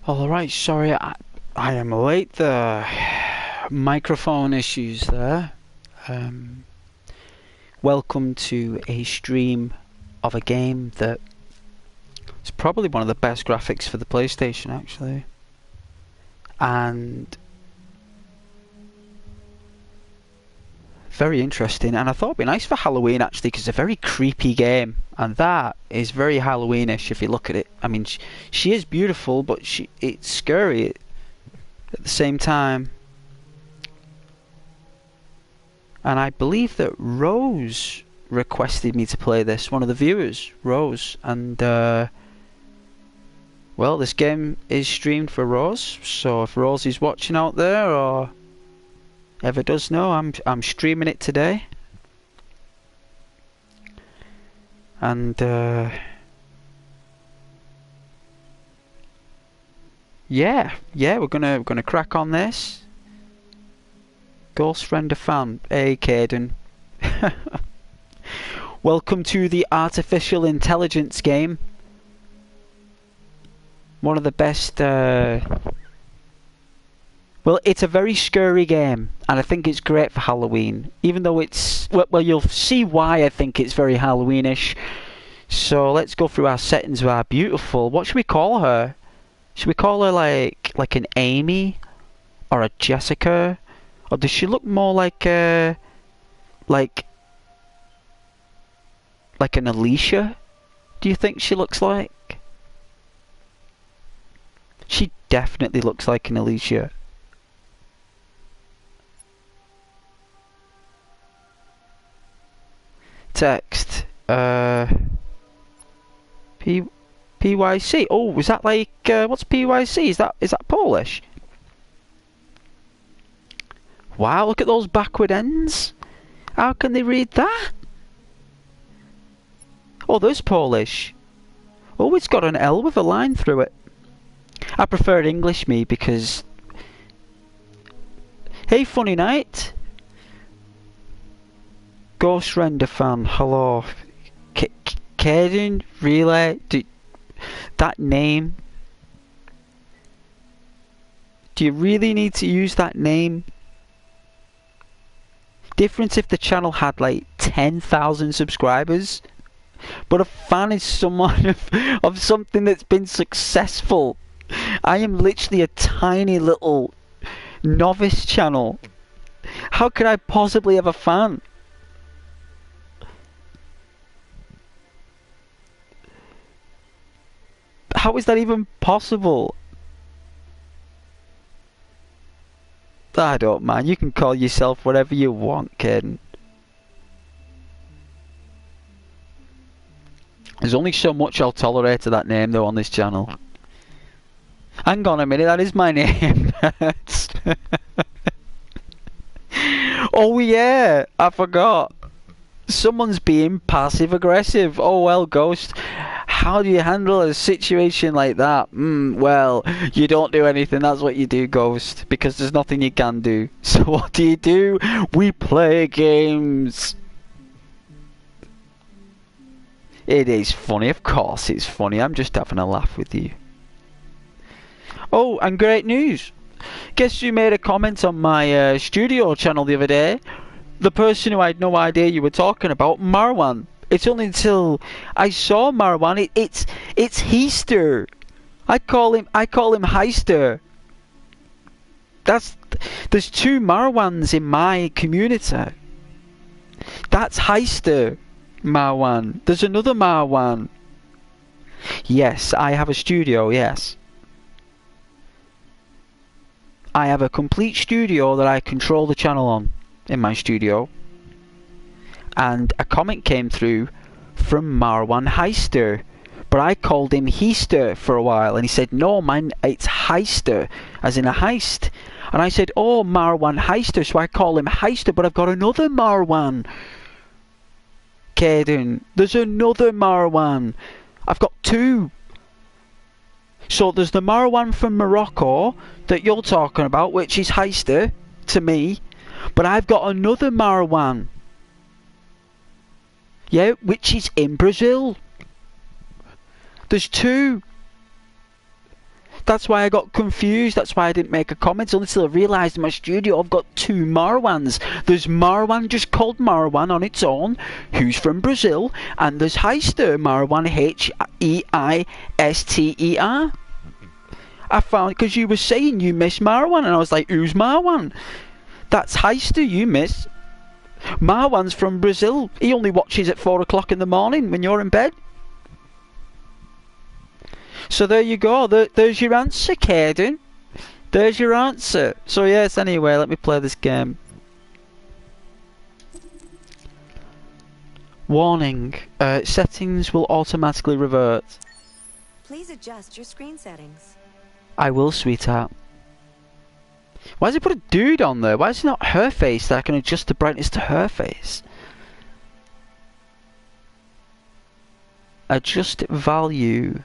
Alright, sorry, I am late. The microphone issues there. Welcome to a stream of a game that is probably one of the best graphics for the PlayStation, actually. And very interesting, and I thought it'd be nice for Halloween actually, because it's a very creepy game, and that is very Halloweenish if you look at it. I mean, she is beautiful, but it's scary at the same time. And I believe that Rose requested me to play this, one of the viewers, Rose, and well, this game is streamed for Rose, so if Rose is watching out there, or ever does know, I'm streaming it today. And yeah, we're gonna crack on this. Ghost friend of fan, hey Caden. Welcome to the artificial intelligence game. One of the best well, it's a very scary game, and I think it's great for Halloween. Even though it's... Well, you'll see why I think it's very Halloweenish. So let's go through our settings of our beautiful... What should we call her? Should we call her like an Amy? Or a Jessica? Or does she look more like an Alicia? Do you think she looks like? She definitely looks like an Alicia. Text PYC. Oh, was that like what's PYC? Is that Polish? Wow, look at those backward ends. How can they read that? Oh, there's Polish. Oh, it's got an L with a line through it. I prefer English, me, because... Hey, Funny Night. Ghost Render fan, hello. Caden, really? That name? Do you really need to use that name? Difference if the channel had like 10,000 subscribers. But a fan is someone of something that's been successful. I am literally a tiny little novice channel. How could I possibly have a fan? How is that even possible? I don't mind. You can call yourself whatever you want, Caden. There's only so much I'll tolerate of that name, though, on this channel. Hang on a minute, that is my name. Oh yeah, I forgot. Someone's being passive-aggressive. Oh well, Ghost. How do you handle a situation like that? Well, you don't do anything. That's what you do, Ghost. Because there's nothing you can do. So what do? We play games. It is funny. Of course it's funny. I'm just having a laugh with you. Oh, and great news. Guess who made a comment on my studio channel the other day? The person who I had no idea you were talking about, Marwan. It's only until I saw Marwan. It's Heister. I call him Heister. There's two Marwans in my community. That's Heister, Marwan. There's another Marwan. Yes, I have a studio. Yes, I have a complete studio that I control the channel on in my studio. And a comment came through from Marwan Heister, but I called him Heister for a while, and he said, no man, it's Heister, as in a heist. And I said, oh, Marwan Heister, so I call him Heister, but I've got another Marwan. Caden, there's another Marwan. I've got two. So there's the Marwan from Morocco that you're talking about, which is Heister to me, but I've got another Marwan. Yeah, which is in Brazil. There's two. That's why I got confused. That's why I didn't make a comment until I realised in my studio I've got two Marwans. There's Marwan just called Marwan on its own, who's from Brazil, and there's Heister Marwan, Heister. I found because you were saying you miss Marwan, and I was like, who's Marwan? That's Heister you miss. Marwan's from Brazil. He only watches at 4 o'clock in the morning when you're in bed. So there you go. There's your answer, Caden. There's your answer. So yes, anyway, let me play this game. Warning. Settings will automatically revert. Please adjust your screen settings. I will, sweetheart. Why does it put a dude on there? Why is it not her face that I can adjust the brightness to her face? Adjust value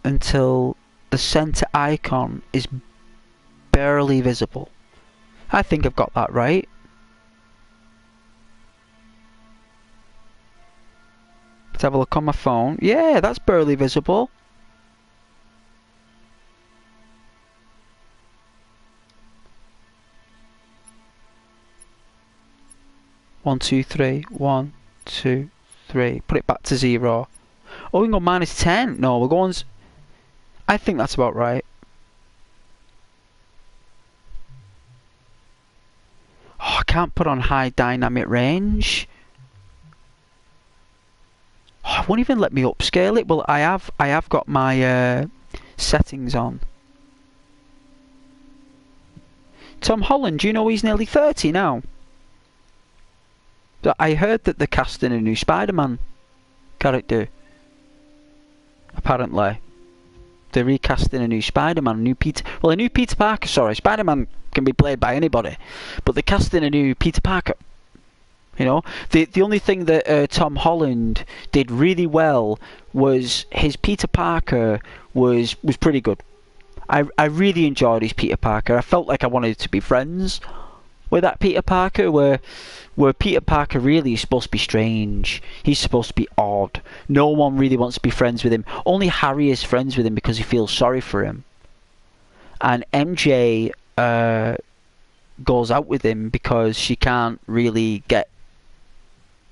until the center icon is barely visible. I think I've got that right. Let's have a look on my phone. Yeah, that's barely visible. One, two, three. 1, 2, 3. Put it back to 0. Oh, we can go -10. No, we're going... I think that's about right. Oh, I can't put on high dynamic range. Oh, it won't even let me upscale it. Well, I have got my settings on. Tom Holland, do you know he's nearly 30 now? I heard that they're casting a new Spider-Man character. Apparently. They're recasting a new Spider-Man, a new Peter Parker, sorry. Spider-Man can be played by anybody. But they're casting a new Peter Parker. You know? The only thing that Tom Holland did really well was his Peter Parker was pretty good. I really enjoyed his Peter Parker. I felt like I wanted to be friends with that Peter Parker, where Peter Parker really is supposed to be strange. He's supposed to be odd. No one really wants to be friends with him. Only Harry is friends with him because he feels sorry for him. And MJ goes out with him because she can't really get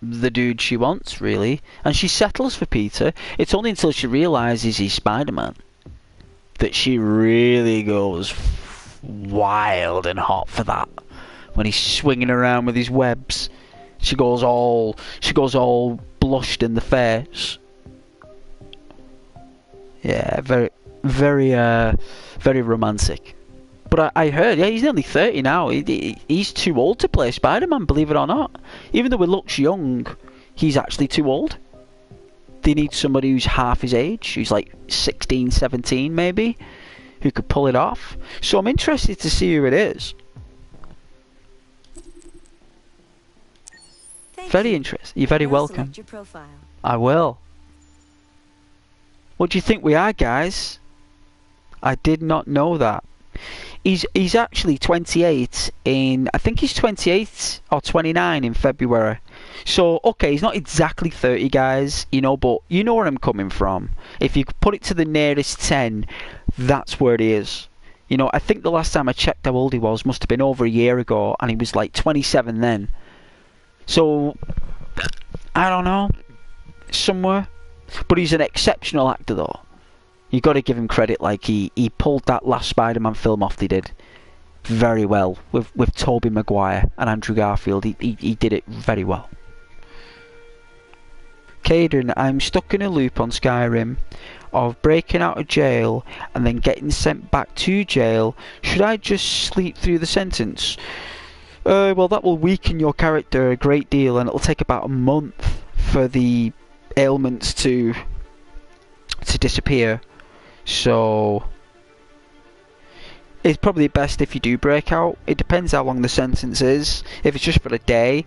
the dude she wants, really. And she settles for Peter. It's only until she realises he's Spider-Man that she really goes wild and hot for that. When he's swinging around with his webs, she goes all blushed in the face. Yeah, very romantic. But I heard, yeah, he's nearly 30 now. He's too old to play Spider-Man, believe it or not. Even though he looks young, he's actually too old. They need somebody who's half his age, who's like 16, 17 maybe, who could pull it off. So I'm interested to see who it is. Very interesting. You're very welcome. Your profile. I will. What do you think we are, guys? I did not know that. He's actually 28 in... I think he's 28 or 29 in February. So, okay, he's not exactly 30, guys, you know, but you know where I'm coming from. If you put it to the nearest 10, that's where he is. You know, I think the last time I checked how old he was must have been over a year ago, and he was like 27 then. So, I don't know, somewhere. But he's an exceptional actor, though. You got to give him credit. Like he pulled that last Spider-Man film off. They did very well with Tobey Maguire and Andrew Garfield. He did it very well. Caden, I'm stuck in a loop on Skyrim of breaking out of jail and then getting sent back to jail. Should I just sleep through the sentence? Well, that will weaken your character a great deal, and it'll take about a month for the ailments to disappear. So it's probably best if you do break out. It depends how long the sentence is. If it's just for a day,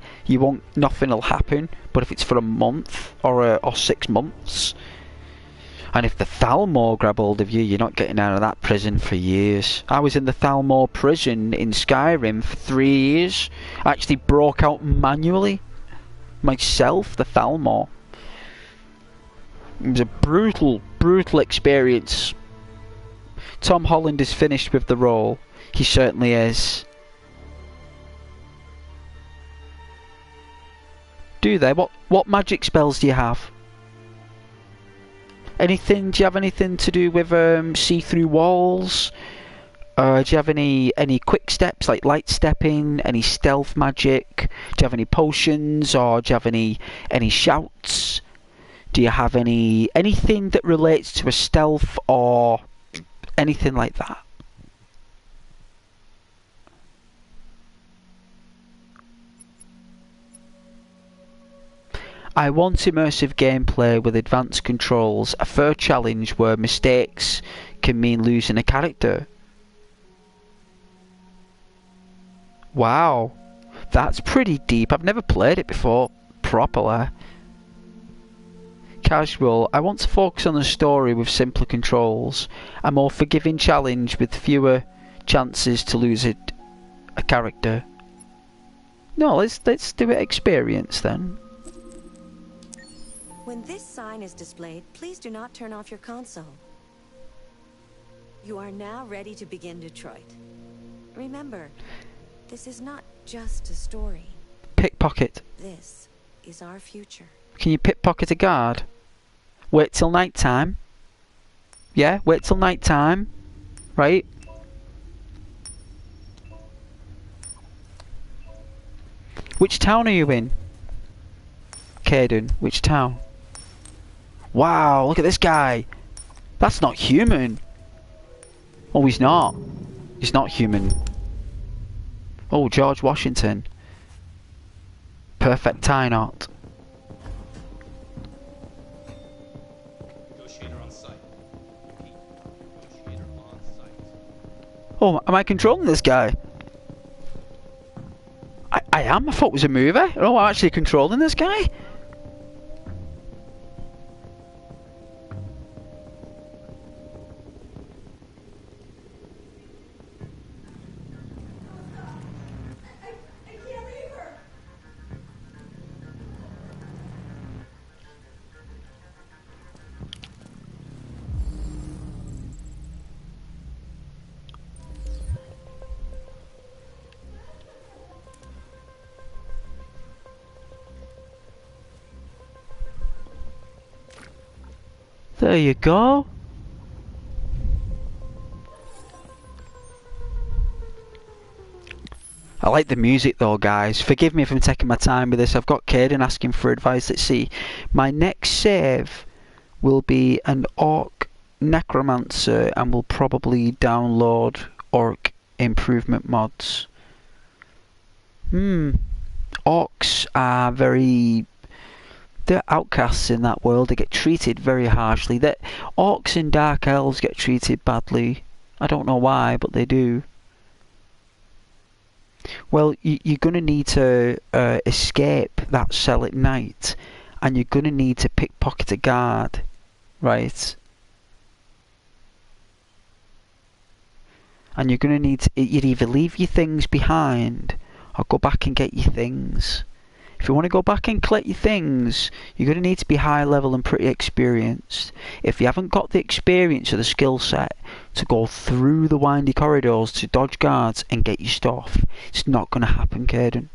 nothing will happen. But if it's for a month or 6 months, and if the Thalmor grab hold of you, you're not getting out of that prison for years. I was in the Thalmor prison in Skyrim for 3 years. I actually broke out manually myself, the Thalmor. It was a brutal experience. Tom Holland is finished with the role. He certainly is. Do they? What magic spells do you have? Anything? Do you have anything to do with see-through walls? Do you have any quick steps like light stepping? Any stealth magic? Do you have any potions, or do you have any shouts? Do you have anything that relates to a stealth or anything like that? I want immersive gameplay with advanced controls, a fair challenge where mistakes can mean losing a character. Wow, that's pretty deep. I've never played it before properly. Casual, I want to focus on the story with simpler controls, a more forgiving challenge with fewer chances to lose a character. No, let's do it experience then. When this sign is displayed, please do not turn off your console. You are now ready to begin Detroit. Remember, this is not just a story. Pickpocket. This is our future. Can you pickpocket a guard? Wait till night time. Yeah, wait till night time. Right? Which town are you in? Caden, which town? Wow, look at this guy. That's not human. Oh, he's not. He's not human. Oh, George Washington. Perfect tie knot. Negotiator on site. Negotiator on site. Oh, am I controlling this guy? I am? I thought it was a movie. Oh, I'm actually controlling this guy? There you go. I like the music though, guys. Forgive me if I'm taking my time with this. I've got Caden asking for advice. Let's see. My next save will be an Orc Necromancer, and will probably download Orc improvement mods. Orcs are they're outcasts in that world. They get treated very harshly. Orcs and Dark Elves get treated badly. I don't know why, but they do. Well, you're going to need to escape that cell at night, and you're going to need to pickpocket a guard, right? And you're going to need to, you'd either leave your things behind or go back and get your things. If you want to go back and collect your things, you're going to need to be high level and pretty experienced. If you haven't got the experience or the skill set to go through the windy corridors to dodge guards and get your stuff, it's not going to happen, Caden.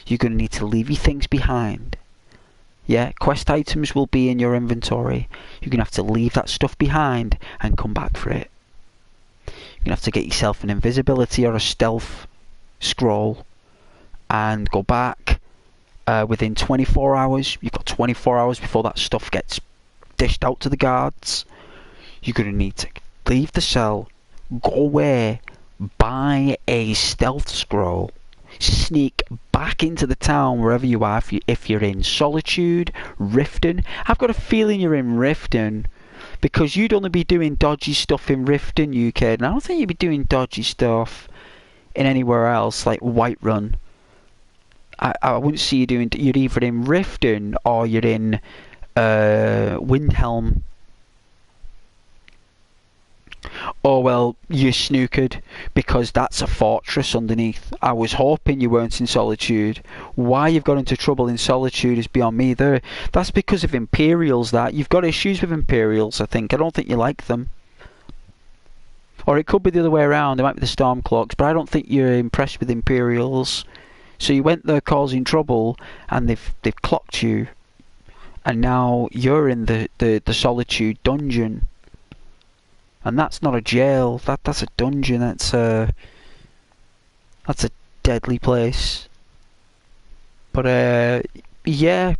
You're going to need to leave your things behind. Yeah, quest items will be in your inventory. You're going to have to leave that stuff behind and come back for it. You're going to have to get yourself an invisibility or a stealth scroll and go back. Within 24 hours, you've got 24 hours before that stuff gets dished out to the guards. You're going to need to leave the cell, go away, buy a stealth scroll, sneak back into the town wherever you are. If you're in Solitude, Riften, I've got a feeling you're in Riften, because you'd only be doing dodgy stuff in Riften, UK, and I don't think you'd be doing dodgy stuff in anywhere else, like Whiterun. I wouldn't see you doing. You're either in Riften or you're in Windhelm. Oh well, you're snookered, because that's a fortress underneath. I was hoping you weren't in Solitude. Why you've got into trouble in Solitude is beyond me. That's because of Imperials. That you've got issues with Imperials. I don't think you like them. Or it could be the other way around. It might be the Stormcloaks, but I don't think you're impressed with Imperials. So you went there causing trouble, and they've clocked you, and now you're in the Solitude dungeon. And that's not a jail. That's a dungeon. That's a deadly place. But yeah,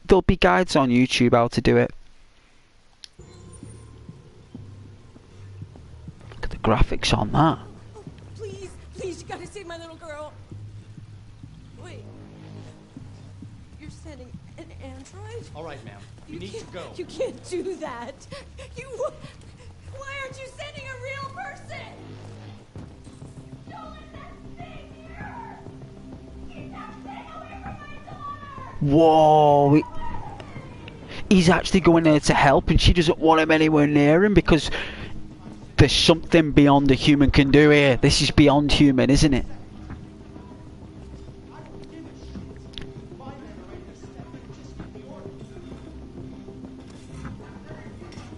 there'll be guides on YouTube how to do it. Look at the graphics on that. Oh, please, please, you gotta save my little girl. Wait. You're sending an android? All right, ma'am. You need to go. You can't do that. Why aren't you sending a real person? Don't let that thing here! Keep that thing away from my daughter! Whoa! He's actually going there to help, and she doesn't want him anywhere near him because there's something beyond a human can do here. This is beyond human, isn't it?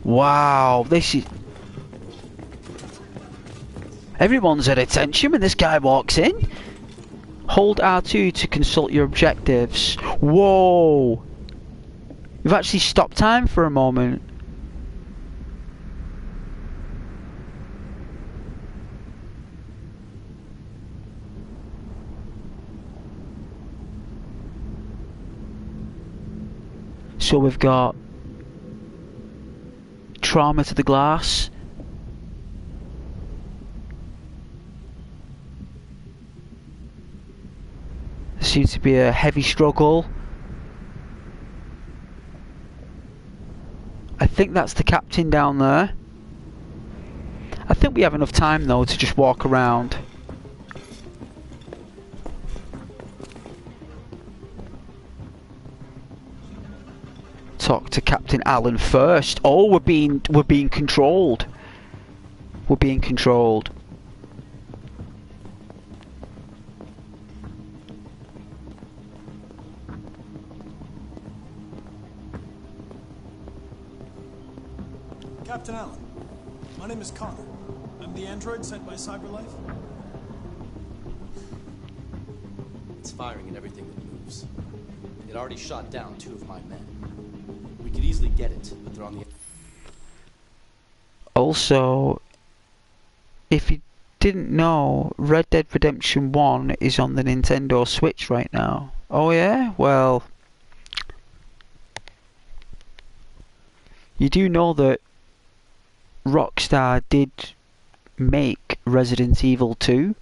Wow, this is... Everyone's at attention when this guy walks in. Hold R2 to consult your objectives. Whoa! We've actually stopped time for a moment. So we've got trauma to the glass. There seems to be a heavy struggle. I think that's the captain down there. I think we have enough time though to just walk around. Talk to Captain Allen first. Oh, we're being controlled. We're being controlled. Captain Allen, my name is Connor. I'm the android sent by CyberLife. It's firing at everything that moves. It already shot down 2 of my men. We could easily get it, but they're on the... Also, if you didn't know, Red Dead Redemption 1 is on the Nintendo Switch right now. Oh yeah? Well, you do know that Rockstar did make Resident Evil 2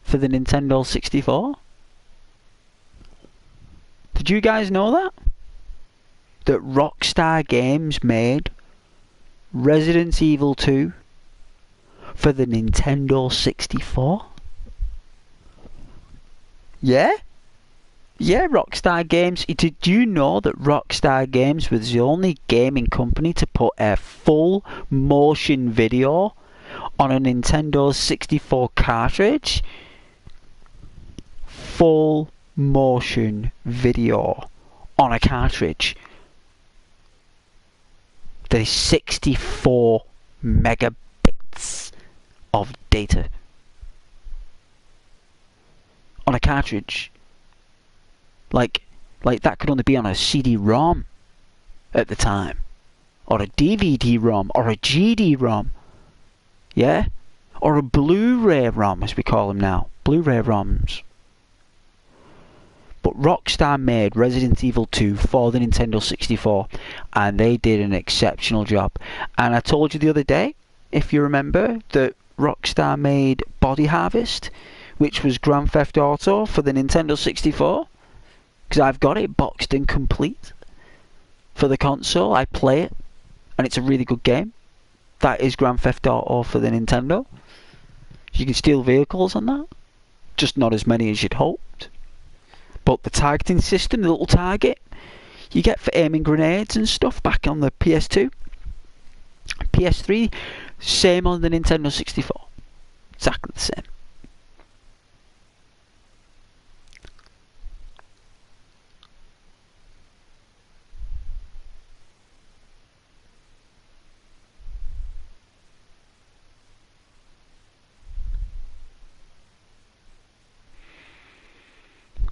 for the Nintendo 64? Did you guys know that? That Rockstar Games made Resident Evil 2 for the Nintendo 64? Yeah? Yeah, Rockstar Games. Did you know that Rockstar Games was the only gaming company to put a full motion video on a Nintendo 64 cartridge? Full motion video on a cartridge. There's 64 megabits of data on a cartridge. Like that could only be on a CD-ROM at the time, or a DVD-ROM, or a GD-ROM, yeah, or a Blu-ray ROM as we call them now, Blu-ray ROMs. But Rockstar made Resident Evil 2 for the Nintendo 64, and they did an exceptional job. And I told you the other day, if you remember, that Rockstar made Body Harvest, which was Grand Theft Auto for the Nintendo 64. Because I've got it boxed and complete for the console. I play it, and it's a really good game. That is Grand Theft Auto for the Nintendo. You can steal vehicles on that, just not as many as you'd hoped. But the targeting system, the little target you get for aiming grenades and stuff back on the PS2, PS3, same on the Nintendo 64. Exactly the same.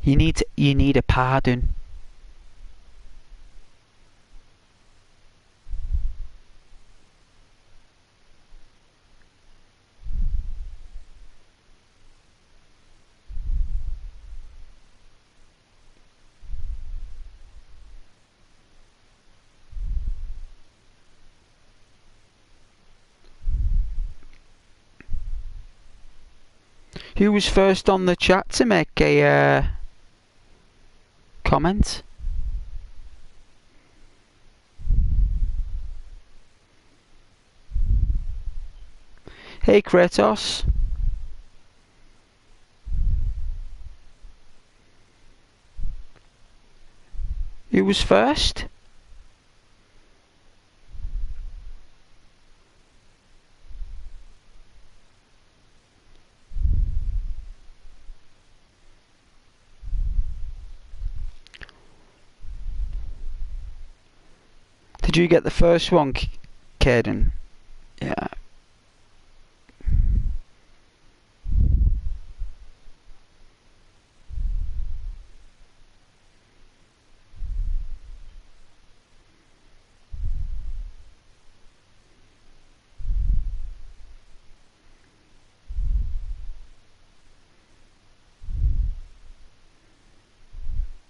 You need a pardon. Who was first on the chat to make a comment? Hey Kratos. Who was first? Did you get the first one, Caden? Yeah.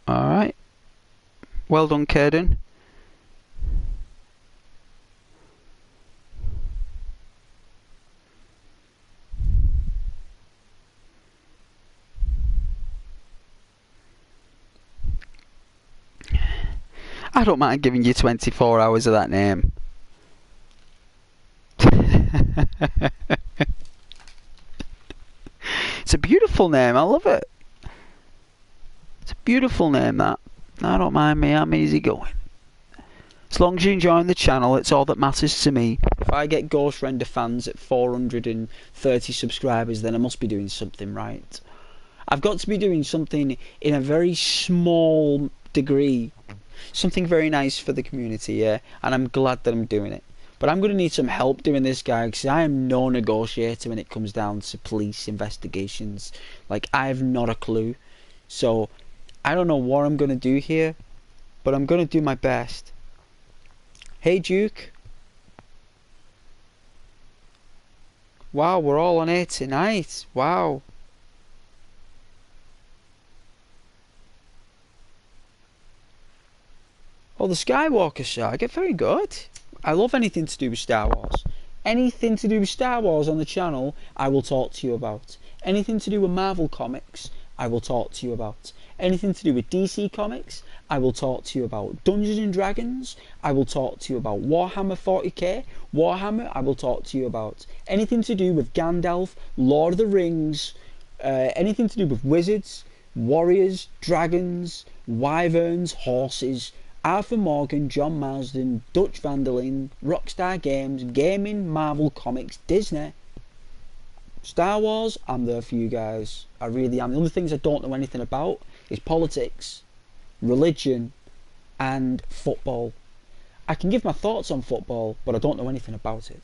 Alright. Well done, Caden. I don't mind giving you 24 hours of that name. It's a beautiful name, I love it. It's a beautiful name, that. I don't mind me, I'm easy going. As long as you're enjoying the channel, it's all that matters to me. If I get Ghost Render fans at 430 subscribers, then I must be doing something right. I've got to be doing something in a very small degree. Something very nice for the community, yeah, and I'm glad that I'm doing it. But I'm going to need some help doing this, guy, because I am no negotiator when it comes down to police investigations. Like, I have not a clue. So, I don't know what I'm going to do here, but I'm going to do my best. Hey, Duke. Wow, we're all on air tonight. Wow. Oh, the Skywalker saga, very good. I love anything to do with Star Wars. Anything to do with Star Wars on the channel, I will talk to you about. Anything to do with Marvel Comics, I will talk to you about. Anything to do with DC Comics, I will talk to you about. Dungeons and Dragons, I will talk to you about. Warhammer 40k, Warhammer, I will talk to you about. Anything to do with Gandalf, Lord of the Rings, anything to do with wizards, warriors, dragons, wyverns, horses, Arthur Morgan, John Marsden, Dutch Vanderlyn, Rockstar Games, Gaming, Marvel Comics, Disney, Star Wars, I'm there for you guys. I really am. The only things I don't know anything about is politics, religion, and football. I can give my thoughts on football, but I don't know anything about it.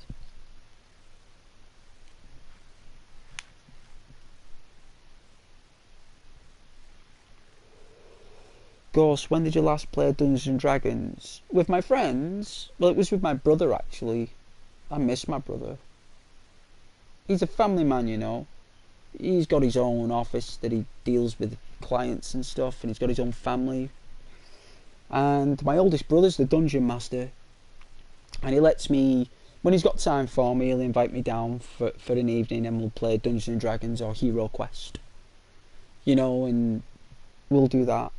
Ghost, when did you last play Dungeons and Dragons? With my friends? Well, it was with my brother, actually. I miss my brother. He's a family man, you know. He's got his own office that he deals with clients and stuff, and he's got his own family. And my oldest brother's the dungeon master, and he lets me, when he's got time for me, he'll invite me down for an evening, and we'll play Dungeons and Dragons or Hero Quest. You know, and we'll do that.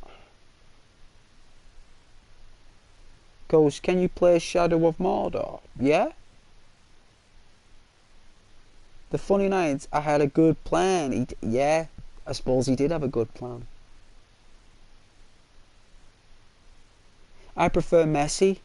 Ghost, can you play Shadow of Mordor? Yeah? The funny night, I had a good plan. Yeah, I suppose he did have a good plan. I prefer Messi.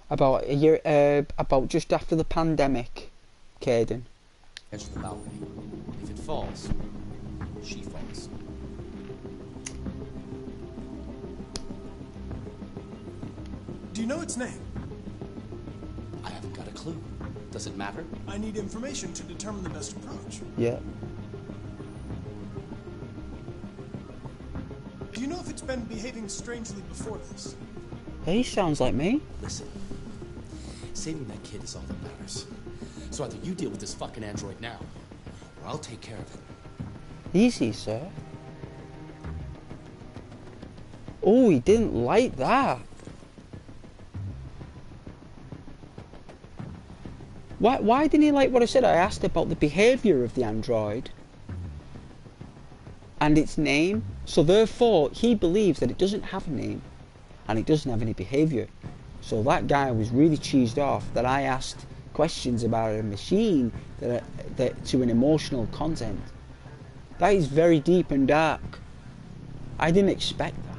About a year, about just after the pandemic, Caden. Edge of the balcony. If it falls, she falls. Do you know its name? I haven't got a clue. Does it matter? I need information to determine the best approach. Yeah. Do you know if it's been behaving strangely before this? He sounds like me. Listen, saving that kid is all that matters. So either you deal with this fucking android now, or I'll take care of it. Easy, sir. Oh, he didn't like that. Why didn't he like what I said? I asked about the behaviour of the android and its name. So therefore, he believes that it doesn't have a name and it doesn't have any behaviour. So that guy was really cheesed off that I asked questions about a machine that to an emotional content. That is very deep and dark. I didn't expect that.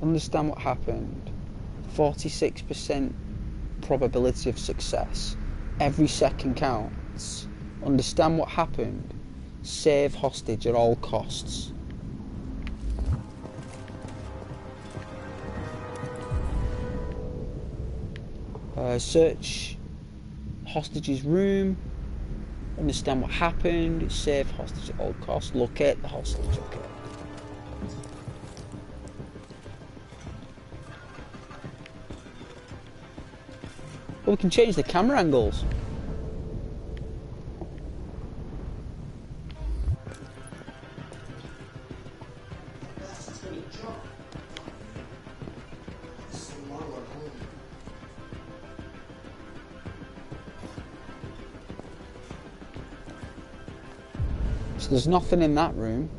Understand what happened. 46% probability of success. Every second counts. Understand what happened. Save hostage at all costs. Search hostage's room. Understand what happened. Save hostage at all costs. Locate the hostage. Okay. Well, we can change the camera angles. So there's nothing in that room.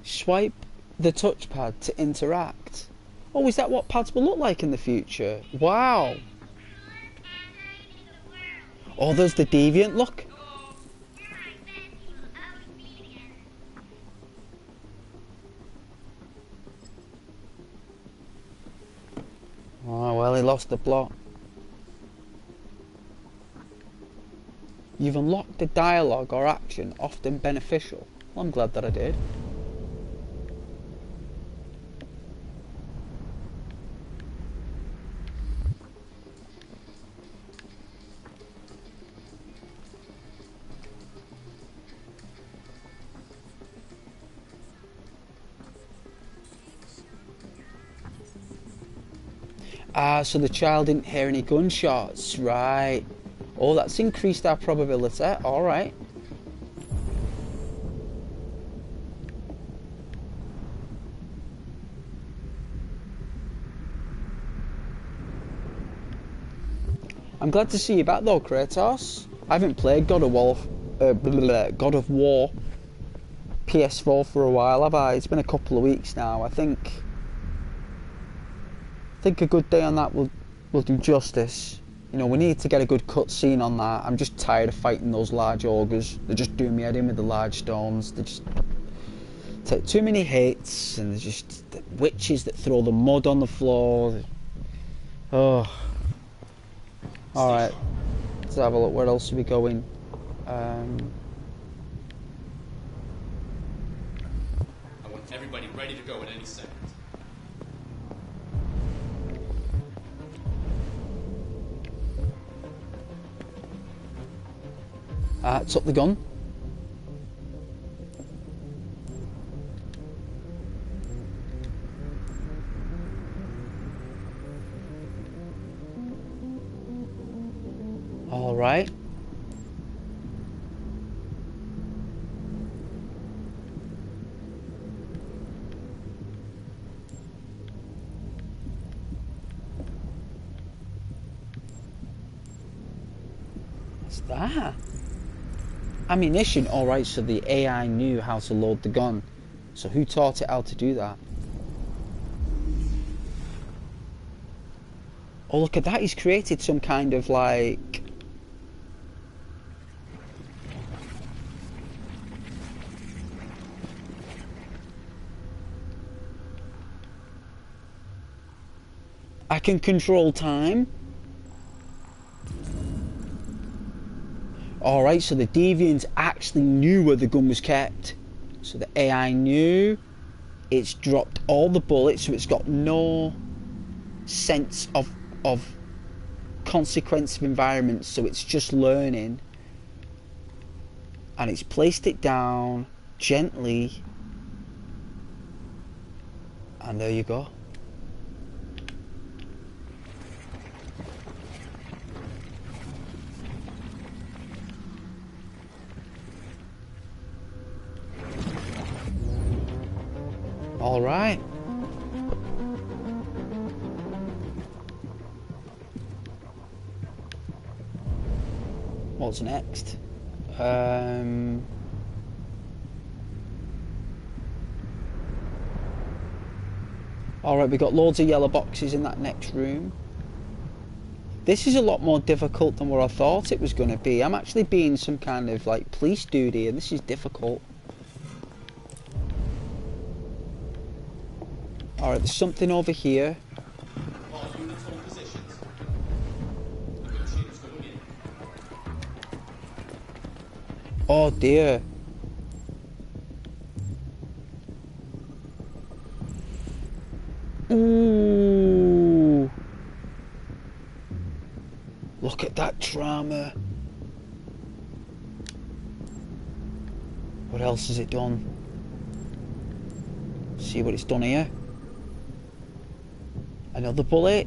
Swipe the touchpad to interact. Oh, is that what pads will look like in the future? Wow. Oh, there's the deviant look. Oh, well, he lost the plot. You've unlocked the dialogue or action, often beneficial. Well, I'm glad that I did. Ah, so the child didn't hear any gunshots, right? Oh, that's increased our probability. All right. I'm glad to see you back though, Kratos. I haven't played God of War PS4 for a while, have I? It's been a couple of weeks now. I think a good day on that will do justice. You know, we need to get a good cutscene on that. I'm just tired of fighting those large ogres. They're just doing me head in with the large stones. They just take too many hits, and there's just the witches that throw the mud on the floor. Oh. Alright, let's have a look. Where else are we going? I want everybody ready to go at any second. Took the gun. All right. What's that? Ammunition. All right, so the AI knew how to load the gun. So who taught it how to do that? Oh, look at that. He's created some kind of like... I can control time. Alright, so the deviants actually knew where the gun was kept. So the AI knew. It's dropped all the bullets, so it's got no sense of consequence of environment, so it's just learning. And it's placed it down gently. And there you go. All right. What's next? Alright, we got loads of yellow boxes in that next room. This is a lot more difficult than what I thought it was going to be. I'm actually being some kind of like police duty, and this is difficult. Alright, there's something over here. All units hold positions. Negotiators going in. Oh dear. Ooh. Look at that drama. What else has it done? See what it's done here. Another bullet.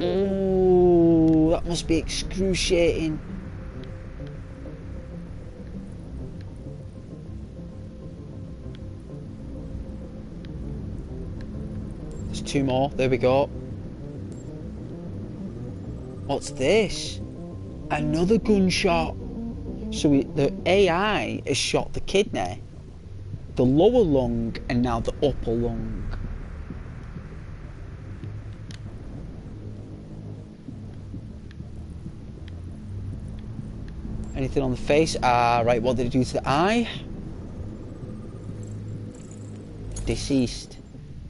Ooh, that must be excruciating. There's two more. There we go. What's this? Another gunshot. So the AI has shot the kidney, the lower lung, and now the upper lung. Anything on the face? Right, what did it do to the eye? Deceased.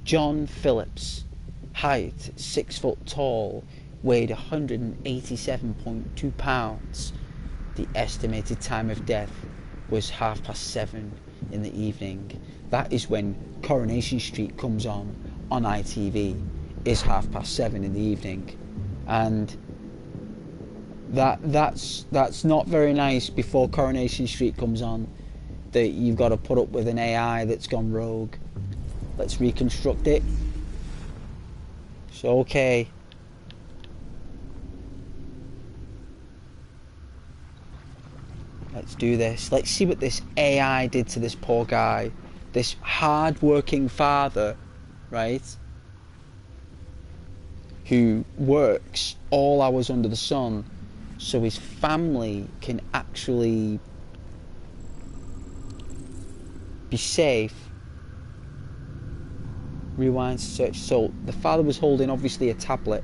John Phillips. Height, 6 foot tall. Weighed 187.2 pounds. The estimated time of death was 7:30 in the evening. That is when Coronation Street comes on ITV. Is 7:30 in the evening. And that's not very nice before Coronation Street comes on, that you've got to put up with an AI that's gone rogue. Let's reconstruct it. So okay. Let's do this. Let's see what this AI did to this poor guy. This hard-working father, right? Who works all hours under the sun so his family can actually be safe. Rewind to search. So the father was holding obviously a tablet,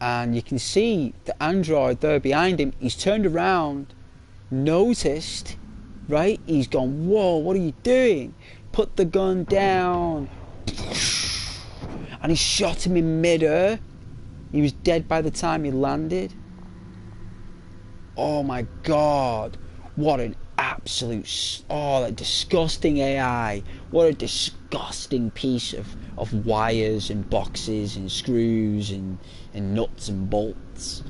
and you can see the android there behind him. He's turned around, noticed, right? He's gone, whoa, what are you doing? Put the gun down. And he shot him in mid-air. He was dead by the time he landed. Oh my god. What an absolute... Oh, that disgusting AI. What a disgusting piece of wires and boxes and screws and nuts and bolts.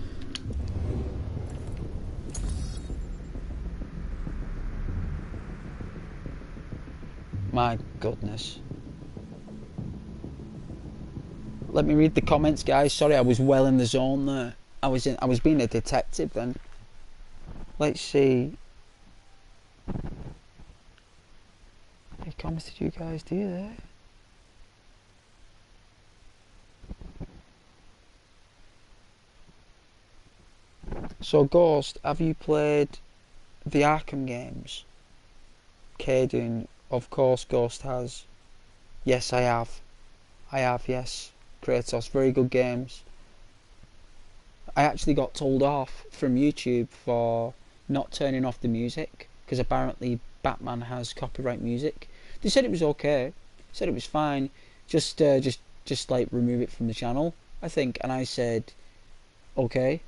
My goodness. Let me read the comments, guys. Sorry, I was well in the zone there. I was being a detective then. Let's see. Any comments did you guys do there? So Ghost, have you played the Arkham games? Caden Of course, Ghost has. Yes, I have. I have, yes. Kratos, very good games. I actually got told off from YouTube for not turning off the music, because apparently Batman has copyright music. They said it was okay, said it was fine, just like remove it from the channel, I think. And I said, okay,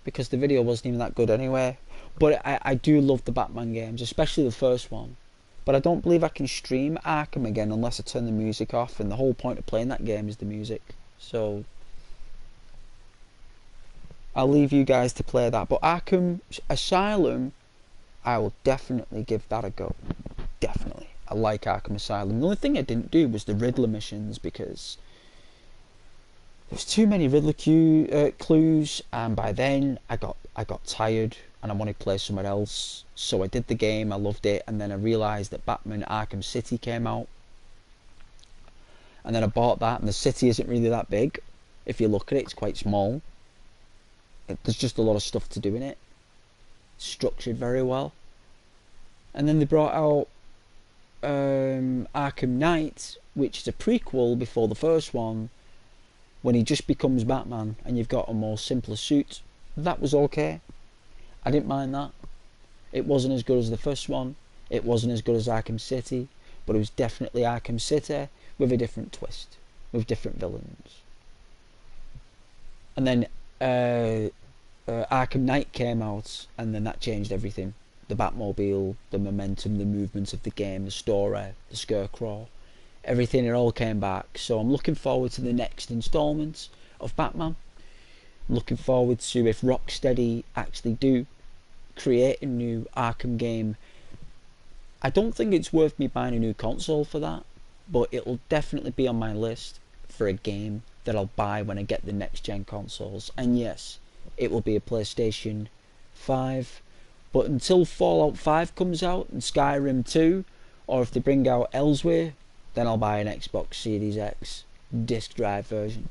because the video wasn't even that good anyway. But I do love the Batman games, especially the first one. But I don't believe I can stream Arkham again unless I turn the music off, and the whole point of playing that game is the music. So I'll leave you guys to play that. But Arkham Asylum, I will definitely give that a go. Definitely. I like Arkham Asylum. The only thing I didn't do was the Riddler missions, because there's too many Riddler clues, and by then I got tired and I wanted to play somewhere else. So I did the game, I loved it, and then I realised that Batman Arkham City came out. And then I bought that, and the city isn't really that big. If you look at it, it's quite small. There's just a lot of stuff to do in it. It's structured very well. And then they brought out Arkham Knight, which is a prequel before the first one, when he just becomes Batman and you've got a more simpler suit. That was okay. I didn't mind that. It wasn't as good as the first one. It wasn't as good as Arkham City, but it was definitely Arkham City with a different twist, with different villains. And then Arkham Knight came out, and then that changed everything. The Batmobile, the momentum, the movement of the game, the story, the Scarecrow, everything, it all came back. So I'm looking forward to the next instalment of Batman. I'm looking forward to if Rocksteady actually do create a new Arkham game. I don't think it's worth me buying a new console for that, but it'll definitely be on my list for a game that I'll buy when I get the next gen consoles. And yes, it will be a PlayStation 5, but until Fallout 5 comes out and Skyrim 2, or if they bring out Elsewhere, then I'll buy an Xbox Series X disc drive version.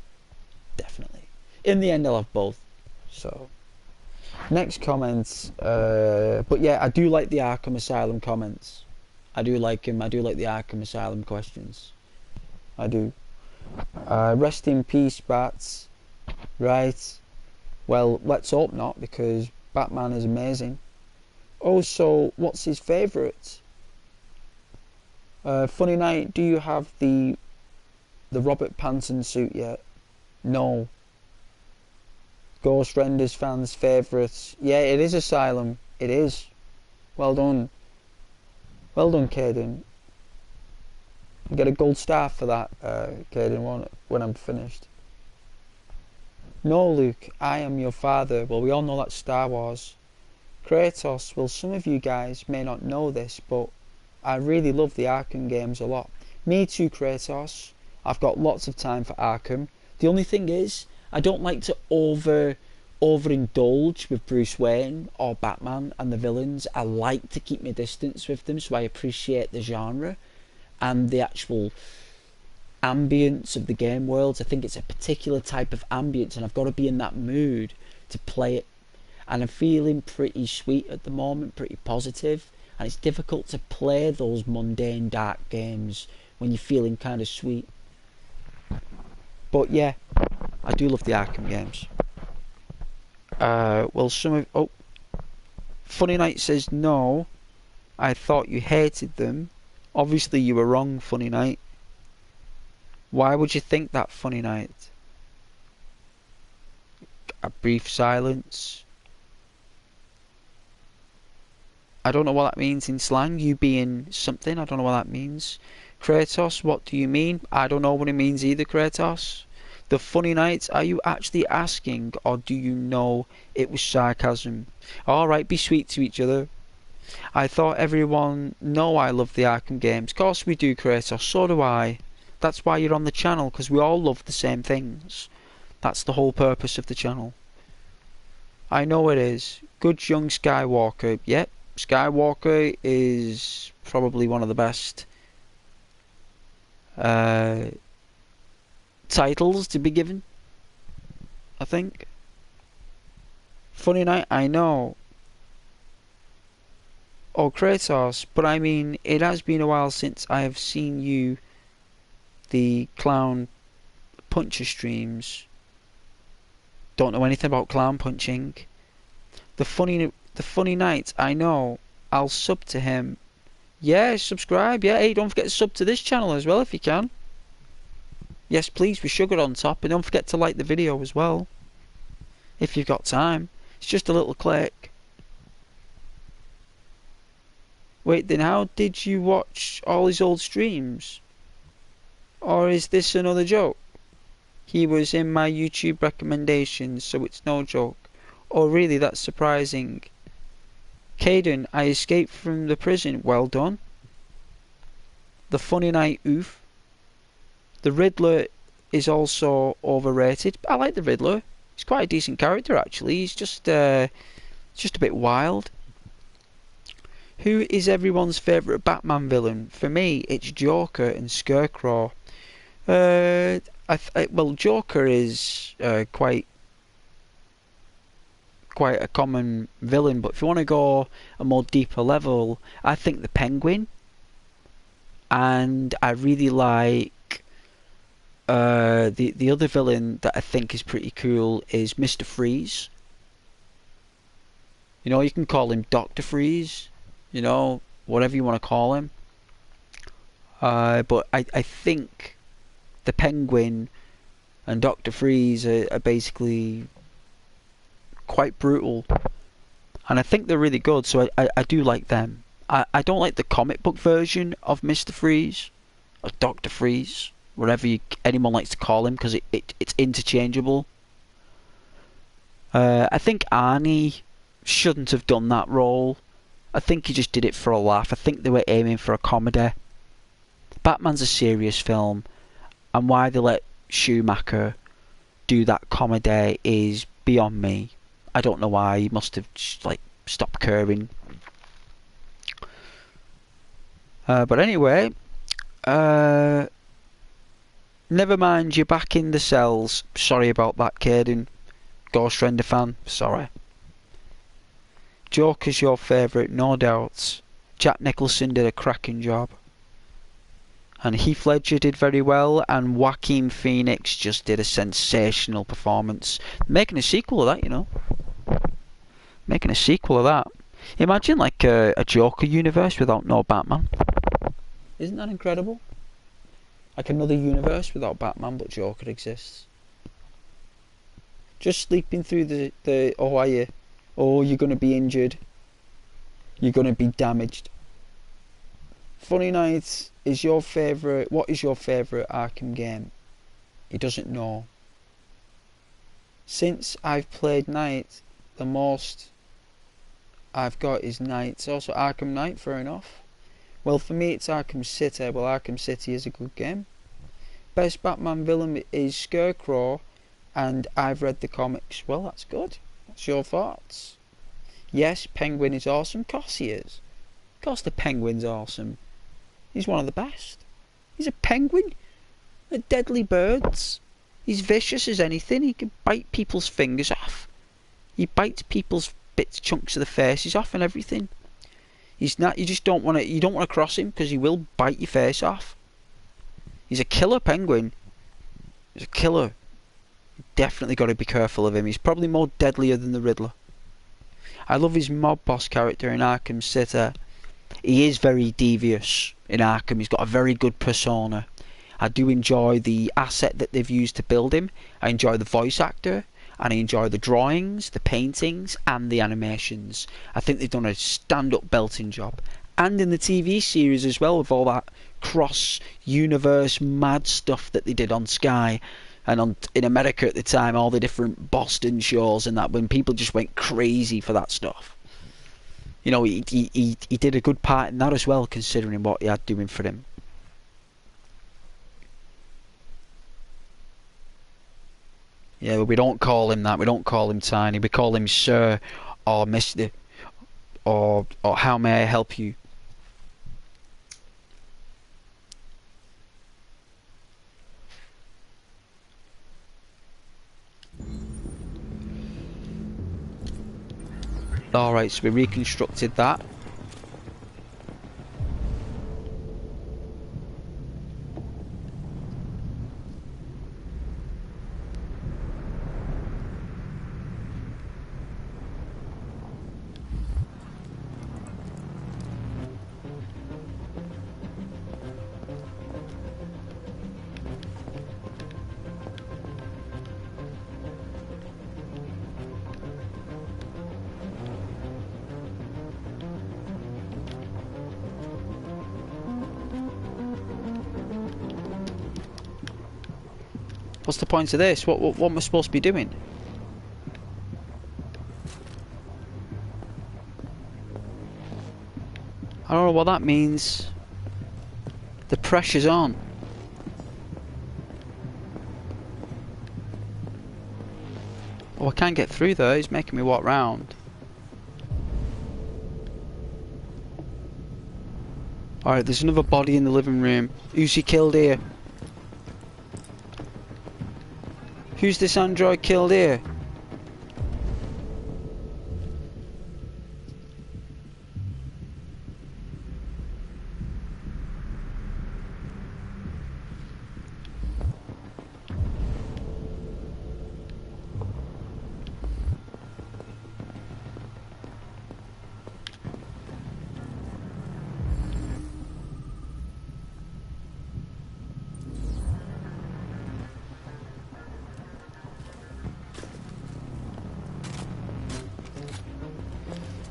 Definitely. In the end, I'll have both. So, next comments. But yeah, I do like the Arkham Asylum comments. I do like him. I do like the Arkham Asylum questions. I do. Rest in peace, Bats. Right. Well, let's hope not, because Batman is amazing. Also, what's his favourite? Funny Night, do you have the Robert Pattinson suit yet? No. Ghost Renders fans' favourites. Yeah, it is Asylum. It is. Well done. Well done, Caden. You get a gold star for that, Caden, when I'm finished. No, Luke, I am your father. Well, we all know that's Star Wars. Kratos, well, some of you guys may not know this, but I really love the Arkham games a lot. Me too, Kratos. I've got lots of time for Arkham. The only thing is, I don't like to overindulge with Bruce Wayne or Batman and the villains. I like to keep my distance with them, so I appreciate the genre and the actual ambience of the game worlds. I think it's a particular type of ambience, and I've got to be in that mood to play it. And I'm feeling pretty sweet at the moment, pretty positive, and it's difficult to play those mundane dark games when you're feeling kind of sweet. But yeah, I do love the Arkham games. Well, Funny Night says no. I thought you hated them. Obviously you were wrong, Funny Night. Why would you think that, Funny Night? A brief silence. I don't know what that means in slang. You being something, I don't know what that means. Kratos, what do you mean? I don't know what it means either, Kratos. The Funny Night, are you actually asking, or do you know it was sarcasm? Alright, be sweet to each other. I thought everyone know I love the Arkham games. Of course we do, Kratos, so do I. That's why you're on the channel, because we all love the same things. That's the whole purpose of the channel. I know it is. Good young Skywalker. Yep, Skywalker is probably one of the best titles to be given, I think. Funny Night, I know. or Kratos, but I mean, it has been a while since I have seen you, the clown puncher streams. Don't know anything about clown punching. The funny night, I know. I'll sub to him. Yeah, subscribe. Yeah, hey, don't forget to sub to this channel as well if you can. Yes, please, with sugar on top, and don't forget to like the video as well. If you've got time. It's just a little click. Wait, then how did you watch all his old streams? Or is this another joke? He was in my YouTube recommendations, so it's no joke. Oh really, that's surprising. Caden, I escaped from the prison. Well done. The funny night, oof. The Riddler is also overrated. I like the Riddler. He's quite a decent character actually. He's just a bit wild. Who is everyone's favourite Batman villain? For me, it's Joker and Scarecrow. Well, Joker is quite a common villain, but if you want to go a more deeper level, I think the Penguin, and I really like the other villain that I think is pretty cool is Mr. Freeze. You know, you can call him Dr. Freeze, you know, whatever you want to call him. But I think the Penguin and Dr. Freeze are basically quite brutal, and I think they're really good, so I do like them. I don't like the comic book version of Mr. Freeze, or Dr. Freeze, whatever anyone likes to call him, because it's interchangeable. I think Arnie shouldn't have done that role. I think he just did it for a laugh. I think they were aiming for a comedy. Batman's a serious film, and why they let Schumacher do that comedy is beyond me. I don't know why. He must have just, like, stopped caring. But anyway, never mind, you're back in the cells. Sorry about that, Caden. Ghost Render fan, sorry. Joker's your favourite, no doubts. Jack Nicholson did a cracking job. And Heath Ledger did very well, and Joaquin Phoenix just did a sensational performance. Making a sequel of that, you know. Making a sequel of that. Imagine like a Joker universe without no Batman. Isn't that incredible? Like another universe without Batman, but Joker exists. Just sleeping through the oh, are you? Oh, you're going to be injured. You're going to be damaged. Funny Night is your favourite. What is your favourite Arkham game? He doesn't know. Since I've played Knight, the most I've got is Knight. Also Arkham Knight, fair enough. Well, for me it's Arkham City. Well, Arkham City is a good game. Best Batman villain is Scarecrow, and I've read the comics. Well, that's good. What's your thoughts? Yes, Penguin is awesome. Of course he is. Of course the Penguin's awesome. He's one of the best. He's a penguin. They're deadly birds. He's vicious as anything. He can bite people's fingers off. He bites people's chunks of the faces off and everything. He's not. You just don't want to. You don't want to cross him because he will bite your face off. He's a killer penguin. He's a killer. You definitely got to be careful of him. He's probably more deadlier than the Riddler. I love his mob boss character in Arkham City. He is very devious in Arkham. He's got a very good persona. I do enjoy the asset that they've used to build him. I enjoy the voice actor, and I enjoy the drawings, the paintings, and the animations. I think they've done a stand-up belting job. And in the TV series as well, with all that cross-universe mad stuff that they did on Sky, and in America at the time, all the different Boston shows and that, when people just went crazy for that stuff. You know, he did a good part in that as well, considering what he had doing for him. Yeah, but we don't call him that. We don't call him Tiny. We call him Sir, or Mister, or how may I help you? Alright, so we reconstructed that. What's the point of this? What am I supposed to be doing? I don't know what that means. The pressure's on. Oh, I can't get through though. He's making me walk round. Alright, there's another body in the living room. Who's he killed here? Who's this android killed here?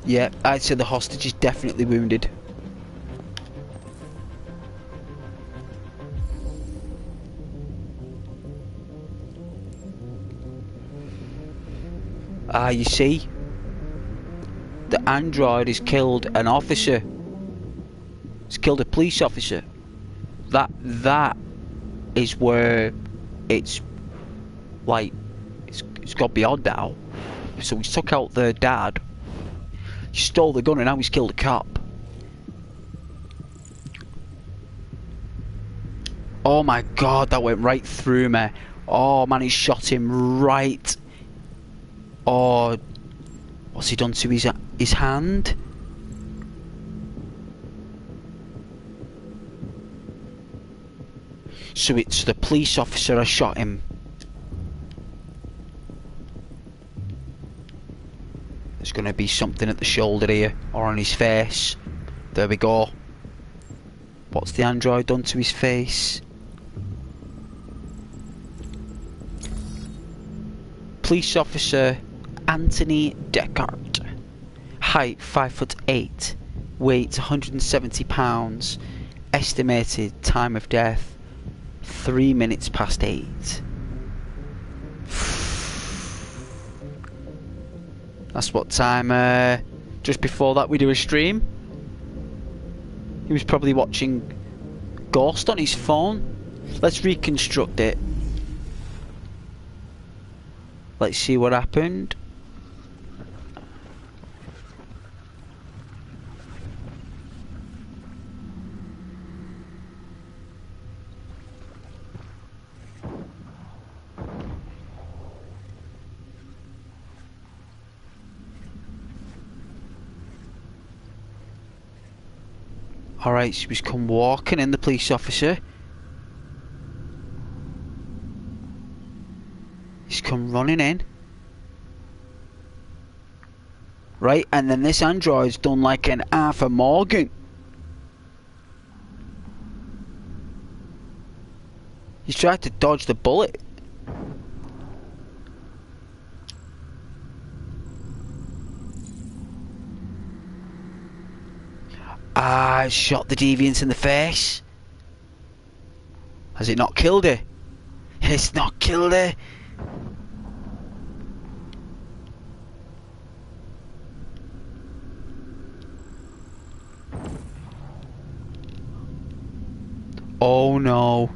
Yeah, I'd say the hostage is definitely wounded. Ah, you see? The android has killed an officer. It's killed a police officer. That is where it's like it's got beyond now. So he's took out the dad. He stole the gun and now he's killed a cop. Oh my god, that went right through me. Oh man, he shot him right. Oh, what's he done to his hand? So it's the police officer who shot him. There's going to be something at the shoulder here, or on his face. There we go. What's the android done to his face? Police officer Anthony Deckard. Height 5'8", weight 170 pounds. Estimated time of death 3 minutes past 8. That's what time, just before that we do a stream. He was probably watching Ghost on his phone. Let's reconstruct it. Let's see what happened. Alright, so he's come walking in, the police officer. He's come running in. Right, and then this android's done like an Arthur Morgan. He's tried to dodge the bullet. Ah, shot the deviant in the face. Has it not killed her? It's not killed her. Oh no.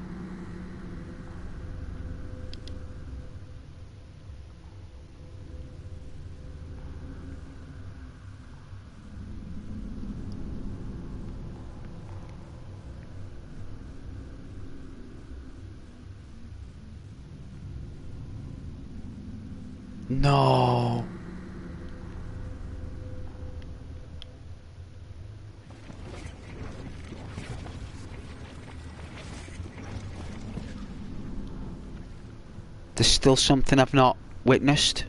No. There's still something I've not witnessed.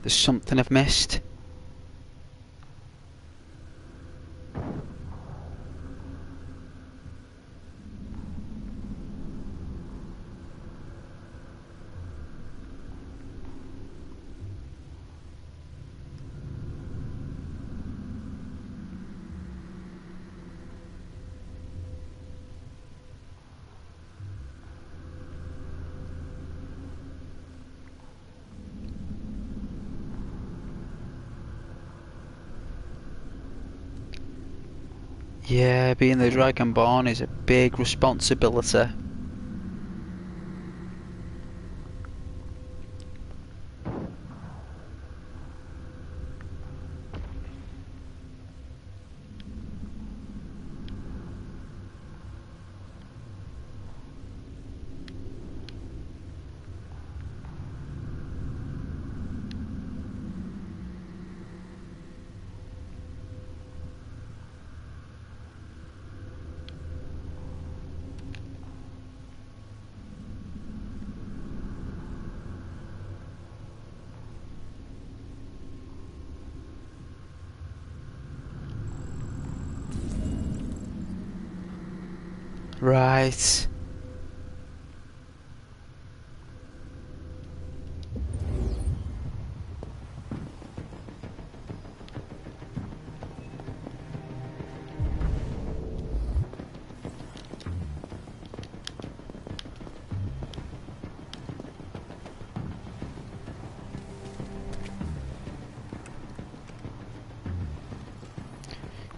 There's something I've missed. Yeah, being the Dragonborn is a big responsibility. Right.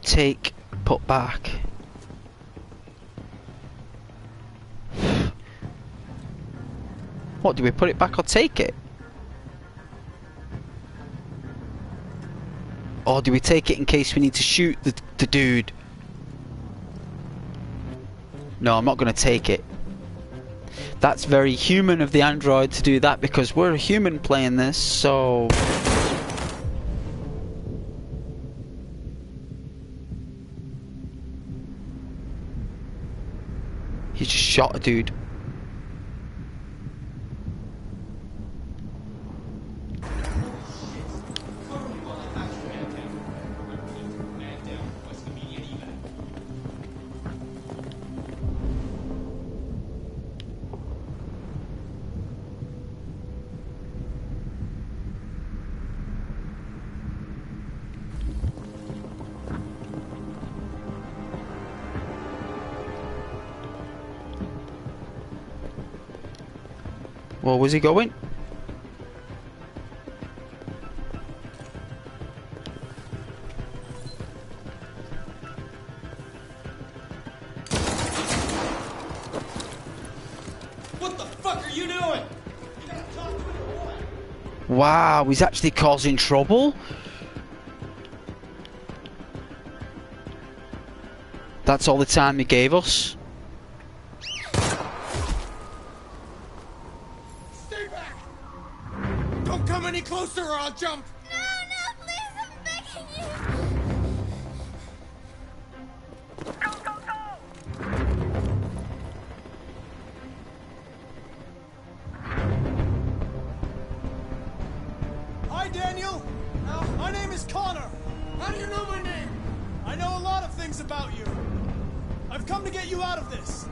Take, put back. What, do we put it back or take it? Or do we take it in case we need to shoot the dude? No, I'm not going to take it. That's very human of the android to do that because we're a human playing this, so... He just shot a dude. Well, was he going? What the fuck are you doing? You gotta talk to him or what? Wow, he's actually causing trouble? That's all the time he gave us? Stay back! Don't come any closer or I'll jump! No, no, please, I'm begging you. Hi, Daniel. My name is Connor. How do you know my name? I know a lot of things about you. I've come to get you out of this.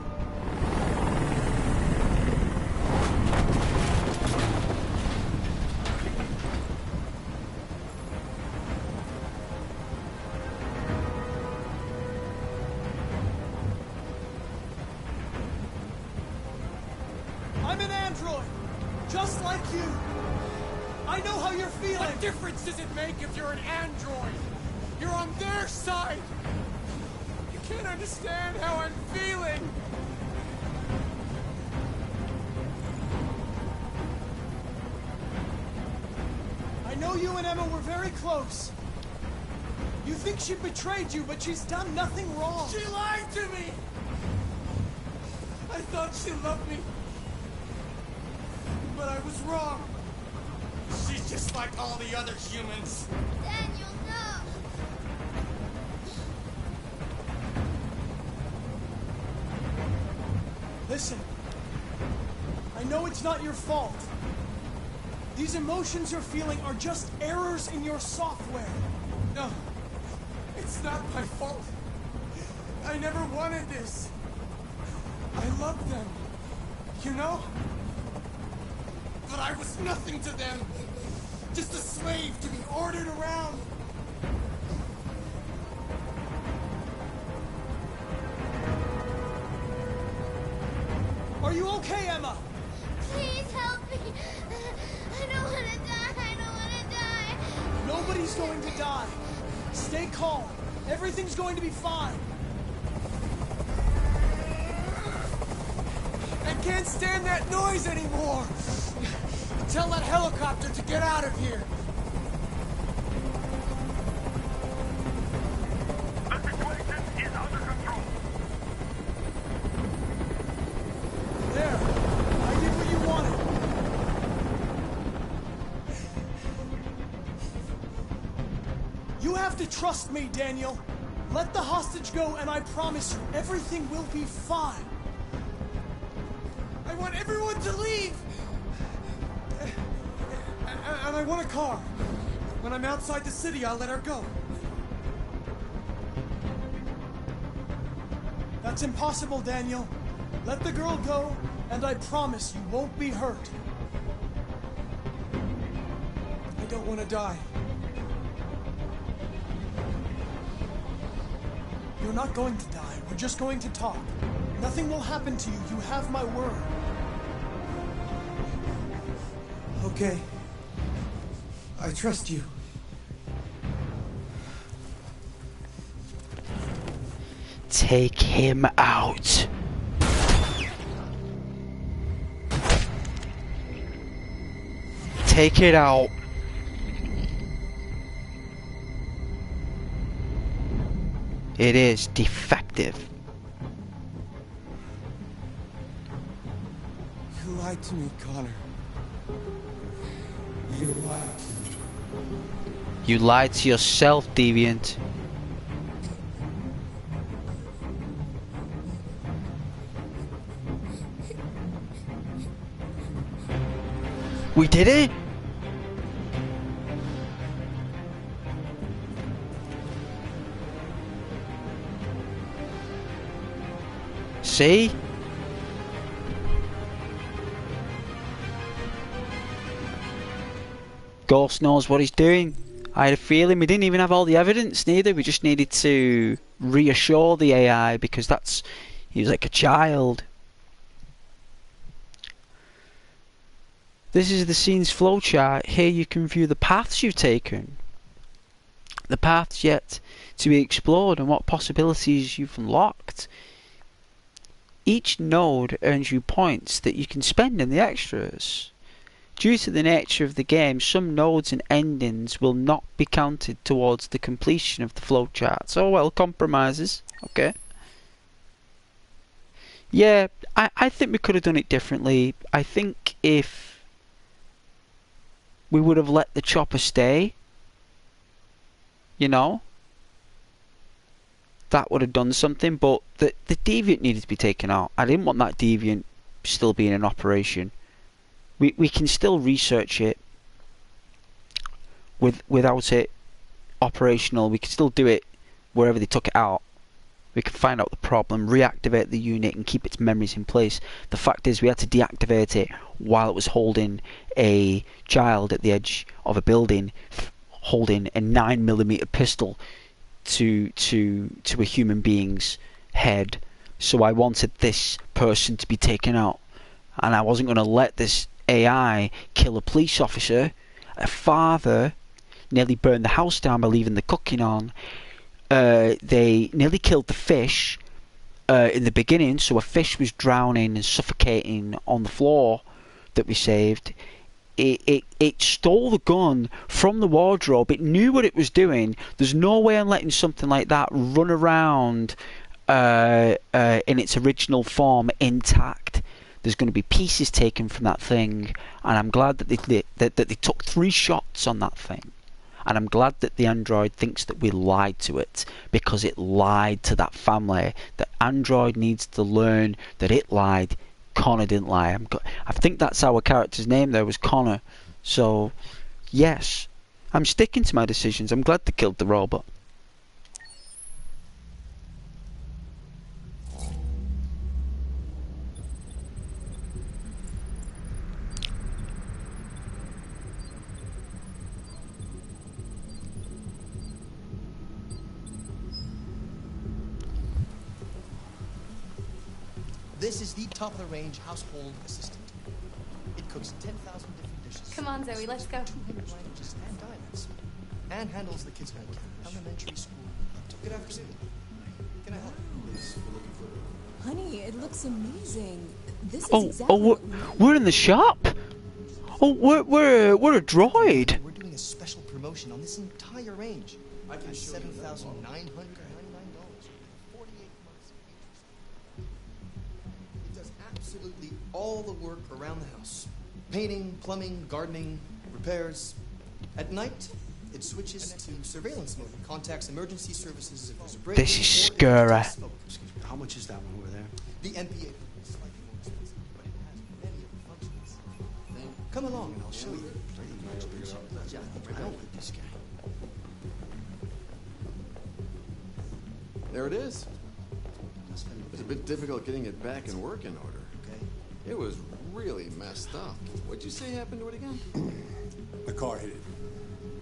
I'm an android, just like you. I know how you're feeling. What difference does it make if you're an android? You're on their side! You can't understand how I'm feeling! I know you and Emma were very close. You think she betrayed you, but she's done nothing wrong. She lied to me! I thought she loved me. But I was wrong. She's just like all the other humans. Daniel, no. Listen, I know it's not your fault. These emotions you're feeling are just errors in your software. No, it's not my fault. I never wanted this. I loved them, you know? But I was nothing to them. Just a slave to be ordered around. Are you okay, Emma? Please help me. I don't want to die. I don't want to die. Nobody's going to die. Stay calm. Everything's going to be fine. can't stand that noise anymore. Tell that helicopter to get out of here. The situation is under control. There. I did what you wanted. You have to trust me, Daniel. Let the hostage go, and I promise you, everything will be fine. I want everyone to leave. And I want a car. When I'm outside the city, I'll let her go. That's impossible, Daniel. Let the girl go, and I promise you won't be hurt. I don't want to die. You're not going to die. We're just going to talk. Nothing will happen to you. You have my word. Okay. I trust you. Take him out. Take it out. It is defective. You lied to me, Connor. You lied to me. You lied to yourself, Deviant. We did it? See? Ghost knows what he's doing. I had a feeling we didn't even have all the evidence neither. We just needed to reassure the AI because he was like a child. This is the scene's flowchart. Here you can view the paths you've taken. The paths yet to be explored and what possibilities you've unlocked. Each node earns you points that you can spend in the extras. Due to the nature of the game, some nodes and endings will not be counted towards the completion of the flowchart. Oh well, compromises. Okay. Yeah, I think we could have done it differently. I think if we would have let the chopper stay, you know, that would have done something, but the deviant needed to be taken out. I didn't want that deviant still being in operation. We can still research it without it operational. We can still do it wherever they took it out. We can find out the problem, reactivate the unit and keep its memories in place. The fact is we had to deactivate it while it was holding a child at the edge of a building, holding a 9mm pistol to a human being's head. So I wanted this person to be taken out, and I wasn't going to let this AI kill a police officer. A father nearly burned the house down by leaving the cooking on. They nearly killed the fish in the beginning, so a fish was drowning and suffocating on the floor that we saved. It stole the gun from the wardrobe. It knew what it was doing. There's no way I'm letting something like that run around in its original form intact. There's going to be pieces taken from that thing, and I'm glad that they took 3 shots on that thing. And I'm glad that the android thinks that we lied to it, because it lied to that family. The android needs to learn that it lied. Connor didn't lie. I think that's our character's name there, was Connor. So, yes, I'm sticking to my decisions. I'm glad they killed the robot. This is the top-of-the-range household assistant. It cooks 10,000 different dishes. Come on, Zoe, let's go. 200 languages and dialects. And handles the kids' home elementary school. Good afternoon. Can I help you? Yes, we're looking for... Honey, it looks amazing. This is Oh, exactly oh, what we need. we're in the shop. Oh, we're a droid. We're doing a special promotion on this entire range. I can At show you that $7,999. model. 48 months of interest. It does absolutely all the work around the house. Painting, plumbing, gardening, repairs. At night, it switches to surveillance mode. Contacts emergency services if there's a break. This is scary. How much is that one over there? The NPA is slightly more expensive, but it has many of the functions. Come along and I'll show you. Yeah, I don't like this guy. There it is. It's a bit difficult getting it back in working order. Okay. It was really messed up. What'd you say happened to it again? The car hit it.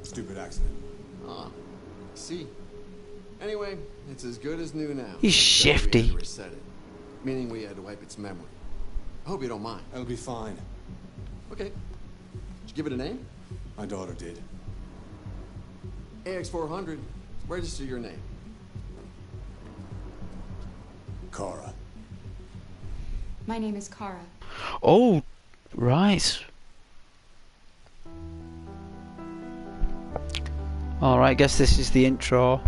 Stupid accident. Ah, see. Anyway, it's as good as new now. He's Except we had shifty. to reset it, meaning we had to wipe its memory. I hope you don't mind. That'll be fine. Okay. Did you give it a name? My daughter did. AX400. Register your name. Kara. My name is Kara. Oh, right. Alright, guess this is the intro.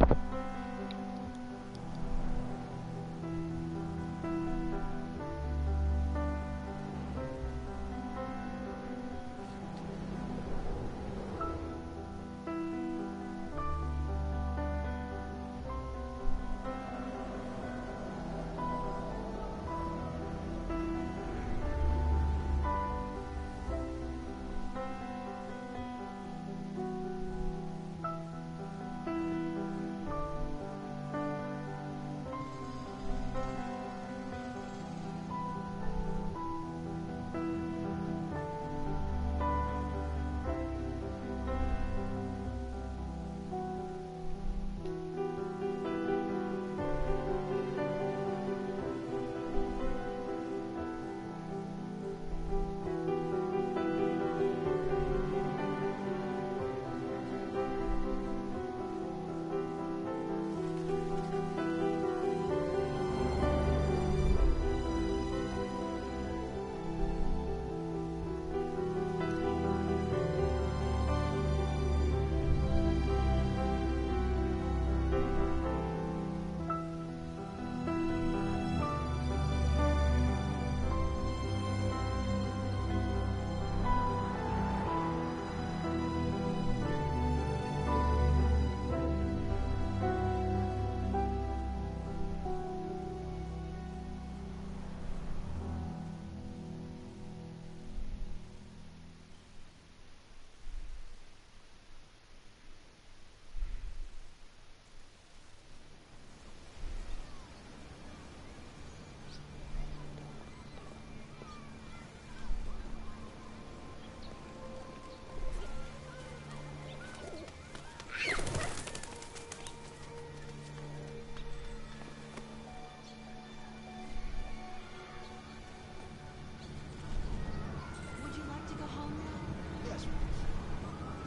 Would you like to go home now? Yes.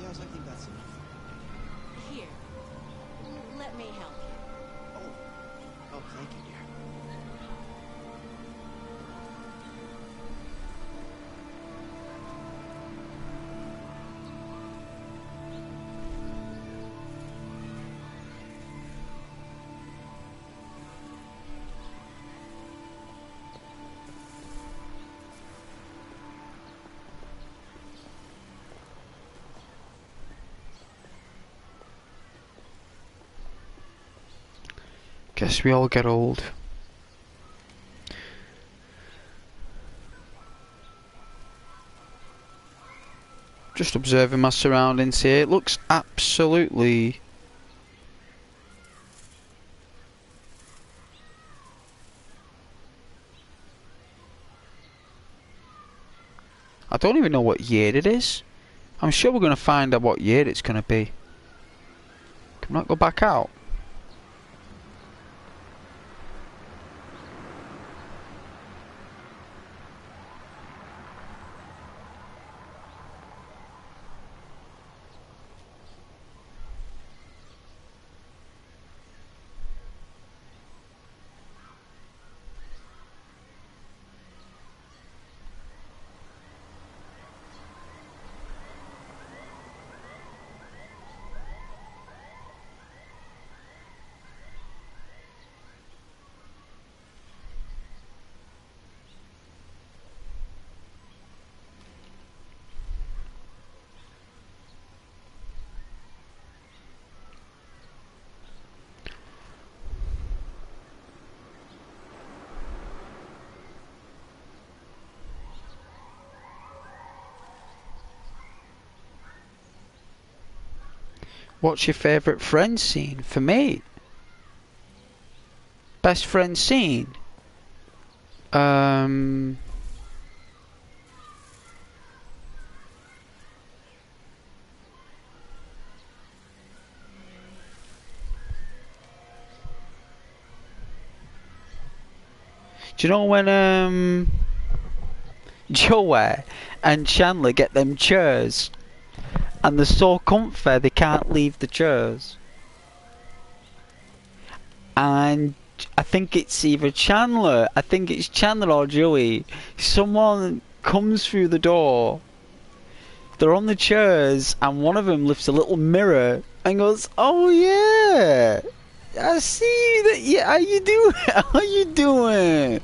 Yes, I think that's enough. Here. Let me help you. Oh, thank you, dear. Guess we all get old. Just observing my surroundings here. It looks absolutely... I don't even know what year it is. I'm sure we're going to find out what year it's going to be. Can we not go back out? What's your favourite friend scene? For me, best friend scene. Do you know when Joey and Chandler get them chairs and they're so comfy they can't leave the chairs? And I think it's either Chandler, I think it's Chandler or Joey. Someone comes through the door, they're on the chairs, and one of them lifts a little mirror and goes, "Oh yeah, I see that. Yeah, how you doing? How you doing?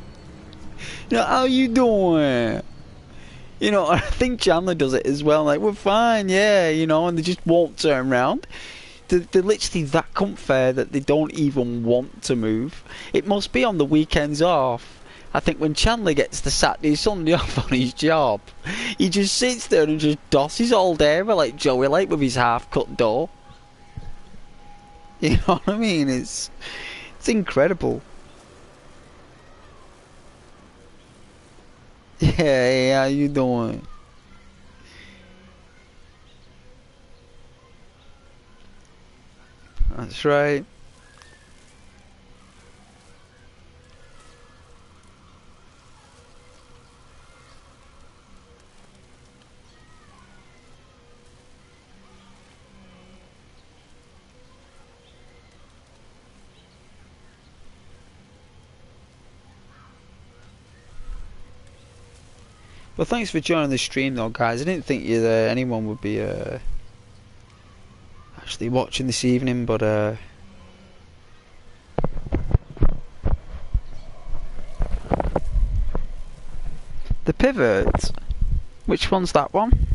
You know, how you doing?" You know, I think Chandler does it as well. Like, "We're fine, yeah," you know, and they just won't turn around. They're literally that comfy that they don't even want to move. It must be on the weekends off. I think when Chandler gets the Saturday, Sunday off on his job, he just sits there and just dosses all day, like Joey, like with his half-cut door. You know what I mean? It's incredible. Yeah, hey, how you doing? That's right. Well, thanks for joining the stream though, guys. I didn't think anyone would be actually watching this evening, but the pivot. Which one's that one?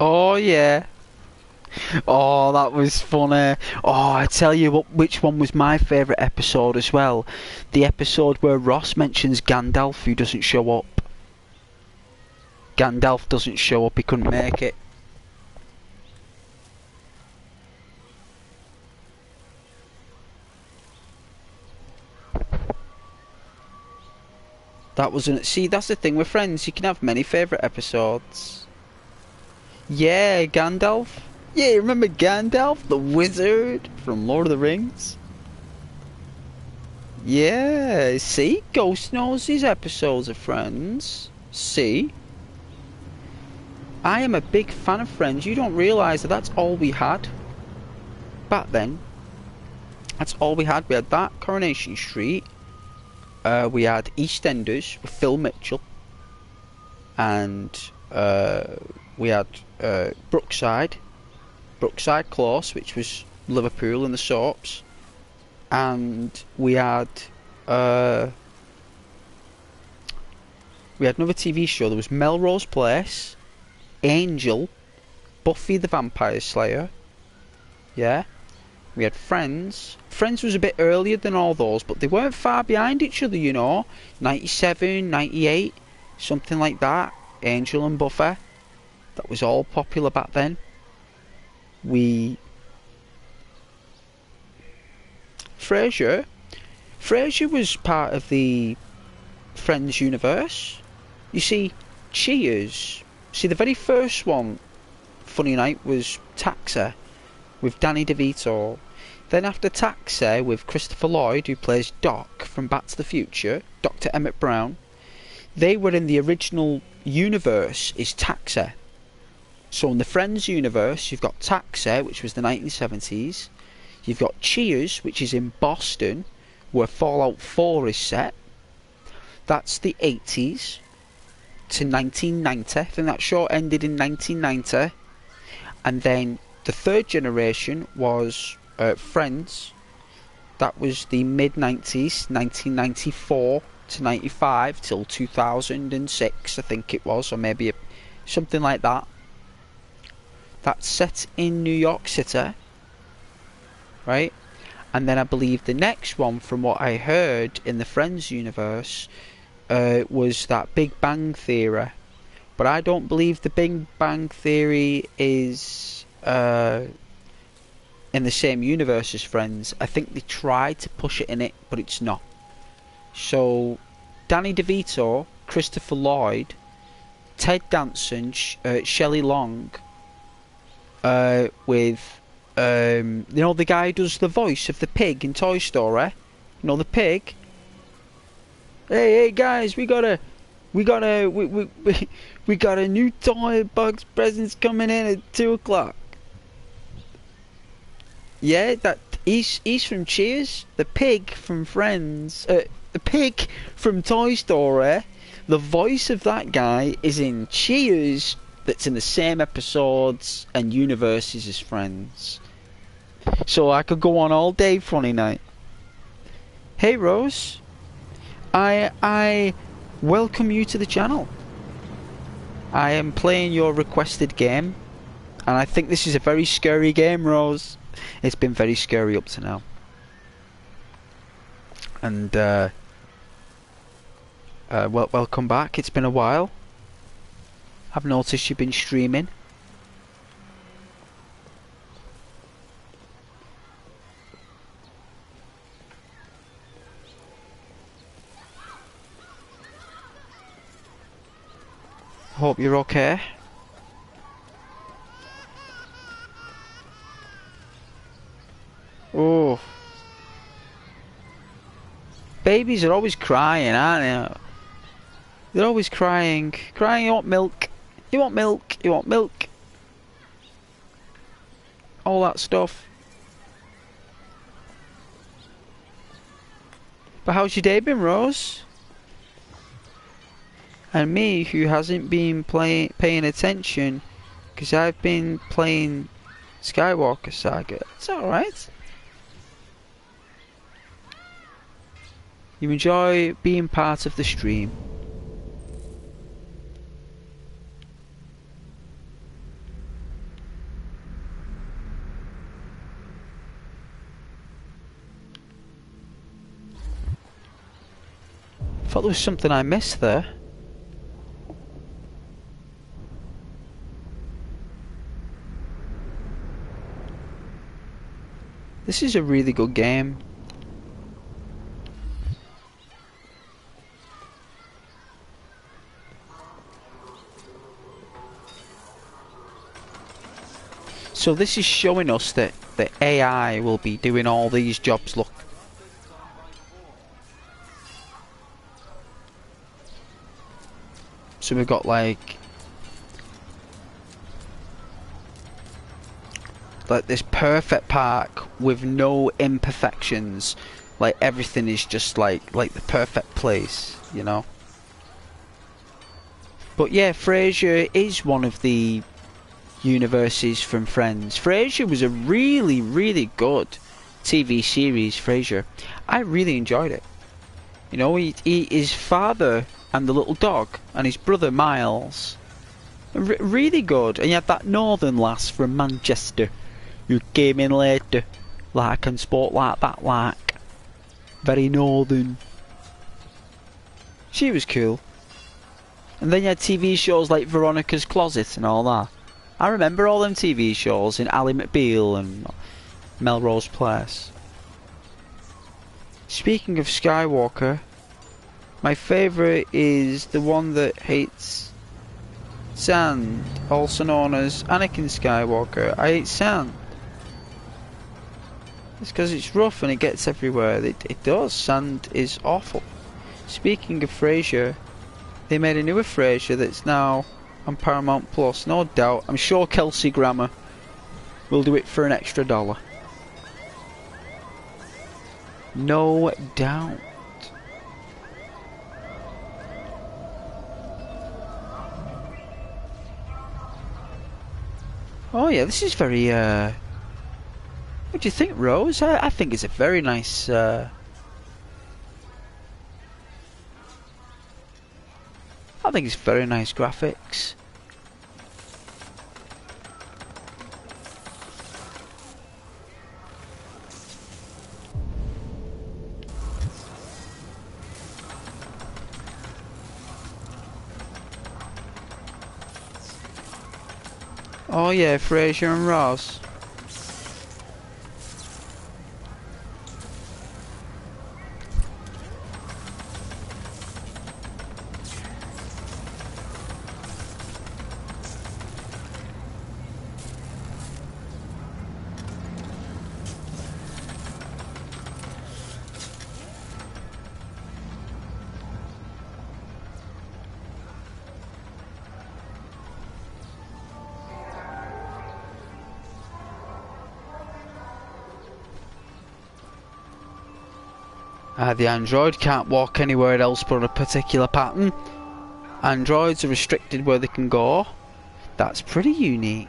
Oh yeah. Oh, that was funny. Oh, I tell you what, which one was my favourite episode as well? The episode where Ross mentions Gandalf, who doesn't show up. Gandalf doesn't show up, he couldn't make it. That wasn't... See, that's the thing with Friends, you can have many favourite episodes. Yeah, Gandalf. Yeah, remember Gandalf, the wizard from Lord of the Rings? Yeah, see? Ghost knows his episodes of Friends. See? I am a big fan of Friends. You don't realise that that's all we had back then. That's all we had. We had that, Coronation Street. We had EastEnders with Phil Mitchell. And we had Brookside Close, which was Liverpool in the soaps, and we had another TV show. There was Melrose Place, Angel, Buffy the Vampire Slayer. Yeah, we had Friends. Friends was a bit earlier than all those, but they weren't far behind each other, you know. 97, 98, something like that. Angel and Buffy. That was all popular back then. Frasier was part of the Friends universe. You see, Cheers. See, the very first one, funny night, was Taxi with Danny DeVito. Then after Taxi, with Christopher Lloyd, who plays Doc from Back to the Future, Dr. Emmett Brown, they were in the original universe is Taxi. So in the Friends universe, you've got Taxi, which was the 1970s. You've got Cheers, which is in Boston, where Fallout 4 is set. That's the 80s to 1990. I think that show ended in 1990. And then the third generation was Friends. That was the mid-90s, 1994 to 95 till 2006, I think it was, or maybe something like that. That's set in New York City, right? And then I believe the next one, from what I heard in the Friends universe, was that Big Bang Theory. But I don't believe the Big Bang Theory is in the same universe as Friends. I think they tried to push it in it, but it's not. So, Danny DeVito, Christopher Lloyd, Ted Danson, Shelley Long, with you know, the guy who does the voice of the pig in Toy Story. You know, the pig. Hey guys, we got a new toy box presents coming in at 2 o'clock. Yeah, that he's from Cheers. The pig from Friends. The pig from Toy Story. The voice of that guy is in Cheers. That's in the same episodes and universes as Friends. So I could go on all day Friday night. Hey Rose, I welcome you to the channel. I am playing your requested game, and I think this is a very scary game, Rose. It's been very scary up to now. And welcome back. It's been a while. I've noticed you've been streaming. Hope you're okay. Oh. Babies are always crying, aren't they? They're always crying. Crying, you want milk. You want milk. You want milk. All that stuff. But how's your day been, Rose? And me, who hasn't been paying attention, because I've been playing Skywalker Saga. It's alright. You enjoy being part of the stream. I thought there was something I missed there. This is a really good game. So this is showing us that the AI will be doing all these jobs. Look. So we've got like this perfect park with no imperfections. Like everything is just like the perfect place, you know. But yeah, Frasier is one of the universes from Friends. Frasier was a really, really good TV series, Frasier. I really enjoyed it. You know, his father and the little dog and his brother Miles. Really good. And you had that northern lass from Manchester who came in later, like, and spoke like that, like. Very northern. She was cool. And then you had TV shows like Veronica's Closet and all that. I remember all them TV shows in Ally McBeal and Melrose Place. Speaking of Skywalker, my favourite is the one that hates sand, also known as Anakin Skywalker. I hate sand. It's because it's rough and it gets everywhere. It does. Sand is awful. Speaking of Frasier, they made a newer Frasier that's now on Paramount Plus, no doubt. I'm sure Kelsey Grammer will do it for an extra $1. No doubt. Oh yeah, this is very what do you think, Rose? I think it's a very nice I think it's very nice graphics. Oh yeah, Fraser and Ross. The android can't walk anywhere else but a particular pattern. Androids are restricted where they can go. That's pretty unique.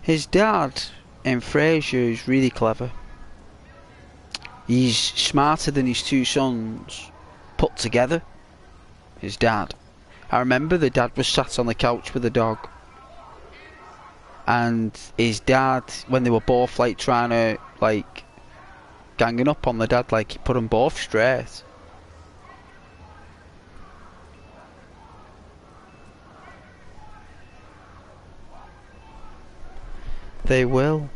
His dad, in Fraser, is really clever. He's smarter than his two sons put together. His dad. I remember the dad was sat on the couch with the dog. And his dad, when they were both like trying to, like, ganging up on the dad, like he put them both straight. They will.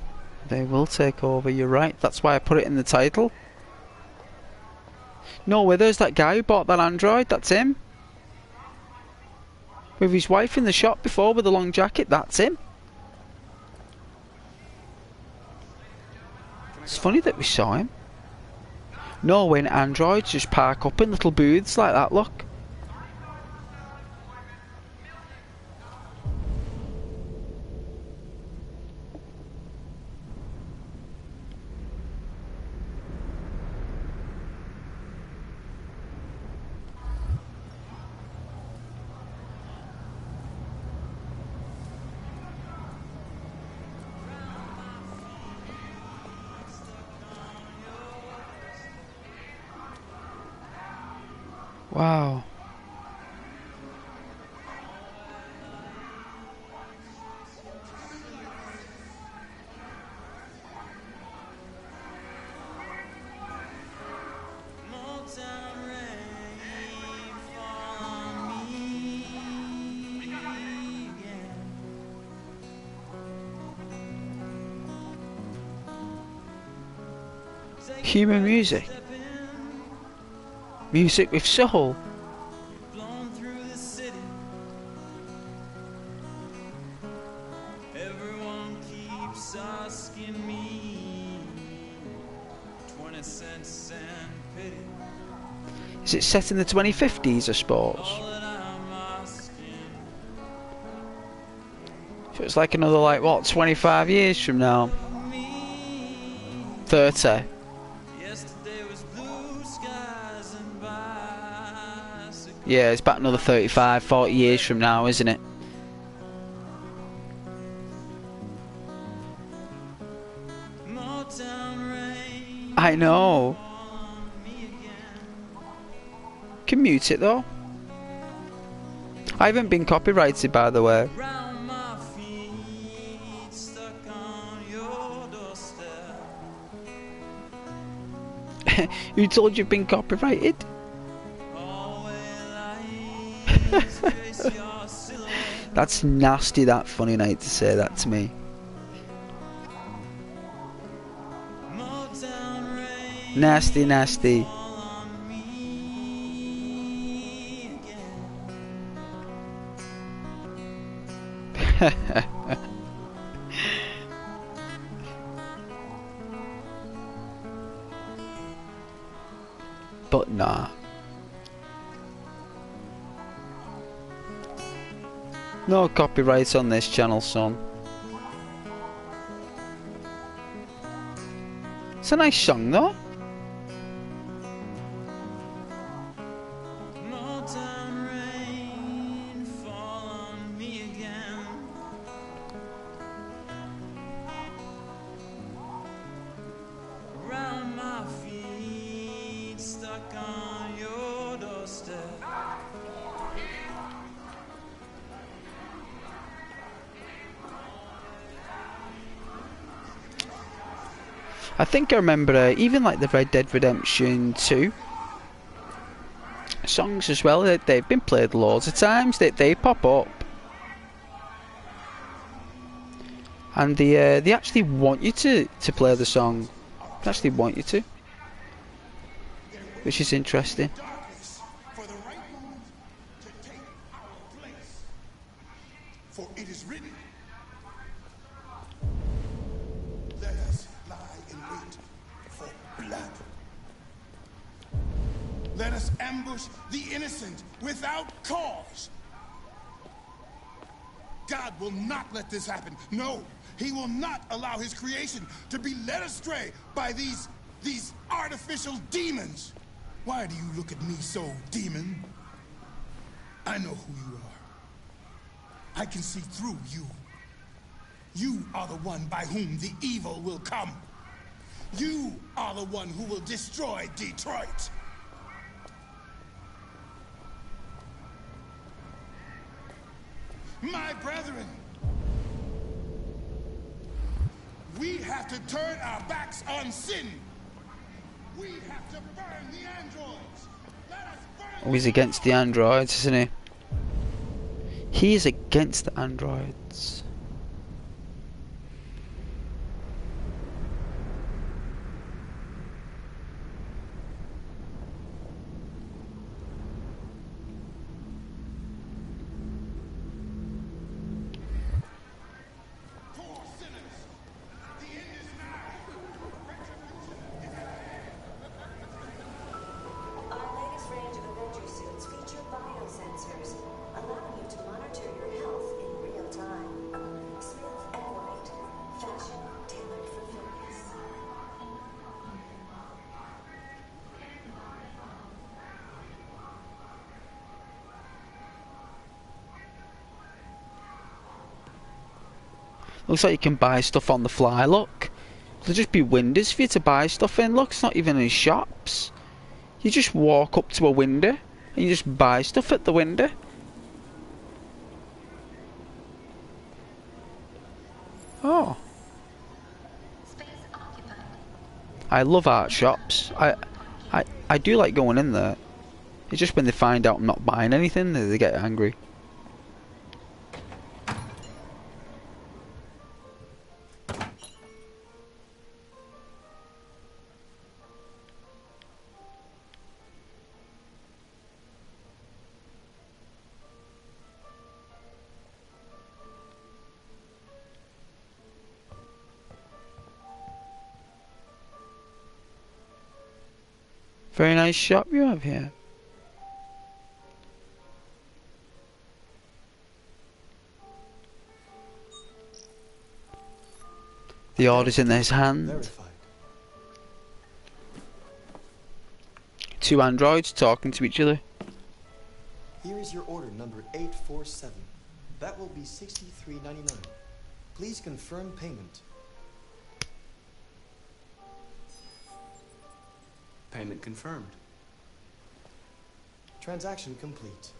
They will take over, you're right. That's why I put it in the title. No way, there's that guy who bought that android, that's him. With his wife in the shop before with the long jacket, that's him. It's funny that we saw him. No, when androids just park up in little booths like that, look. Wow. Human music. Music with soul. Everyone keeps asking me 20 cents and pity. Is it set in the 2050s, I suppose? So it's like another, like, what, 25 years from now? 30. Yeah, it's about another 35, 40 years from now, isn't it? I know. Can mute it though. I haven't been copyrighted, by the way. Who told you've been copyrighted? That's nasty, that funny night to say that to me. Nasty, nasty. But nah. No copyright on this channel, son. It's a nice song, though. I think I remember even like the Red Dead Redemption 2 songs as well. They've been played loads of times. They pop up, and they actually want you to play the song. They actually want you to, which is interesting. For it is written, let us lie in wait for blood. Let us ambush the innocent without cause. God will not let this happen. No, he will not allow his creation to be led astray by these artificial demons. Why do you look at me so, demon? I know who you are. I can see through you. You are the one by whom the evil will come. You are the one who will destroy Detroit. My brethren, we have to turn our backs on sin. We have to burn the androids. Let us burn. Oh, he's against the androids, isn't he? He is against the androids. Looks like you can buy stuff on the fly, look. There'll just be windows for you to buy stuff in. Look, it's not even in shops. You just walk up to a window and you just buy stuff at the window. Oh. I love art shops. I do like going in there. It's just when they find out I'm not buying anything that they get angry. Very nice shop you have here. The order's in his hand. Verified. 2 androids talking to each other. Here is your order number 847. That will be $63.99. Please confirm payment. Payment confirmed. Transaction complete.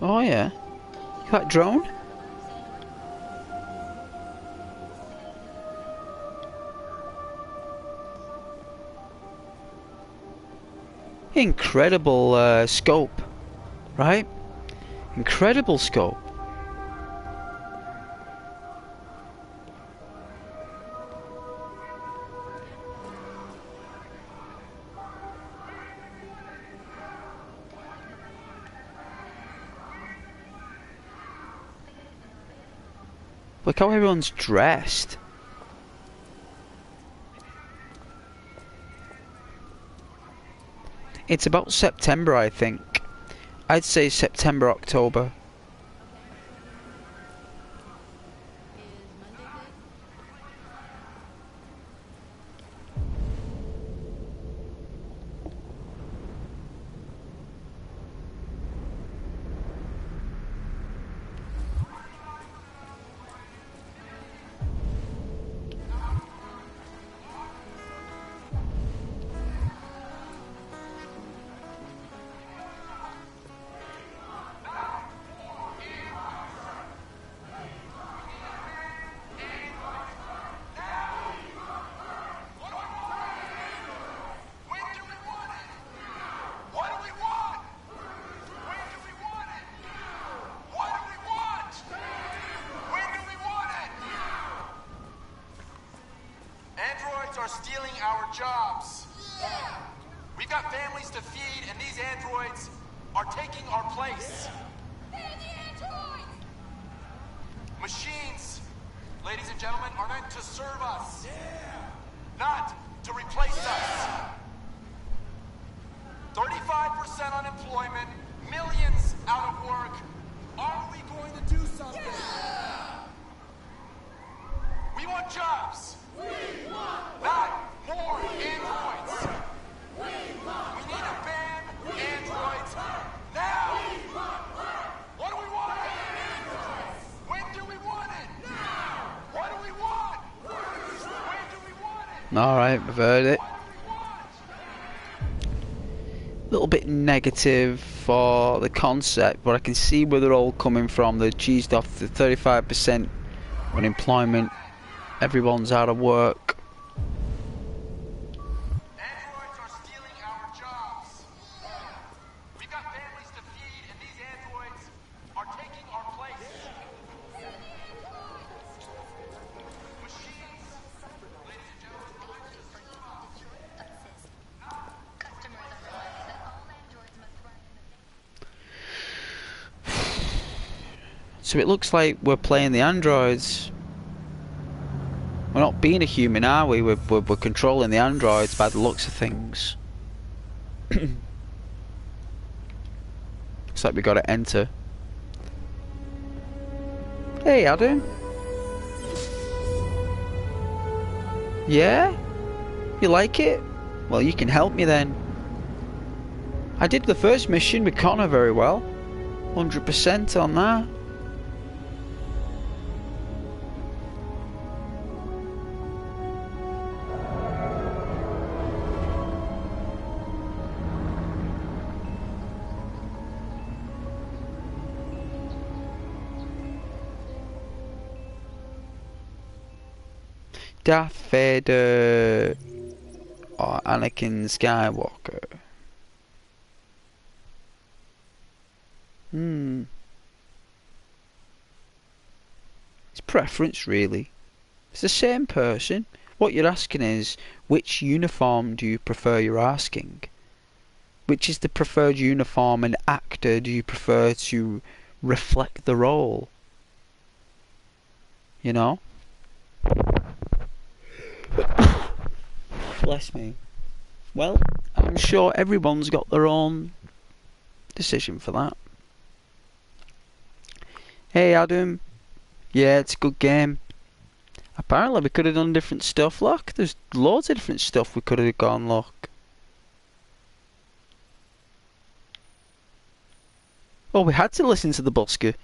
Oh yeah. That drone? Incredible scope, right? Incredible scope. Look how everyone's dressed. It's about September, I think. I'd say September, October. Are stealing our jobs. Yeah. We've got families to feed, and these androids are taking our place. They're the androids! Machines, ladies and gentlemen, are meant to serve us, not to replace us. 35% unemployment, millions out of work. Are we going to do something? Yeah. We want jobs. We want not more androids. We need to ban androids now. What do we want? When do we want it? Now. What do we want? When do we want it? Alright, we've heard it. A little bit negative for the concept, but I can see where they're all coming from. They're cheesed off the 35% unemployment. Everyone's out of work. Androids are stealing our jobs. We've got families to feed, and these androids are taking our place. Machines, ladies and gentlemen, are meant to serve us. Customers are reminded that all androids must run in the So it looks like we're playing the androids. We're not being a human, are we? We're controlling the androids by the looks of things. Looks like we gotta enter. Hey, Adam. Yeah? You like it? Well, you can help me then. I did the first mission with Connor very well. 100% on that. Darth Vader or Anakin Skywalker? It's preference, really. It's the same person. What you're asking is, which uniform do you prefer? You're asking. Which is the preferred uniform and actor do you prefer to reflect the role? You know? Bless me. Well, I'm sure everyone's got their own decision for that. Hey Adam. Yeah, it's a good game. Apparently we could have done different stuff, look. There's loads of different stuff we could have gone, look. Oh, we had to listen to the busker.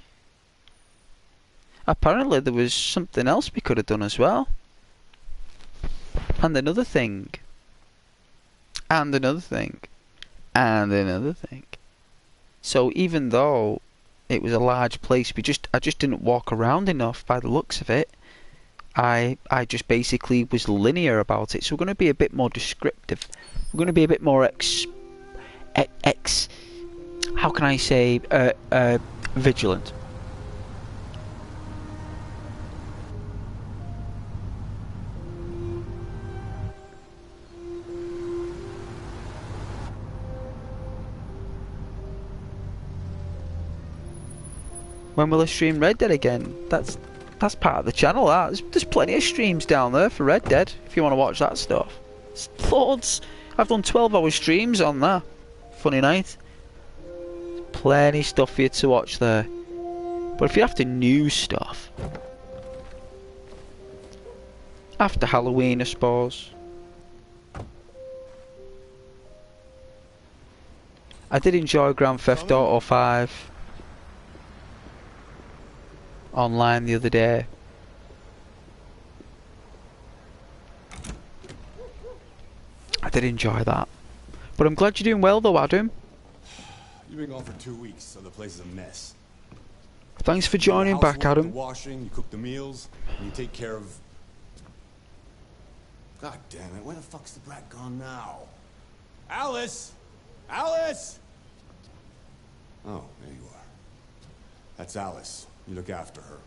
Apparently there was something else we could have done as well. And another thing. And another thing. And another thing. So even though it was a large place, I just didn't walk around enough by the looks of it. I just basically was linear about it. So we're going to be a bit more descriptive. We're going to be a bit more how can I say, vigilant. When will I stream Red Dead again? That's part of the channel. There's plenty of streams down there for Red Dead if you want to watch that stuff. It's loads. I've done 12-hour streams on that. Funny night. Plenty stuff for you to watch there. But if you're after new stuff, after Halloween, I suppose. I did enjoy Grand Theft Auto 5 online the other day. I did enjoy that. But I'm glad you're doing well though, Adam. You've been gone for 2 weeks, so the place is a mess. Thanks for joining back, Adam. The washing, you cook the meals, and you take care of... God damn it, where the fuck's the brat gone now? Alice! Alice! Oh, there you are. That's Alice. You look after her.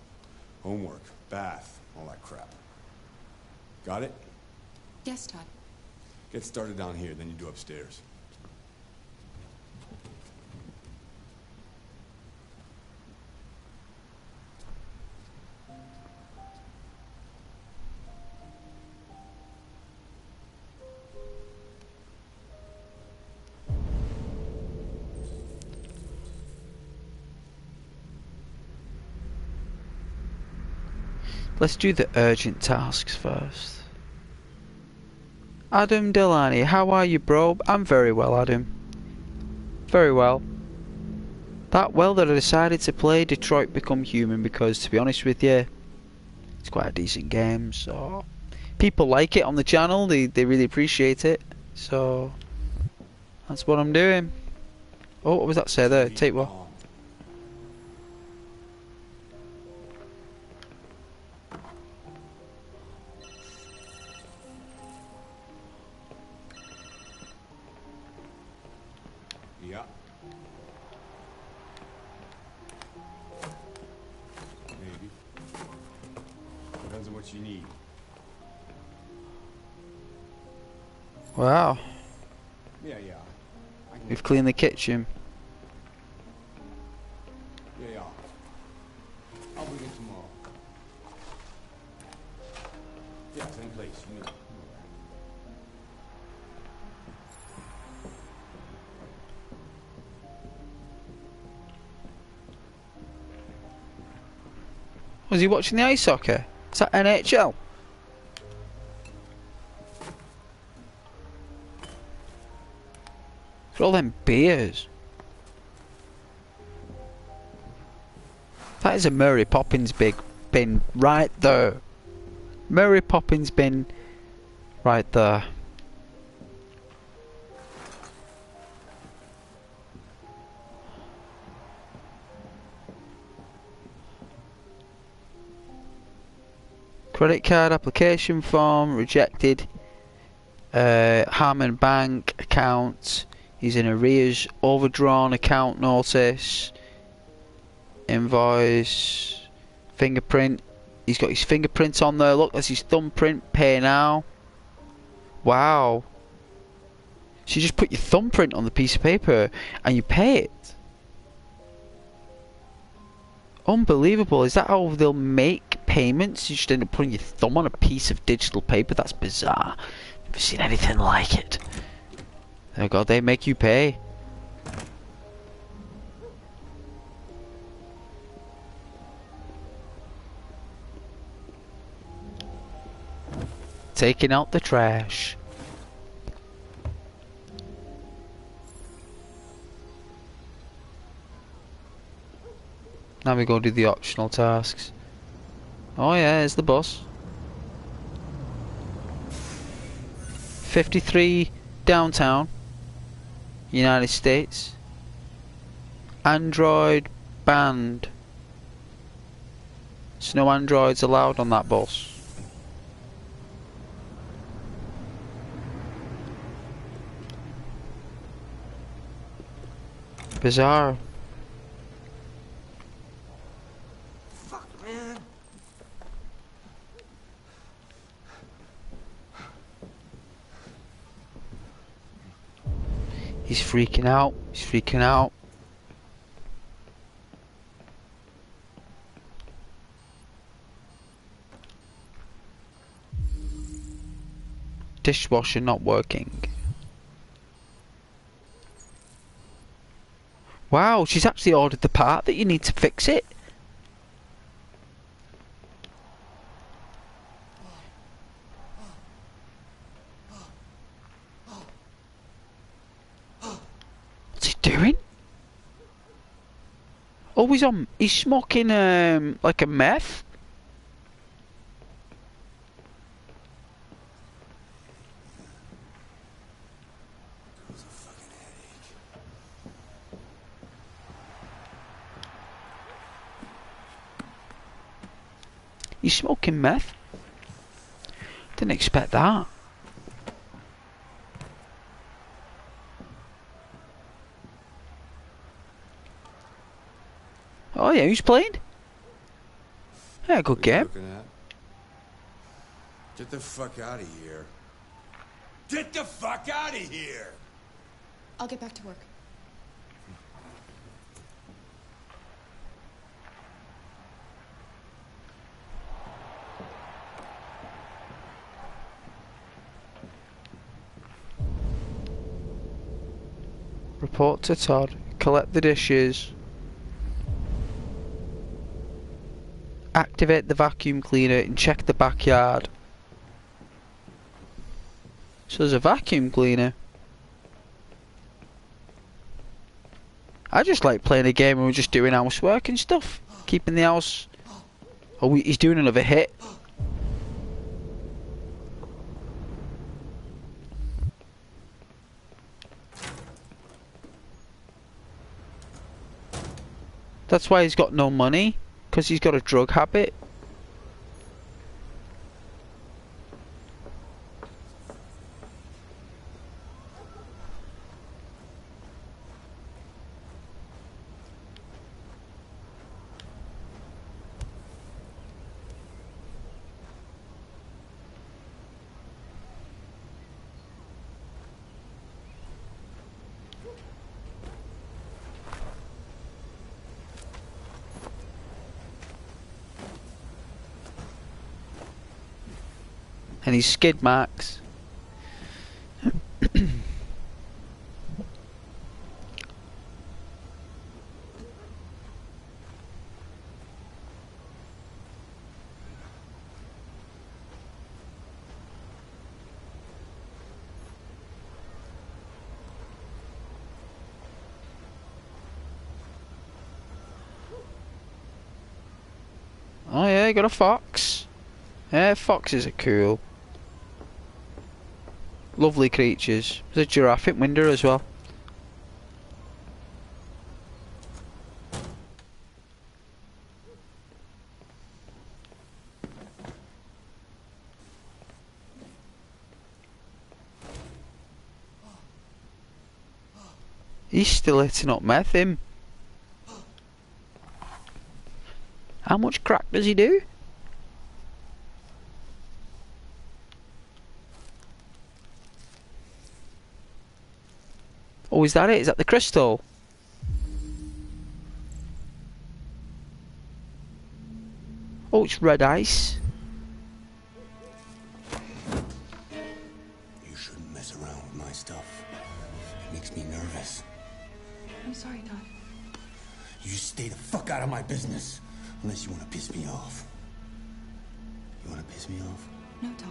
Homework, bath, all that crap. Got it? Yes, Todd. Get started down here, then you do upstairs. Let's do the urgent tasks first. Adam Delaney, how are you, bro? I'm very well, Adam. Very well. That well that I decided to play Detroit Become Human because, to be honest with you, it's quite a decent game, so... People like it on the channel, they really appreciate it, so... That's what I'm doing. Oh, what was that say there? Take what? Yeah. Maybe. Depends on what you need. Wow. Yeah. We've cleaned the kitchen. Yeah. I'll bring it tomorrow. Yeah, same place. You know. Was he watching the ice hockey? Is that NHL? For all them beers. That is a Mary Poppins bin right there. Mary Poppins bin right there. Credit card application form rejected. Harmon Bank account. He's in arrears. Overdrawn account notice. Invoice. Fingerprint. He's got his fingerprint on there. Look, that's his thumbprint. Pay now. Wow. So you just put your thumbprint on the piece of paper and you pay it. Unbelievable. Is that how they'll make payments? You just end up putting your thumb on a piece of digital paper? That's bizarre. Never seen anything like it. Oh god, they make you pay. Taking out the trash. Now we go do the optional tasks. Oh yeah, there's the bus. 53 downtown, United States. Android banned. So no androids allowed on that bus. bizarre. Fuck, man. He's freaking out. He's freaking out. Dishwasher not working. Wow, she's actually ordered the part that you need to fix it. What's he doing? Oh, he's smoking like a meth. He's smoking meth. Didn't expect that. Oh yeah, who's playing? Yeah, good game. Get the fuck out of here. Get the fuck out of here! I'll get back to work. Report to Todd. Collect the dishes. Activate the vacuum cleaner and check the backyard. So there's a vacuum cleaner. I just like playing a game and we're just doing housework and stuff. Keeping the house... Oh, he's doing another hit. That's why he's got no money. Because he's got a drug habit. And he's skid marks. Oh yeah, you got a fox. Yeah, foxes are cool. Lovely creatures. There's a giraffe in window as well. He's still hitting up meth, him. How much crack does he do? Oh, is that it? Is that the crystal? Oh, it's red ice. You shouldn't mess around with my stuff. It makes me nervous. I'm sorry, Todd. You just stay the fuck out of my business. Unless you want to piss me off. You want to piss me off? No, Todd.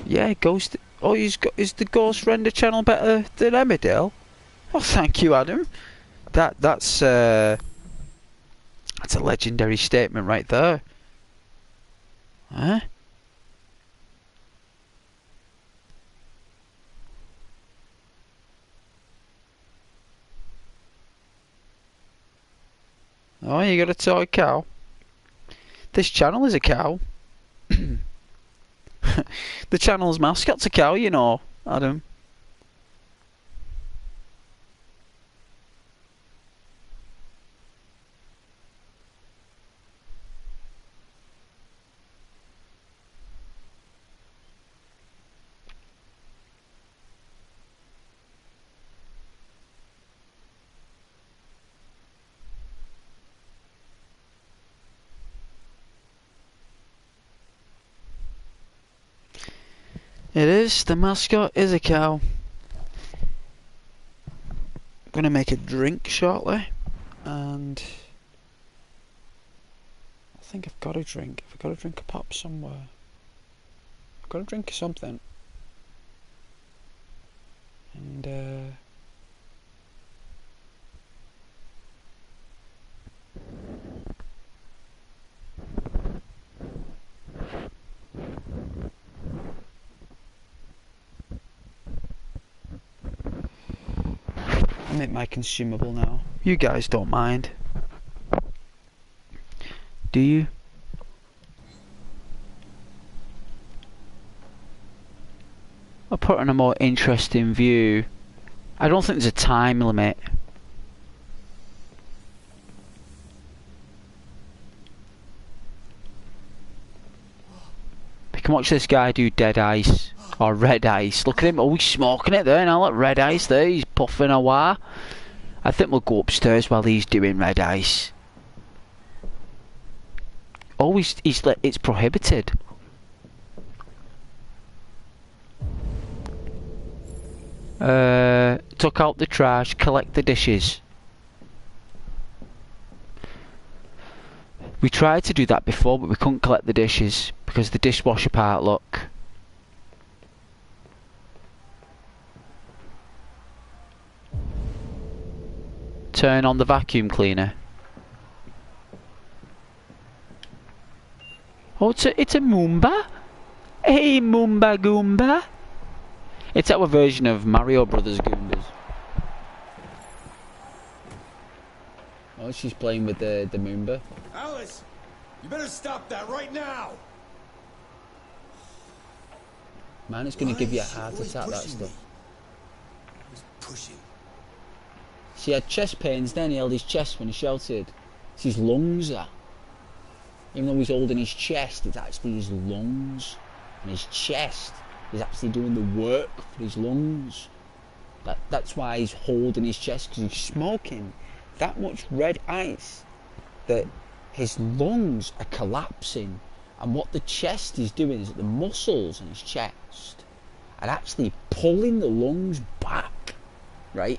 Yeah, Ghost. Oh, is the Ghost Render channel better than Emmerdale? Oh, thank you, Adam. That's a legendary statement right there. Huh? Oh, you got a toy cow? This channel is a cow. The channel's mascot's a cow, you know, Adam. It is, the mascot is a cow. I'm gonna make a drink shortly, and I think I've got a drink. I've got to drink a pop somewhere. I've got to drink something. And I'll make my consumable now. You guys don't mind, do you? I'll put on a more interesting view. I don't think there's a time limit. We can watch this guy do dead ice. Or red ice. Look at him. Oh, he's smoking it there now. Look, red ice there. He's puffing away. I think we'll go upstairs while he's doing red ice. Oh, it's prohibited. Took out the trash, collect the dishes. We tried to do that before, but we couldn't collect the dishes because the dishwasher part, look. Turn on the vacuum cleaner. Oh, it's a Moomba. Hey, Moomba Goomba. It's our version of Mario Brothers Goombas. Oh, she's playing with the Moomba. Alice, you better stop that right now. Man, it's gonna give you a heart attack, that stuff. He's pushing. She had chest pains then, he held his chest when he shouted. It's his lungs, that. Even though he's holding his chest, it's actually his lungs. And his chest is actually doing the work for his lungs. That's why he's holding his chest, because he's smoking that much red ice that his lungs are collapsing. And what the chest is doing is that the muscles in his chest are actually pulling the lungs back, right?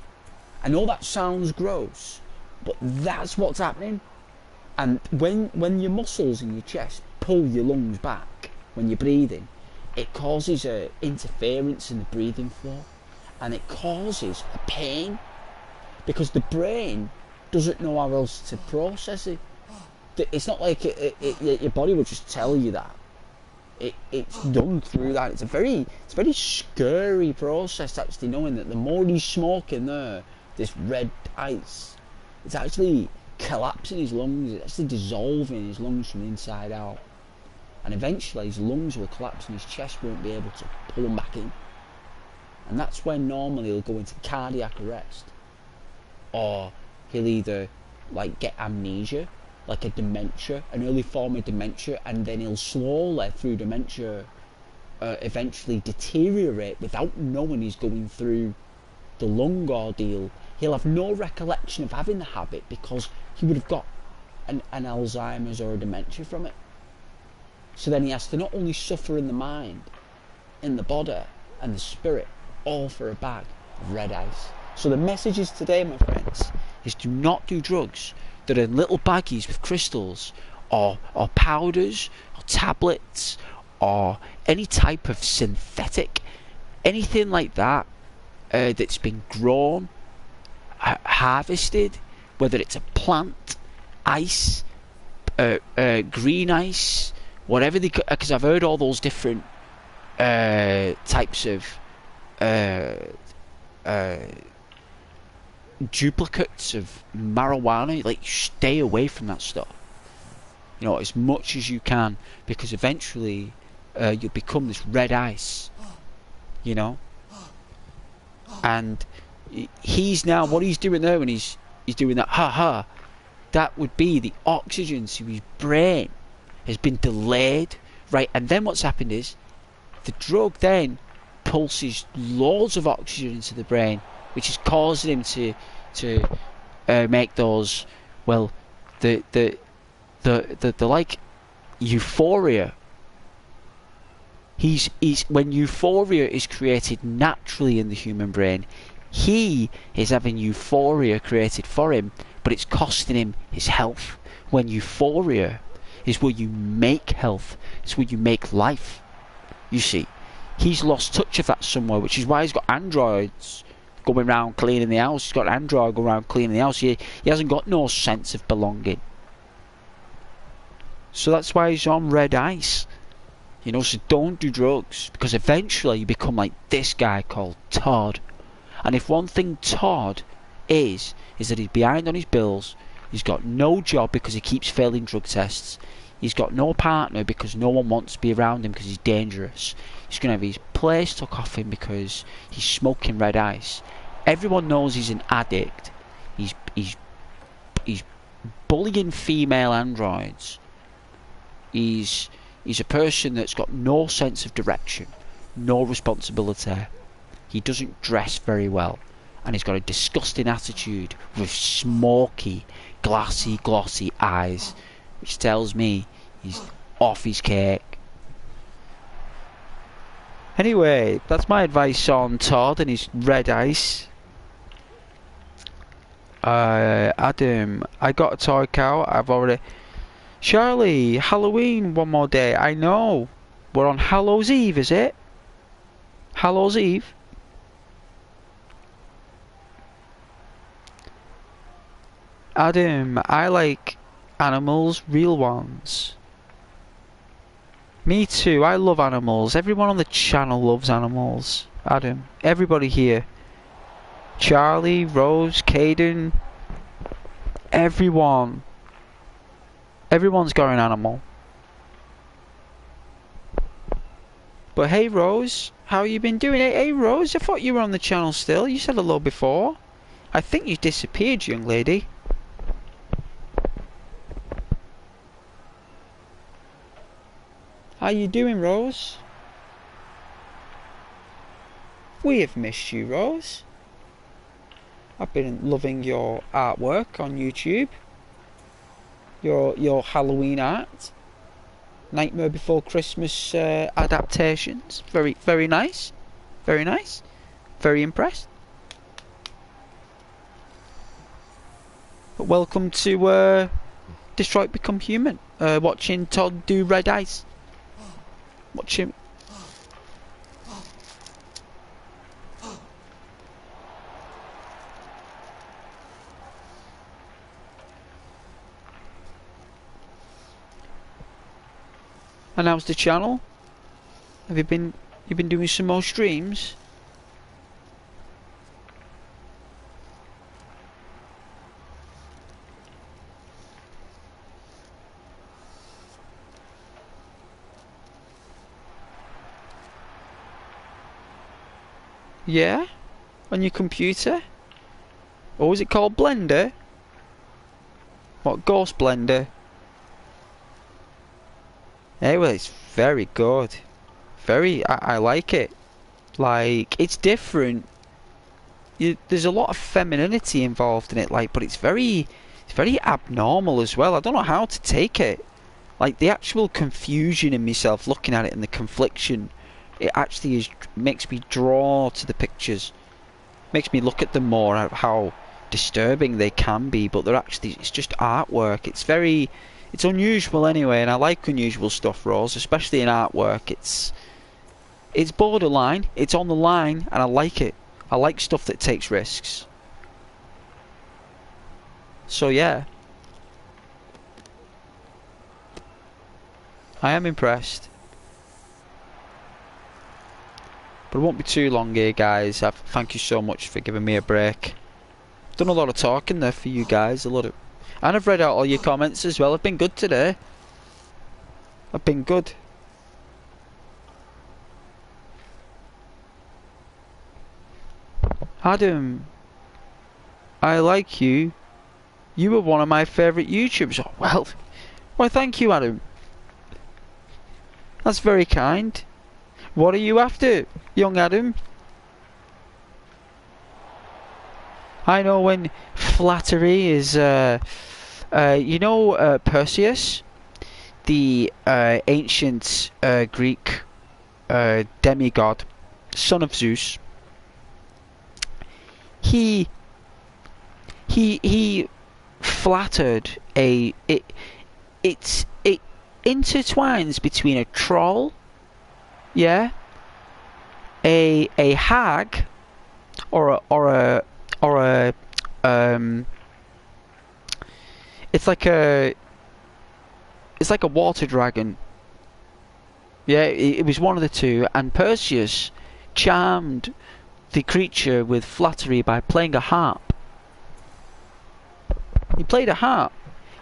I know that sounds gross, but that's what's happening. And when your muscles in your chest pull your lungs back when you're breathing, it causes a interference in the breathing flow, and it causes a pain because the brain doesn't know how else to process it. It's not like your body will just tell you that. It's done through that. It's a very scary process, actually, knowing that the more he's smoking there, this red ice, it's actually collapsing his lungs. It's actually dissolving his lungs from the inside out, and eventually his lungs will collapse and his chest won't be able to pull them back in. And that's when normally he'll go into cardiac arrest, or he'll either like get amnesia, like a dementia, an early form of dementia, and then he'll slowly through dementia eventually deteriorate without knowing he's going through the lung ordeal. He'll have no recollection of having the habit because he would have got an Alzheimer's or a dementia from it. So then he has to not only suffer in the mind, in the body and the spirit, all for a bag of red ice. So the message is today, my friends, is do not do drugs that are in little baggies with crystals or powders or tablets or any type of synthetic, anything like that that's been grown, harvested, whether it's a plant, ice, green ice, whatever they, because I've heard all those different types of duplicates of marijuana, like stay away from that stuff. You know, as much as you can, because eventually you'll become this red ice. You know, and he's now what he's doing there when he's doing that. Ha, that would be the oxygen to his brain has been delayed, right? And then what's happened is the drug then pulses loads of oxygen into the brain, which is causing him to make those, well, the like euphoria. He's when euphoria is created naturally in the human brain, he is having euphoria created for him, but it's costing him his health. When euphoria is where you make health, it's where you make life. You see, he's lost touch of that somewhere, which is why he's got androids going around cleaning the house. He's got an android going around cleaning the house. He hasn't got no sense of belonging. So that's why he's on red ice. You know, so don't do drugs, because eventually you become like this guy called Todd. And if one thing Todd is that he's behind on his bills, he's got no job because he keeps failing drug tests, he's got no partner because no one wants to be around him because he's dangerous, he's going to have his place took off him because he's smoking red ice. Everyone knows he's an addict. He's bullying female androids. He's a person that's got no sense of direction, no responsibility. He doesn't dress very well, and he's got a disgusting attitude with smoky, glossy eyes, which tells me he's off his cake. Anyway, that's my advice on Todd and his red ice. Adam, I got a toy cow. I've already... Charlie, Halloween one more day. I know. We're on Hallows Eve, is it? Hallows Eve? Adam, I like animals, real ones. Me too, I love animals. Everyone on the channel loves animals. Adam, everybody here. Charlie, Rose, Caden, everyone. Everyone's got an animal. But hey Rose, how you been doing? Hey Rose, I thought you were on the channel still. You said hello before. I think you disappeared, young lady. How you doing, Rose? We have missed you, Rose. I've been loving your artwork on YouTube. Your Halloween art. Nightmare Before Christmas adaptations. Very nice. Very nice. Very impressed. But welcome to Detroit Become Human. Watching Todd do red ice. Watch him. And how's the channel? Have you been doing some more streams? Yeah? On your computer? Or was it called Blender? What, Ghost Blender? Hey, well, it's very good. I like it. Like, it's different. There's a lot of femininity involved in it, like, but it's very abnormal as well. I don't know how to take it. Like, the actual confusion in myself looking at it and the confliction, it actually makes me draw to the pictures. Makes me look at them more, how disturbing they can be, but it's just artwork. It's unusual anyway, and I like unusual stuff, Rose, especially in artwork. It's borderline, it's on the line, and I like it. I like stuff that takes risks. So yeah. I am impressed. But it won't be too long here, guys. Thank you so much for giving me a break. Done a lot of talking there for you guys, a lot of, and I've read out all your comments as well. I've been good today. I've been good. Adam, I like you. You were one of my favourite YouTubers. Oh, well, why thank you, Adam. That's very kind. What are you after, young Adam? I know when flattery is, you know, Perseus, the ancient Greek demigod, son of Zeus. He flattered it intertwines between a troll, yeah, a hag, or a it's like a water dragon. Yeah, it was one of the two, and Perseus charmed the creature with flattery by playing a harp. He played a harp,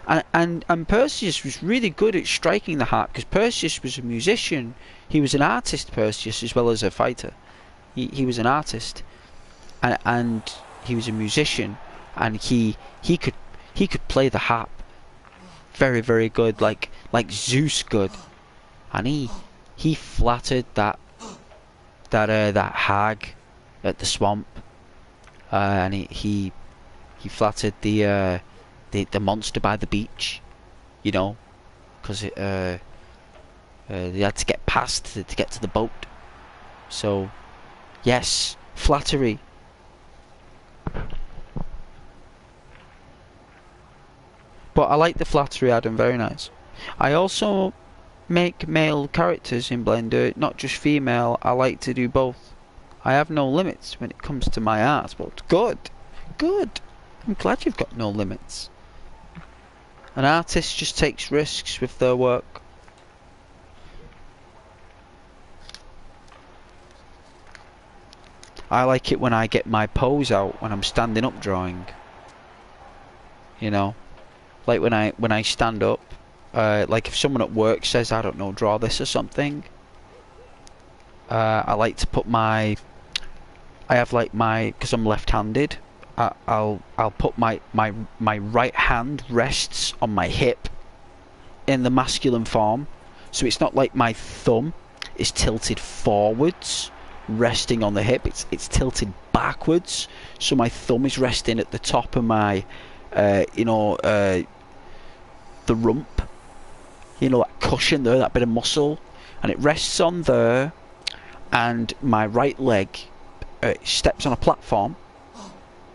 and Perseus was really good at striking the harp, because Perseus was a musician. He was an artist, Perseus, as well as a fighter. He was an artist, and he was a musician, and he could play the harp very, very good, like Zeus could. And he flattered that hag at the swamp, and he flattered the monster by the beach, you know, because they had to get past to get to the boat. So yes, flattery. But I like the flattery, Adam, very nice. I also make male characters in Blender, not just female. I like to do both. I have no limits when it comes to my art, but good. I'm glad you've got no limits. An artist just takes risks with their work. I like it when I get my pose out when I'm standing up drawing. You know, like when I stand up, like if someone at work says, I don't know, draw this or something, I like to put I have like because I'm left-handed, I'll put my right hand rests on my hip in the masculine form, so it's not like my thumb is tilted forwards resting on the hip, it's tilted backwards, so my thumb is resting at the top of my the rump, you know, that cushion there, that bit of muscle, and it rests on there, and my right leg steps on a platform,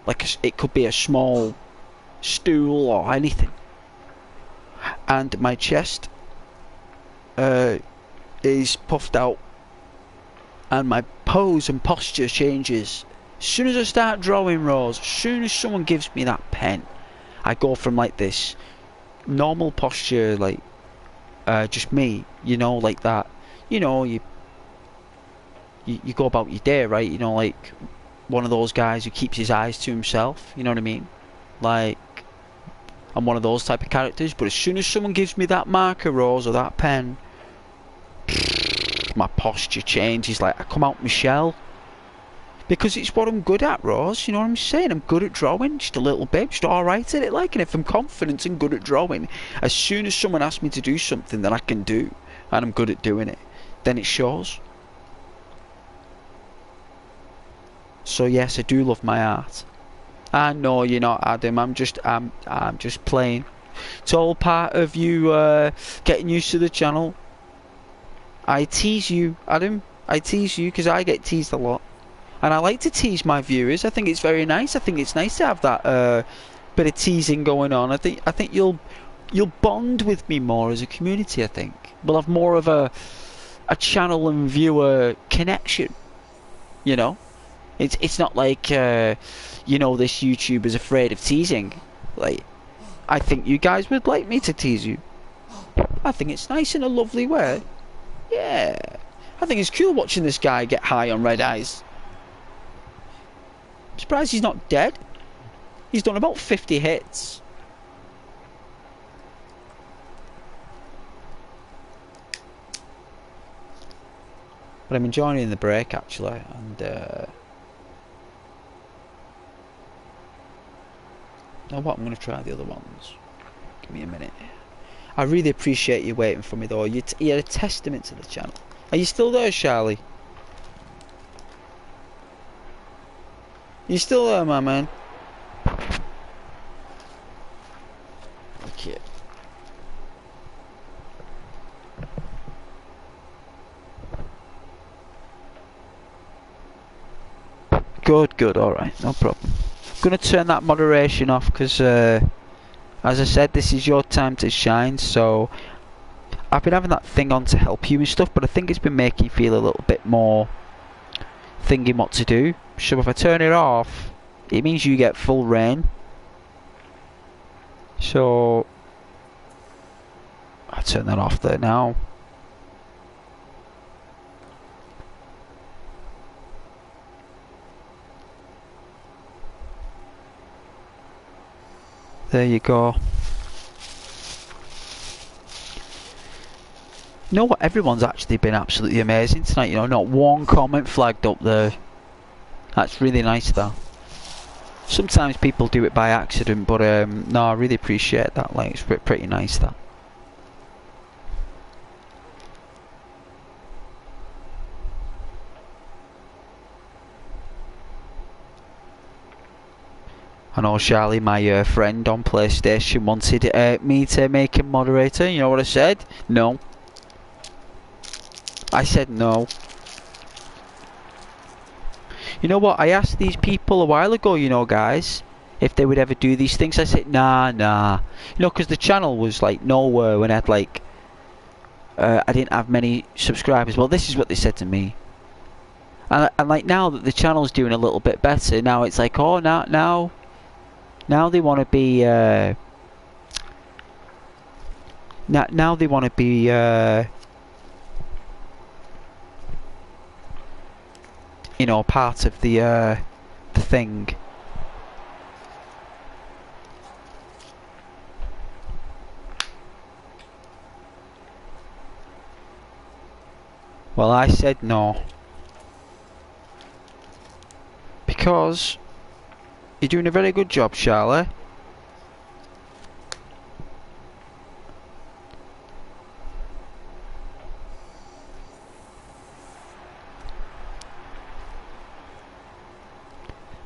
like it could be a small stool or anything, and my chest is puffed out, and my pose and posture changes as soon as I start drawing, Rose. As soon as someone gives me that pen, I go from like this normal posture, like just me, you know, like that, you know, you go about your day, right, you know, like one of those guys who keeps his eyes to himself, you know what I mean, like I'm one of those type of characters. But as soon as someone gives me that marker, Rose, or that pen, my posture changes, like I come out my shell, because it's what I'm good at, Rose, you know what I'm saying? I'm good at drawing, just a little bit, just alright at it, like, and if I'm confident and good at drawing, as soon as someone asks me to do something that I can do, and I'm good at doing it, then it shows. So yes, I do love my art. I know you're not, Adam, I'm just playing. It's all part of you getting used to the channel. I tease you, Adam, I tease you because I get teased a lot. And I like to tease my viewers. I think it's very nice. I think it's nice to have that bit of teasing going on. I think you'll bond with me more as a community. I think we'll have more of a channel and viewer connection. You know, it's not like you know, this YouTuber's afraid of teasing. Like, I think you guys would like me to tease you. I think it's nice in a lovely way. Yeah, I think it's cool watching this guy get high on red eyes. I'm surprised he's not dead. He's done about 50 hits. But I'm enjoying the break actually, and you know what, I'm going to try the other ones. Give me a minute. I really appreciate you waiting for me though. You're a testament to the channel. Are you still there, Charlie? You still there, my man? Okay. Good, alright, no problem. I'm gonna turn that moderation off because, as I said, this is your time to shine, so I've been having that thing on to help you and stuff, but I think it's been making you feel a little bit more thinking what to do. So if I turn it off, it means you get full reign. So I'll turn that off there now. There you go. You know what? Everyone's actually been absolutely amazing tonight. You know, not one comment flagged up there. That's really nice, though. Sometimes people do it by accident, but no, I really appreciate that. Like, it's pretty nice, that. I know Charlie, my friend on PlayStation, wanted me to make him moderator. You know what I said? No. I said no. You know what? I asked these people a while ago, you know, guys, if they would ever do these things. I said, nah. You know, because the channel was like nowhere when I had like, I didn't have many subscribers. Well, this is what they said to me. And like now that the channel's doing a little bit better, now it's like, oh, now they want to be, now they want to be, you know, part of the thing. Well, I said no. Because you're doing a very good job, Charlie.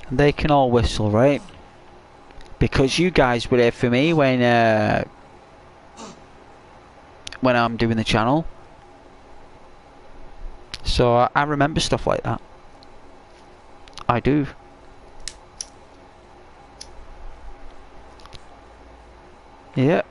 And they can all whistle, right? Because you guys were there for me when I'm doing the channel. So I remember stuff like that. I do. Yeah.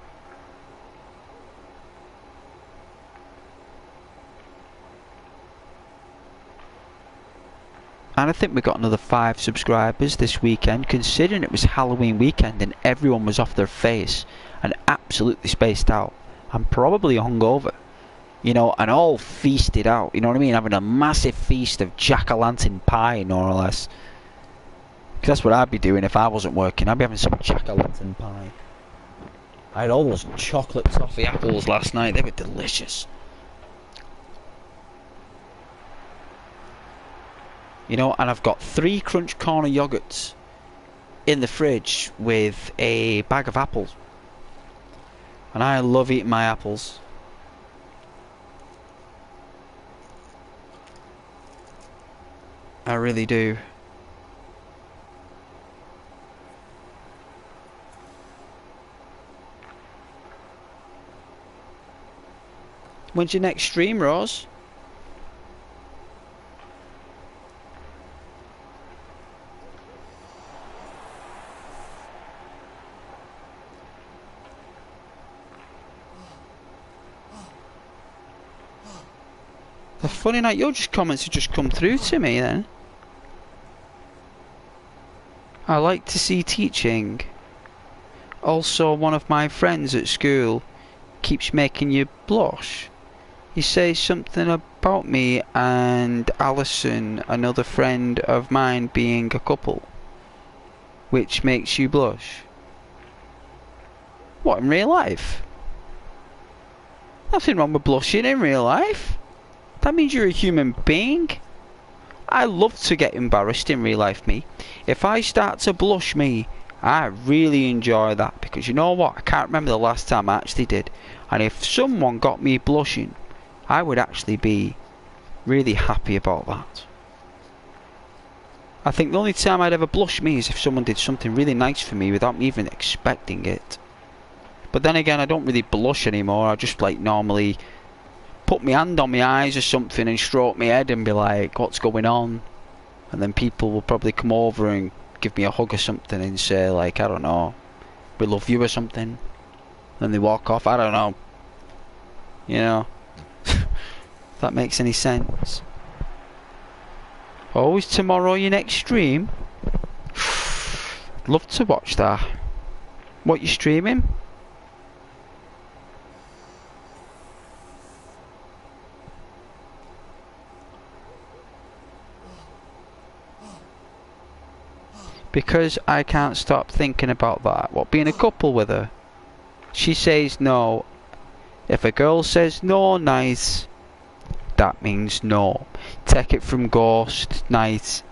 And I think we got another 5 subscribers this weekend, considering it was Halloween weekend and everyone was off their face and absolutely spaced out. I'm probably hungover, you know, and all feasted out, you know what I mean? Having a massive feast of jack-o'-lantern pie, more or less. 'Cause that's what I'd be doing if I wasn't working. I'd be having some jack-o'-lantern pie. I had all those chocolate toffee apples last night. They were delicious. You know, and I've got 3 Crunch Corner yogurts in the fridge with a bag of apples. And I love eating my apples. I really do. When's your next stream, Rose? The funny night, your comments have just come through to me then. I like to see teaching. Also, one of my friends at school keeps making you blush. He says something about me and Alison, another friend of mine, being a couple. which makes you blush. What, in real life? Nothing wrong with blushing in real life. That means you're a human being. I love to get embarrassed in real life, me. If I start to blush, me, I really enjoy that, because you know what? I can't remember the last time I actually did. And if someone got me blushing, I would actually be really happy about that. I think the only time I'd ever blush, me, is if someone did something really nice for me without me even expecting it. But then again, I don't really blush anymore. I just like normally put my hand on my eyes or something and stroke my head and be like, what's going on? And then people will probably come over and give me a hug or something and say like, I don't know, we love you or something. Then they walk off. I don't know. You know, if that makes any sense. Oh, is tomorrow your next stream? Love to watch that. What you streaming? Because I can't stop thinking about that. What, being a couple with her? She says no. If a girl says no, nice, that means no. Take it from Ghost, nice.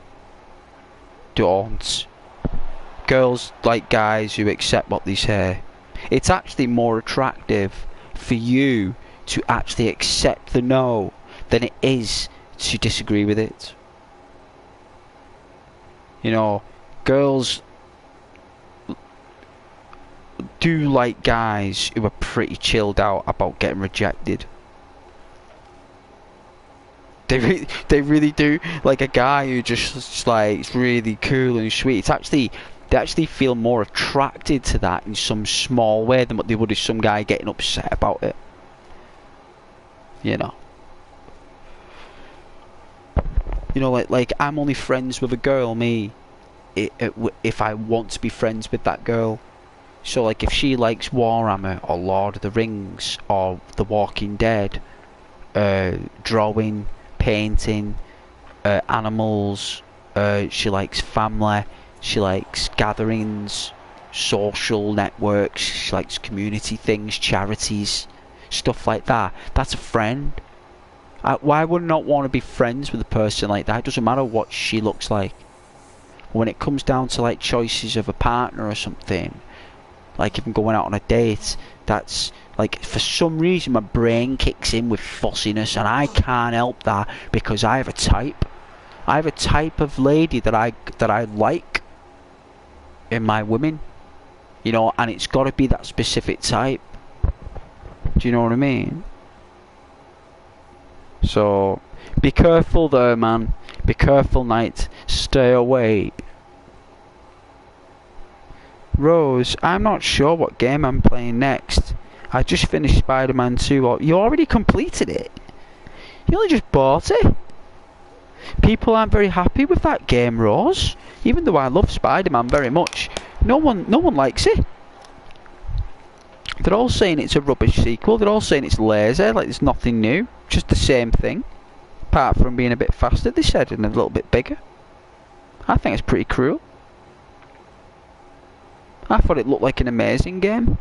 Don't. Girls like guys who accept what they say. It's actually more attractive for you to actually accept the no than it is to disagree with it. You know, girls do like guys who are pretty chilled out about getting rejected. They really do. Like a guy who just like is really cool and sweet. It's actually, they actually feel more attracted to that in some small way than what they would if some guy getting upset about it. You know. You know, like I'm only friends with a girl, me, if I want to be friends with that girl. So like if she likes Warhammer or Lord of the Rings or The Walking Dead, drawing, painting, animals, she likes family, she likes gatherings, social networks, she likes community things, charities, stuff like that. That's a friend. Why would I not want to be friends with a person like that? It doesn't matter what she looks like. When it comes down to like choices of a partner or something, like if I'm going out on a date, that's like for some reason my brain kicks in with fussiness, and I can't help that because I have a type. I have a type of lady that I like in my women, you know, and it's got to be that specific type. Do you know what I mean? So be careful there, man. Be careful, knight. Stay away. Rose, I'm not sure what game I'm playing next. I just finished Spider-Man 2. You already completed it? You only just bought it? People aren't very happy with that game, Rose. Even though I love Spider-Man very much, no one likes it. They're all saying it's a rubbish sequel. They're all saying it's lazy, like there's nothing new. Just the same thing. Apart from being a bit faster, they said, and a little bit bigger. I think it's pretty cruel. I thought it looked like an amazing game.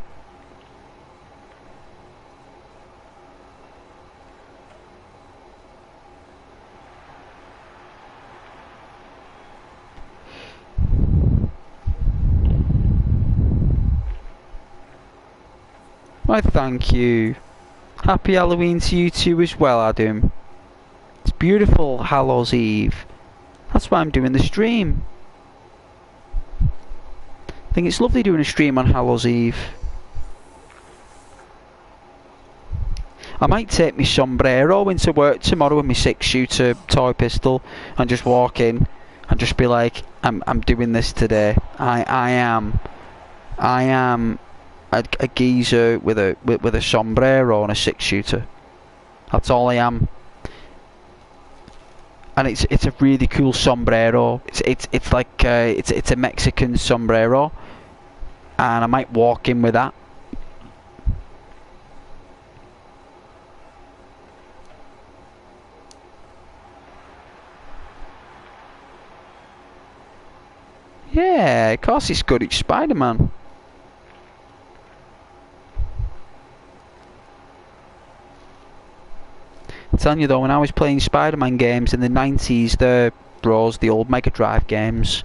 Why, thank you. Happy Halloween to you too as well, Adam. It's beautiful Hallows Eve. That's why I'm doing the stream. I think it's lovely doing a stream on Hallows Eve. I might take my sombrero into work tomorrow with my 6-shooter toy pistol and just walk in and just be like, I'm doing this today. I am a geezer with a sombrero and a 6-shooter. That's all I am. And it's a really cool sombrero. It's like it's a Mexican sombrero, and I might walk in with that. Yeah, of course it's good. It's Spider-Man. I'm telling you though, when I was playing Spider-Man games in the 90s, the old Mega Drive games,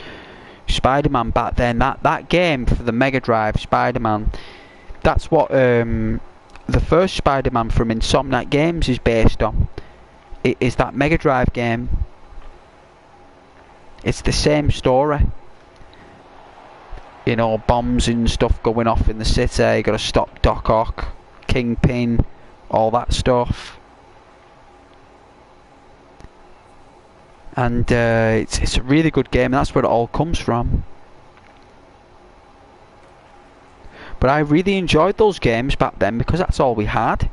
Spider-Man back then, that game for the Mega Drive, Spider-Man, that's what the first Spider-Man from Insomniac Games is based on. It is that Mega Drive game. It's the same story. You know, bombs and stuff going off in the city, you gotta stop Doc Ock, Kingpin, all that stuff. And it's a really good game, and that's where it all comes from. But I really enjoyed those games back then because that's all we had.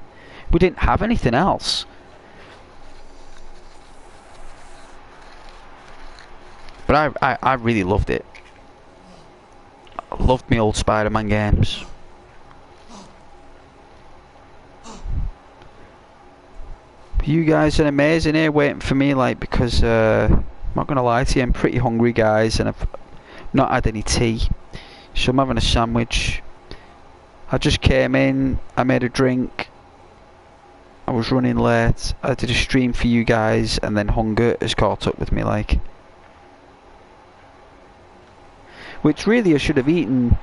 We didn't have anything else. But I really loved it. I loved my old Spider-Man games. You guys are amazing here waiting for me, like, because I'm not gonna lie to you, I'm pretty hungry, guys, and I've not had any tea, so I'm having a sandwich. I just came in, I made a drink, I was running late, I did a stream for you guys, and then hunger has caught up with me, like. Which really I should have eaten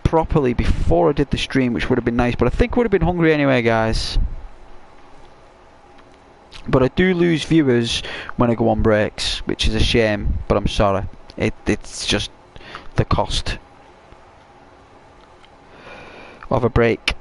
properly before I did the stream, which would have been nice, but I think I would have been hungry anyway, guys. But I do lose viewers when I go on breaks, which is a shame, but I'm sorry. It's just the cost of a break.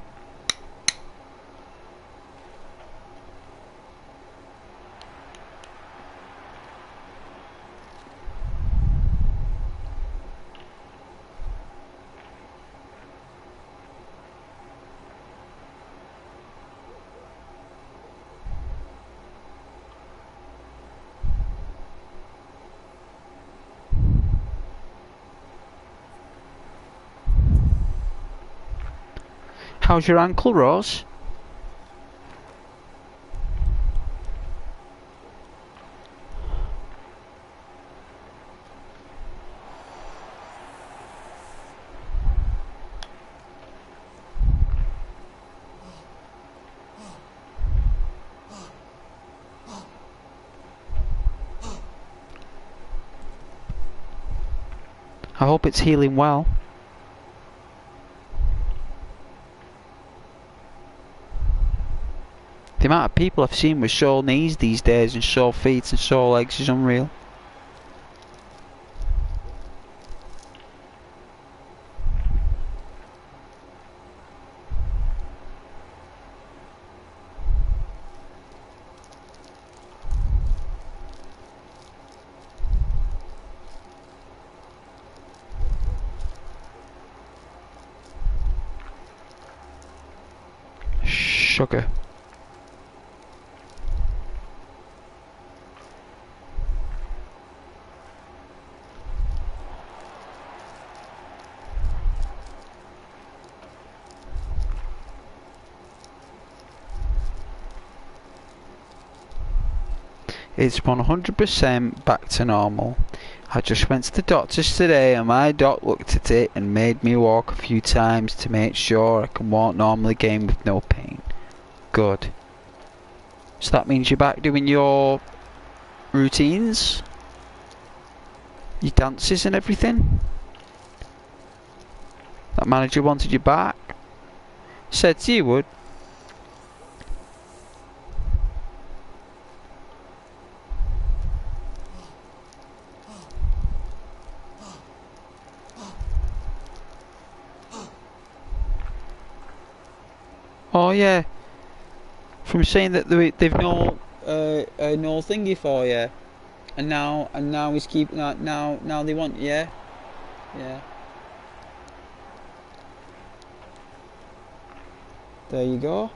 How's your ankle, Rose? I hope it's healing well. The amount of people I've seen with sore knees these days and sore feet and sore legs is unreal. Sugar. It's 100% back to normal. I just went to the doctor's today and my doc looked at it and made me walk a few times to make sure I can walk normally again with no pain. Good. So that means you're back doing your routines? Your dances and everything? That manager wanted you back? Said to you would. Oh yeah, from saying that they've no no thingy for you, and now he's keeping that now they want yeah. There you go.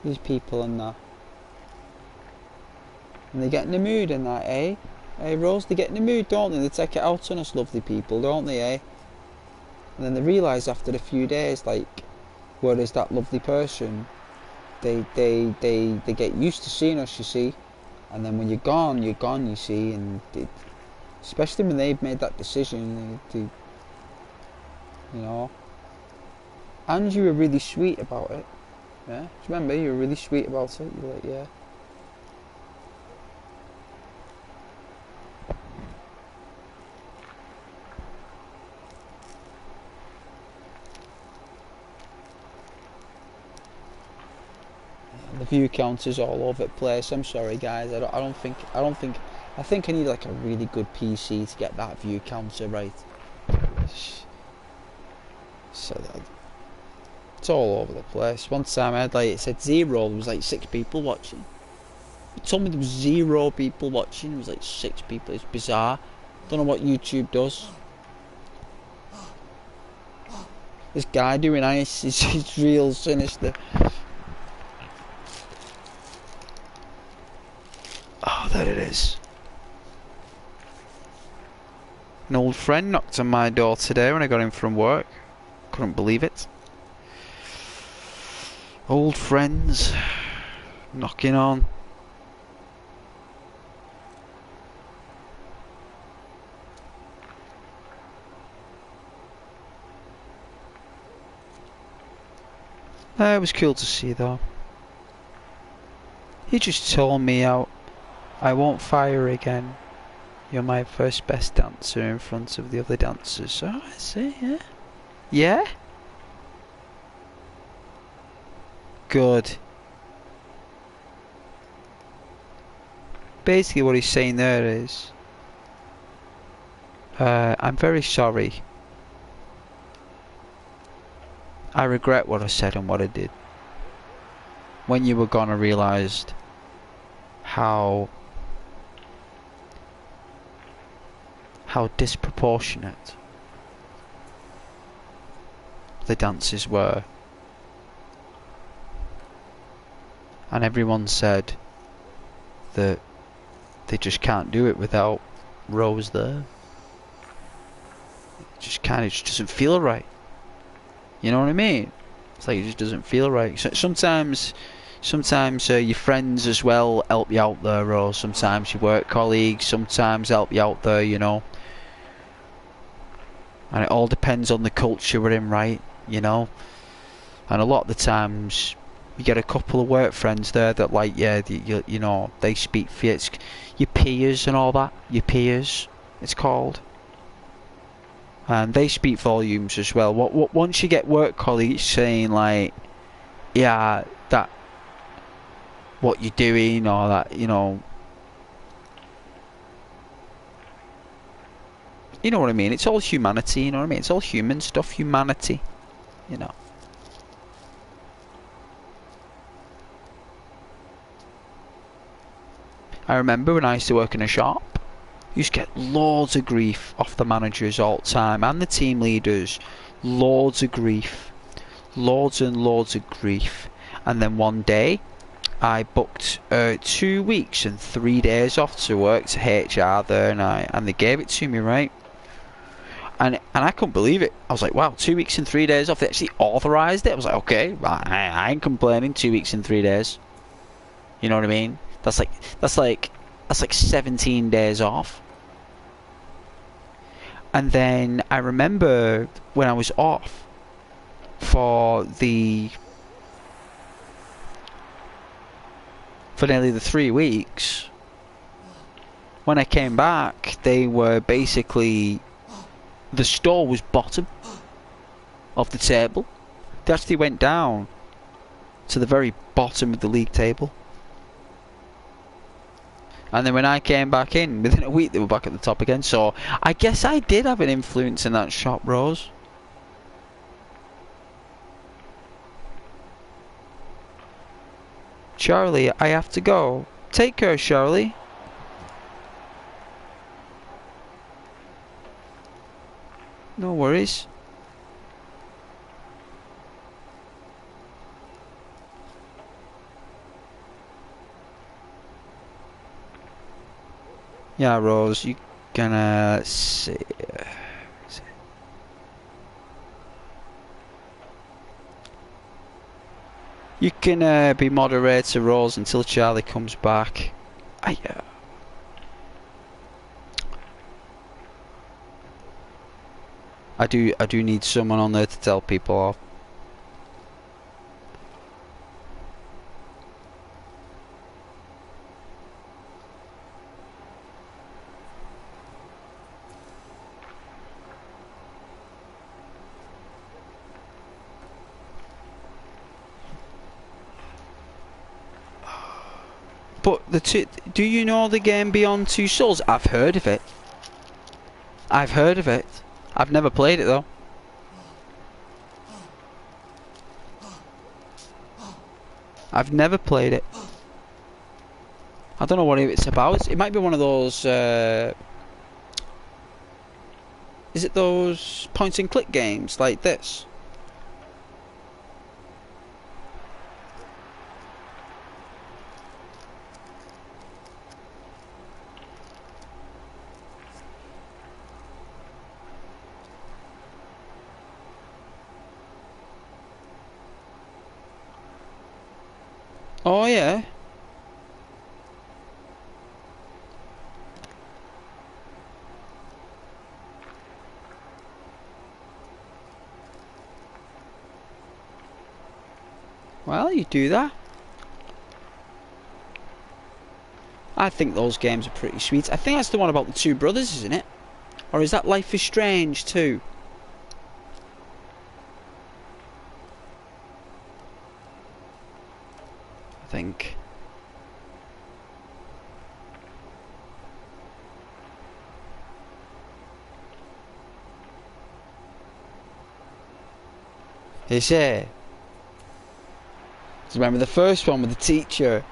These people and that, and they get in the mood and that, eh? Hey Rose, they get in the mood, don't they? They take it out on us lovely people, don't they, eh? And then they realise after a few days, like, where is that lovely person? they get used to seeing us, you see, and then when you're gone, you see, and especially when they've made that decision, you know. And you were really sweet about it, yeah. Remember, you were really sweet about it. You were like, yeah. The view count is all over the place. I'm sorry, guys. I think I need like a really good PC to get that view counter right. So that it's all over the place. One time I had like, it said 0. There was like 6 people watching. It told me there was 0 people watching. It was like 6 people. It's bizarre. Don't know what YouTube does. This guy doing ice is real sinister. Oh, there it is. An old friend knocked on my door today when I got in from work. Couldn't believe it. Old friends knocking on. It was cool to see though. He just told me out. I won't fire again. You're my first best dancer in front of the other dancers. Oh, I see, yeah. Yeah? Good. Basically what he's saying there is, I'm very sorry. I regret what I said and what I did. When you were gone I realised how disproportionate the dances were, and everyone said that they just can't do it without Rose there. It just doesn't feel right. You know what I mean? It's like it just doesn't feel right. So sometimes your friends as well help you out there, or sometimes your work colleagues sometimes help you out there, you know. And it all depends on the culture we're in, right? You know. And a lot of the times you get a couple of work friends there that, like, yeah, you know, they speak for you. It's your peers and all that. Your peers, it's called. And they speak volumes as well. Once you get work colleagues saying like, yeah, that what you're doing, or that, you know what I mean? It's all humanity, you know what I mean? It's all human stuff, humanity, you know. I remember when I used to work in a shop, you used to get loads of grief off the managers all the time, and the team leaders. Loads of grief. Loads and loads of grief. And then one day, I booked 2 weeks and 3 days off to work to HR there, and they gave it to me, right? And I couldn't believe it. I was like, wow, 2 weeks and 3 days off. They actually authorised it. I was like, okay, I ain't complaining. 2 weeks and 3 days. You know what I mean? That's like 17 days off. And then I remember when I was off for nearly the 3 weeks, when I came back, they were basically, the store was bottom of the table. They actually went down to the very bottom of the league table. And then when I came back in, within a week they were back at the top again. So I guess I did have an influence in that shop, Rose. Charlie, I have to go. Take care, Charlie. No worries. Yeah, Rose, you gonna see. You can be moderator roles until Charlie comes back. I do need someone on there to tell people off. But do you know the game Beyond Two Souls? I've heard of it. I've heard of it. I've never played it though. I've never played it. I don't know what it's about. It might be one of those. Is it those point and click games like this? Oh yeah. Well, you do that. I think those games are pretty sweet. I think that's the one about the two brothers, isn't it? Or is that Life is Strange too? I think. Is it? So remember the first one with the teacher,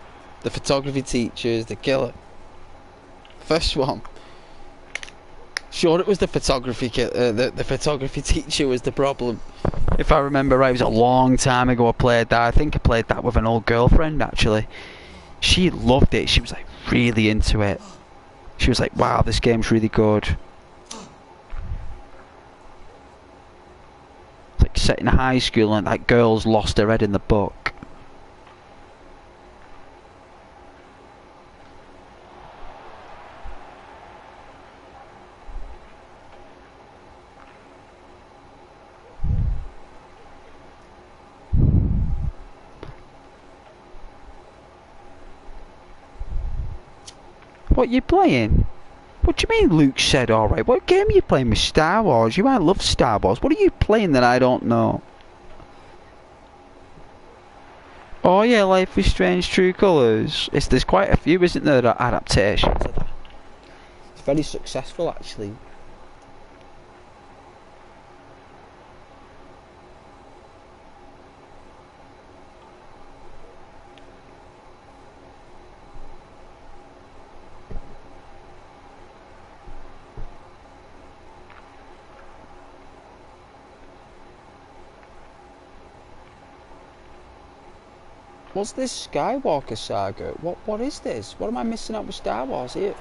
the photography teacher is the killer. First one. Sure, it was the photography the photography teacher was the problem. If I remember right, it was a long time ago I played that. I think I played that with an old girlfriend actually. She loved it. She was like really into it. She was like, wow, this game's really good. It's like set in high school and that girl's lost her head in the book. What you playing? What do you mean Luke said alright? What game are you playing with Star Wars? You might love Star Wars. What are you playing that I don't know? Oh yeah, Life is Strange True Colours. There's quite a few, isn't there, adaptations of that? It's very successful actually. What's this Skywalker saga? What is this? What am I missing out with Star Wars here?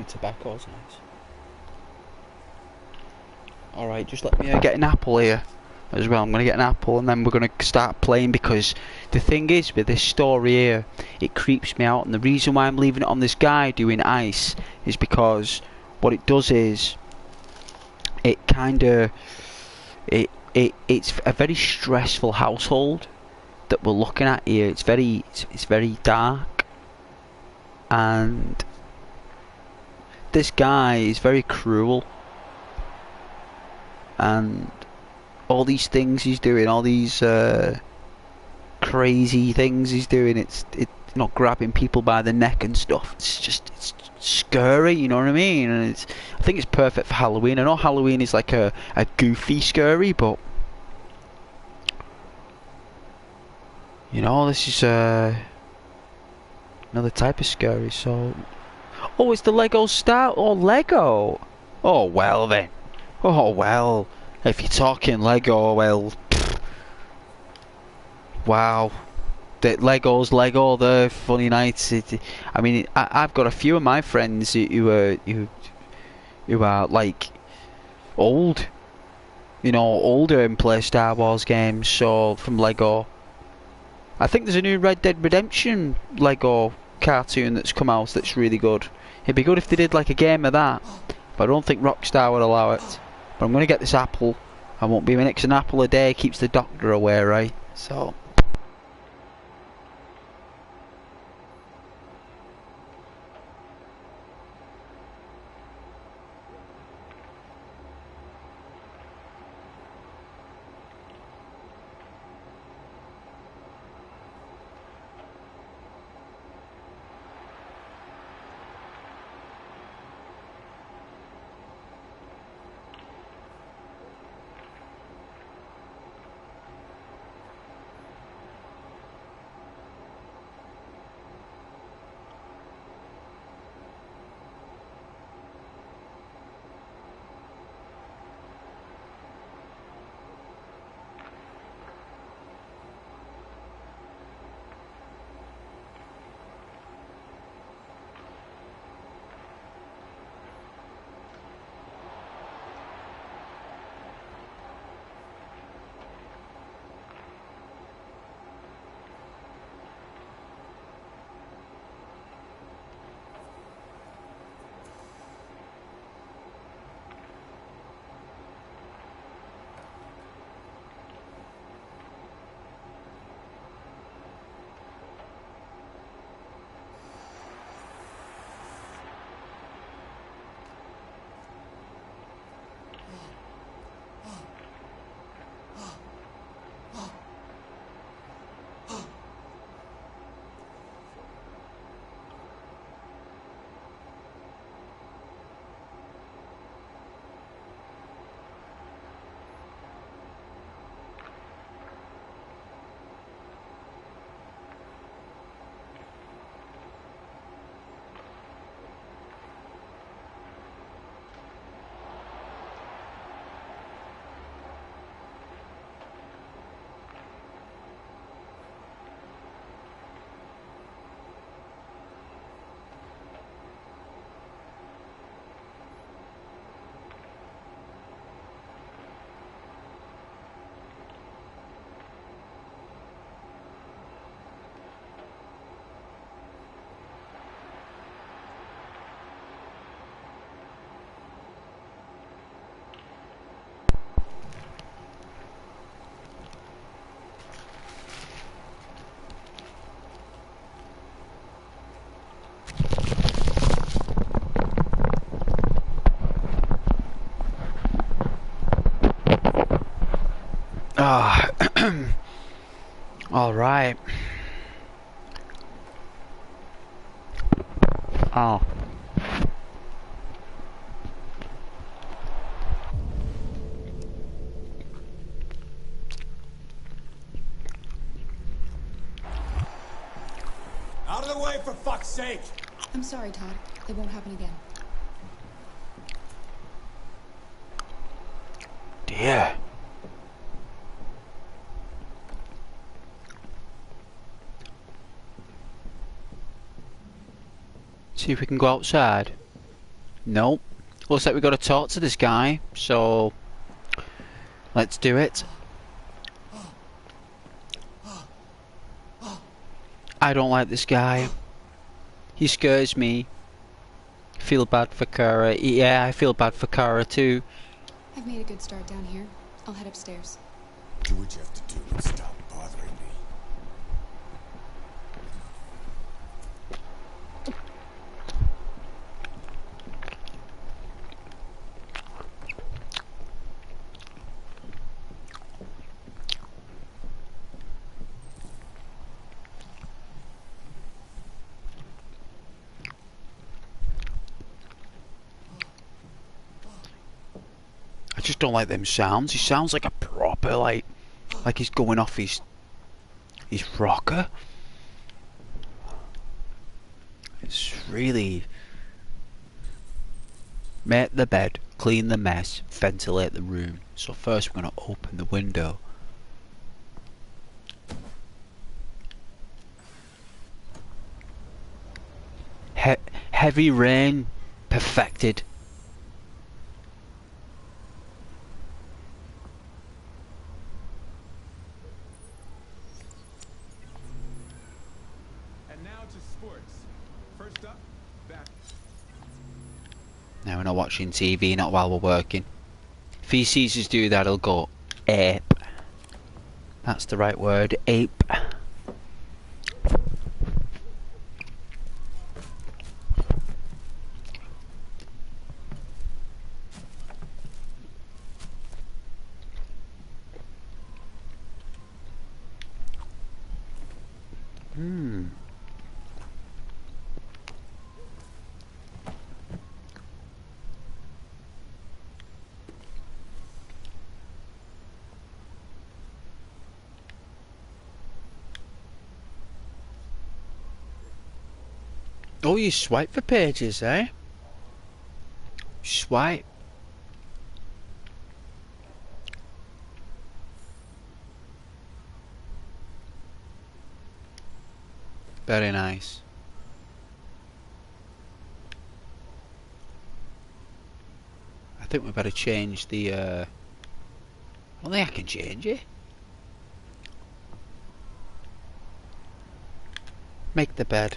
Tobacco's nice. Alright, just let me get an apple here as well. I'm going to get an apple and then we're going to start playing, because the thing is with this story here, it creeps me out, and the reason why I'm leaving it on this guy doing ice is because what it does is it kind of it's a very stressful household that we're looking at here. It's very dark, and this guy is very cruel, and all these things he's doing, all these crazy things he's doing, it's not grabbing people by the neck and stuff. It's scary, you know what I mean? And I think it's perfect for Halloween. I know Halloween is like a goofy scary, but you know, this is Another type of scary. So, oh, it's the Lego Star or Lego. Oh well then. Oh well. If you're talking Lego, well, pfft. Wow. The Lego's Lego. The funny nights. I mean, I've got a few of my friends who are like old, you know, older and play Star Wars games. So from Lego, I think there's a new Red Dead Redemption Lego cartoon that's come out that's really good. It'd be good if they did like a game of that, but I don't think Rockstar would allow it. But I'm gonna get this apple. I won't be minutes. An apple a day keeps the doctor away, right? So. Ah, all right. Oh. Out of the way, for fuck's sake! I'm sorry, Todd. It won't happen again. Dear. See if we can go outside. Nope. Looks like we've got to talk to this guy, so let's do it. I don't like this guy. He scares me. Feel bad for Kara. Yeah, I feel bad for Kara too. I've made a good start down here. I'll head upstairs. Do what you have to do, but stop bothering me. I just don't like them sounds. He sounds like a proper like he's going off his rocker. It's really... Make the bed, clean the mess, ventilate the room. So first we're going to open the window. Heavy rain, perfected. And now to sports. First up, back. Now we're not watching TV, not while we're working. If he sees us do that, he'll go ape. That's the right word, ape. Oh, you swipe for pages, eh? Swipe. Very nice. I think we better change the I don't think I can change it. Make the bed.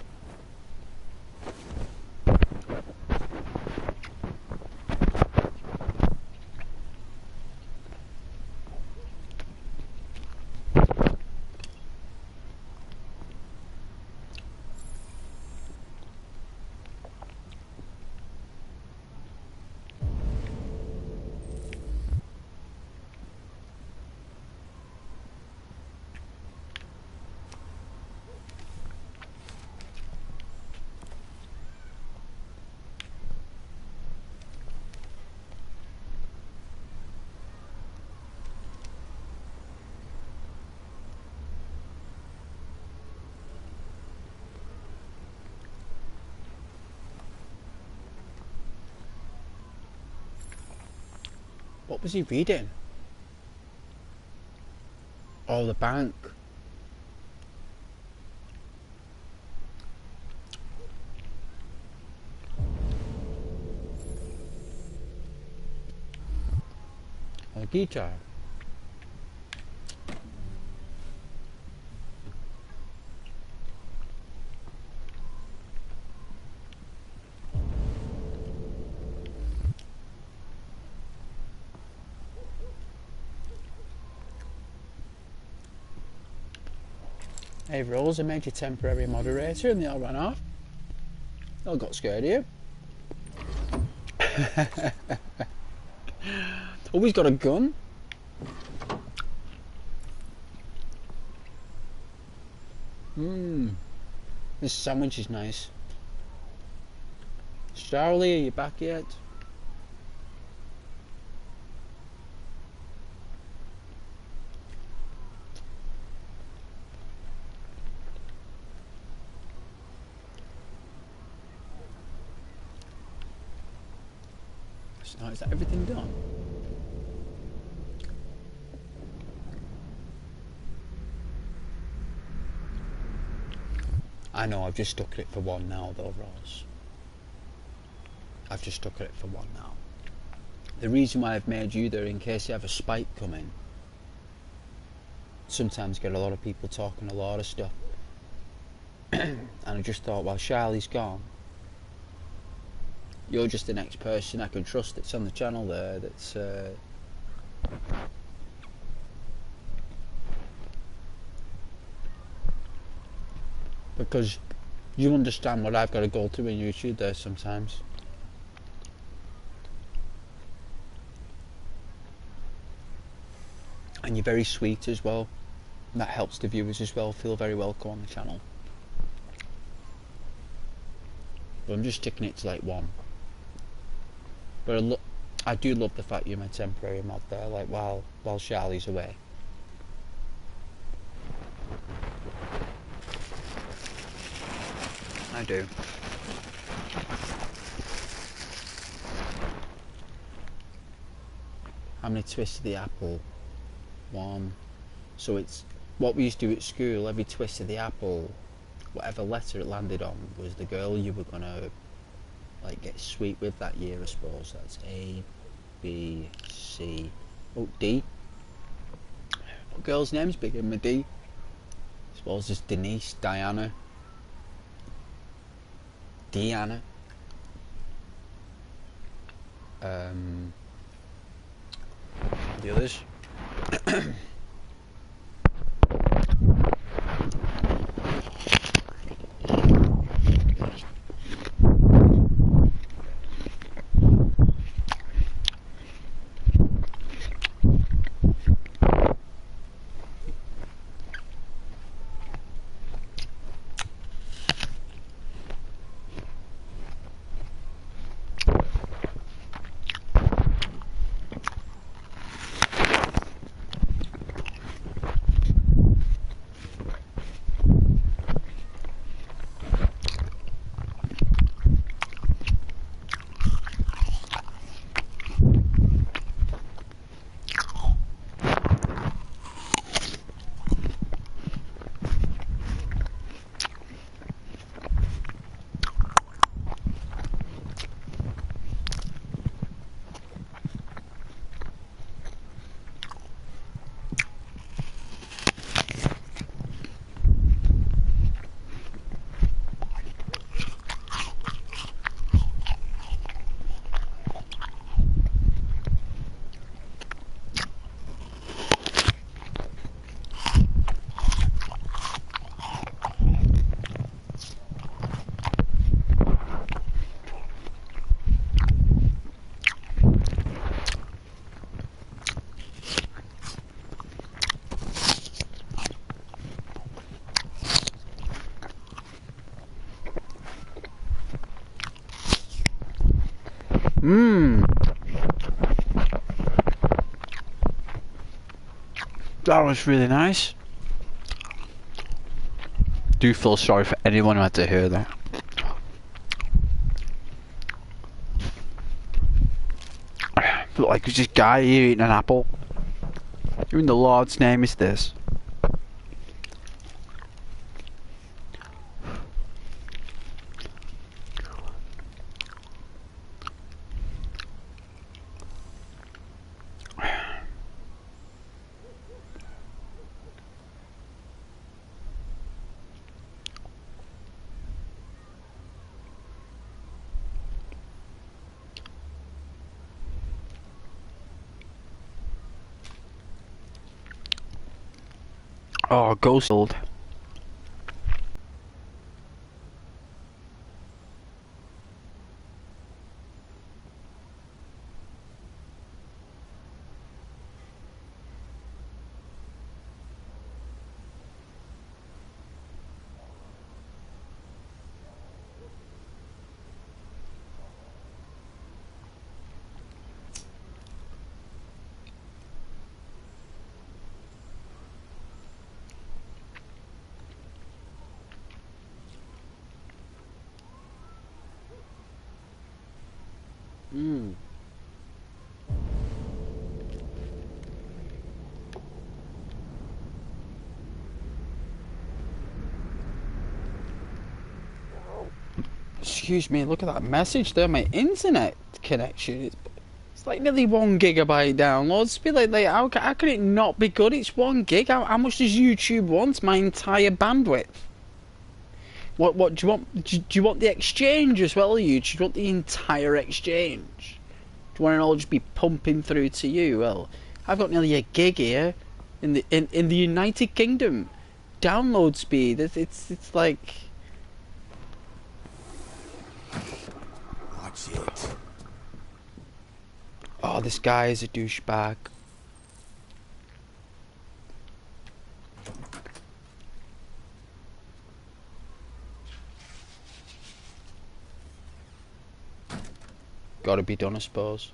What was he reading? Oh, the bank. A guitar. Hey Rose, I made you temporary moderator and they all ran off. They all got scared of you. Oh, he's got a gun. This sandwich is nice. Charlie, are you back yet? So, is that everything done? I know, I've just stuck it for one now though, Ross. I've just stuck it for one now. The reason why I've made you there, in case you have a spike coming, sometimes get a lot of people talking a lot of stuff. And I just thought, well, Charlie's gone. You're just the next person I can trust that's on the channel there, that's because you understand what I've got to go through in YouTube there sometimes. And you're very sweet as well. And that helps the viewers as well feel very welcome on the channel. But I'm just sticking it to like one. But I do love the fact you're my temporary mod there, like while Charlie's away. I do. How many twists of the apple? 1. So it's what we used to do at school. Every twist of the apple, whatever letter it landed on, was the girl you were gonna like get sweet with that year, I suppose. That's A, B, C, oh, D. What girl's name's begin with D? I suppose it's Denise, Diana, Deanna. The others. That was really nice. Do feel sorry for anyone who had to hear that. Felt like it was this guy here eating an apple. Who in the Lord's name is this? Oh, ghost old. Excuse me, look at that message there. My internet connection. It's like nearly 1 GB downloads. Be like how can it not be good? It's 1 gig. How much does YouTube want? My entire bandwidth. What do you want? Do you want the exchange as well, YouTube? Do you want the entire exchange? Do you want it all just be pumping through to you? Well, I've got nearly 1 gig here in the United Kingdom. Download speed. It's like. Watch it. Oh, this guy is a douchebag. Gotta be done, I suppose.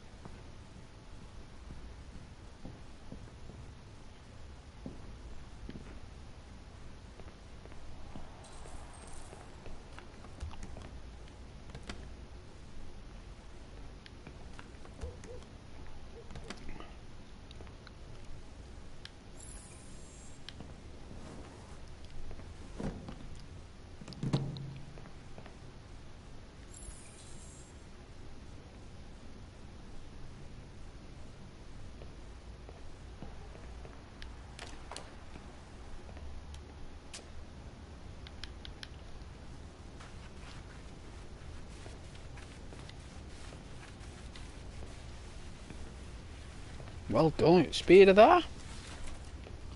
Well done, speed of that.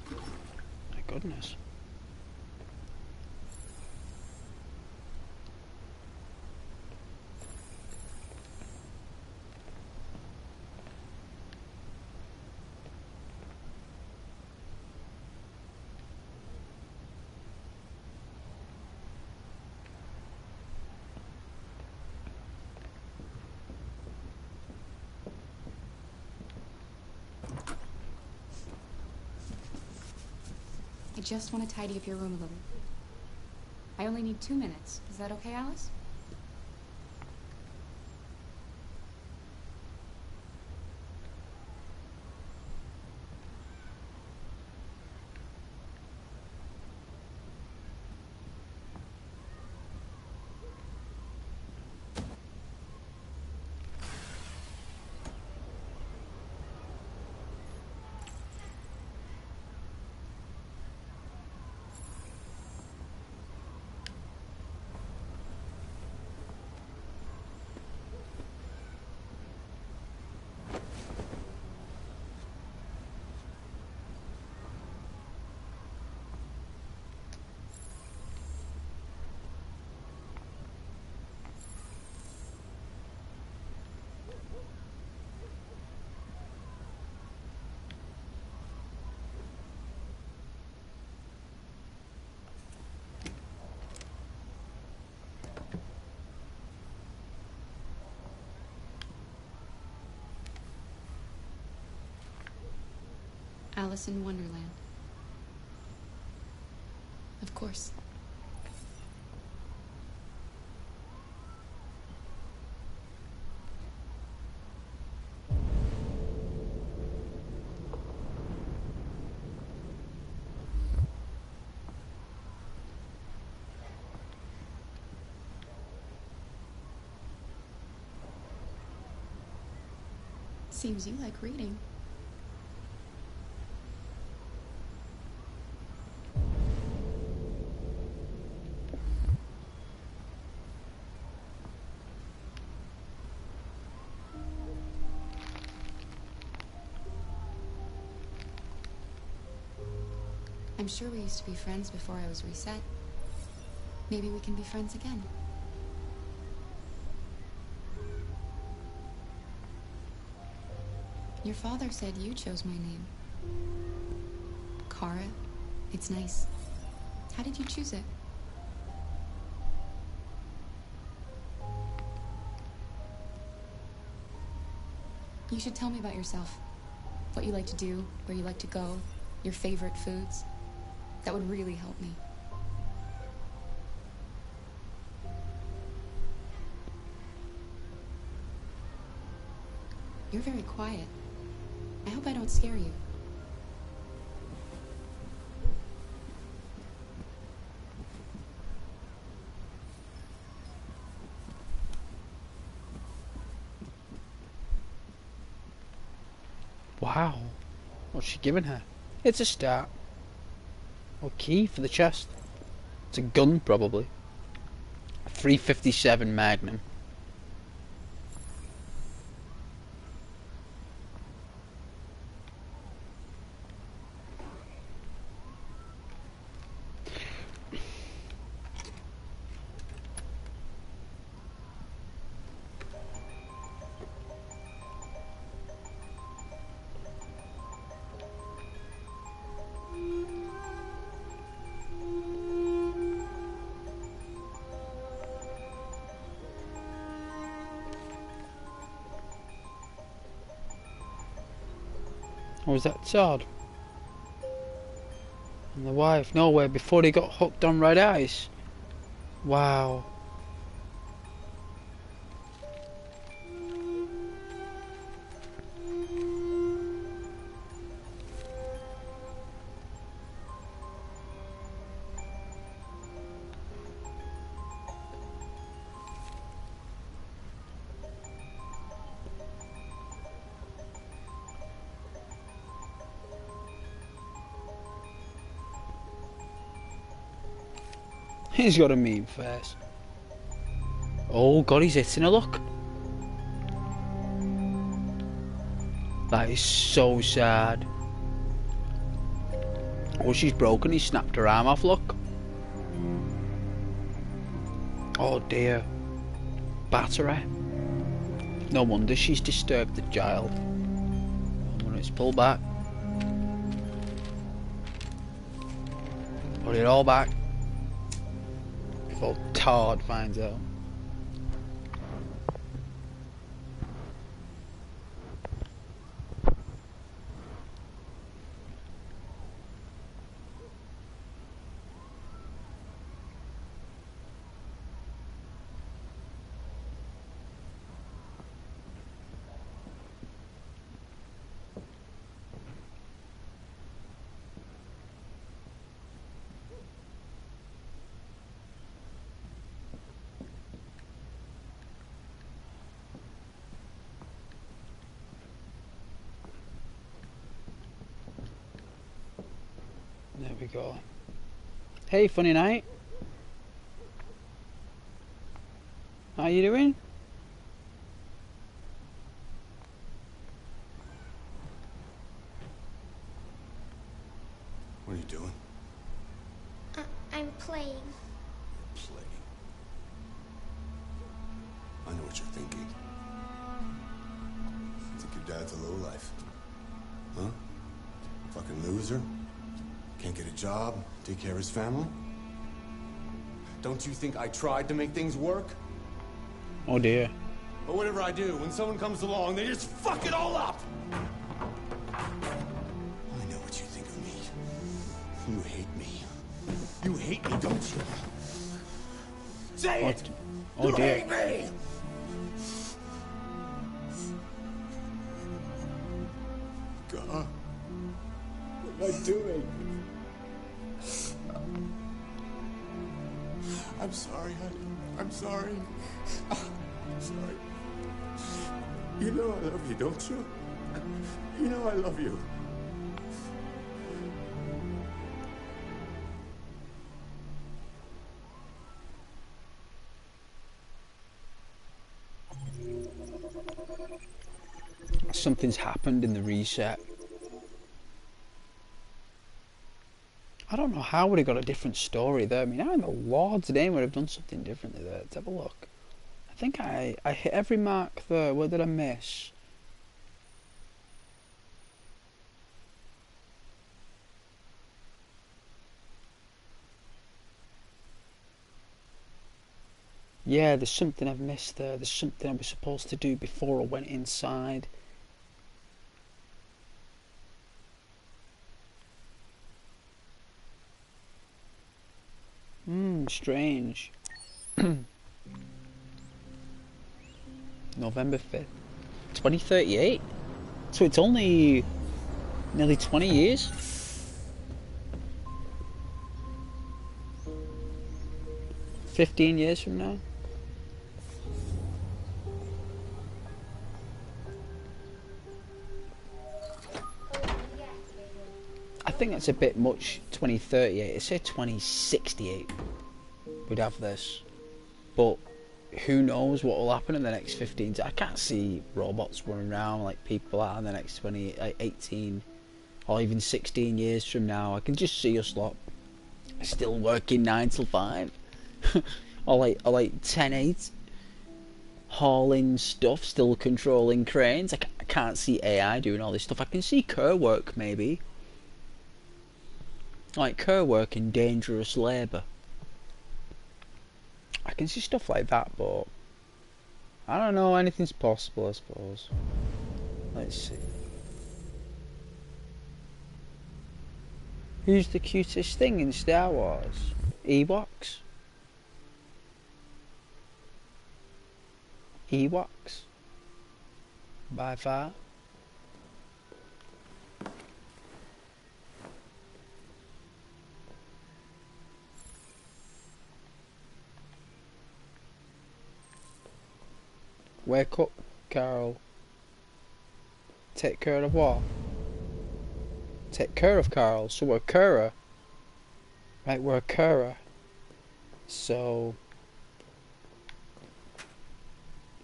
My goodness. I just want to tidy up your room a little. I only need 2 minutes. Is that okay, Alice? Alice in Wonderland. Of course. Seems you like reading. I'm sure we used to be friends before I was reset. Maybe we can be friends again. Your father said you chose my name. Kara. It's nice. How did you choose it? You should tell me about yourself. What you like to do, where you like to go, your favorite foods. That would really help me. You're very quiet. I hope I don't scare you. Wow. What's she giving her? It's a start. Or key for the chest. It's a gun, probably. A 357 Magnum. Or was that Todd? And the wife, nowhere before they got hooked on red ice. Wow. He's got a mean face. Oh god, he's hitting a look. That is so sad. Oh, she's broken. He snapped her arm off, look. Oh dear. Battery. No wonder she's disturbed the child. When it's pulled back. Put it all back. Before Todd finds out. There we go. Hey, funny night. How you doing? What are you doing? I'm playing. Playing. I know what you're thinking. You think your dad's a lowlife? Huh? Fucking loser? Can't get a job, take care of his family? Don't you think I tried to make things work? Oh dear. But whatever I do, when someone comes along, they just fuck it all up! I know what you think of me. You hate me. You hate me, don't you? Say it! Oh you dear. hate me! God. What am I doing? I'm sorry, honey. I'm sorry. I'm sorry. You know I love you, don't you? You know I love you. Something's happened in the reset. I don't know how would have got a different story there. I mean, how in the Lord's name would have done something differently there? Let's have a look. I think I hit every mark there. What did I miss? Yeah, there's something I've missed there. There's something I was supposed to do before I went inside. Strange. November 5th. 2038? So it's only nearly 20 years? $15 from now? I think that's a bit much, 2038. It said 2068 we'd have this. But who knows what will happen in the next 15 I can't see robots running around like people are in the next 18 or even 16 years from now. I can just see us lot still working 9 till 5 or like 10-8 hauling stuff, still controlling cranes. I can't see AI doing all this stuff. I can see Kerr work maybe, like Kerr work in dangerous labour. I can see stuff like that, but I don't know, anything's possible I suppose. Let's see. Who's the cutest thing in Star Wars? Ewoks? Ewoks? By far. Wake up, Carol. Take care of what? Take care of Carl. So we're Kura. Right, we're Kura. So...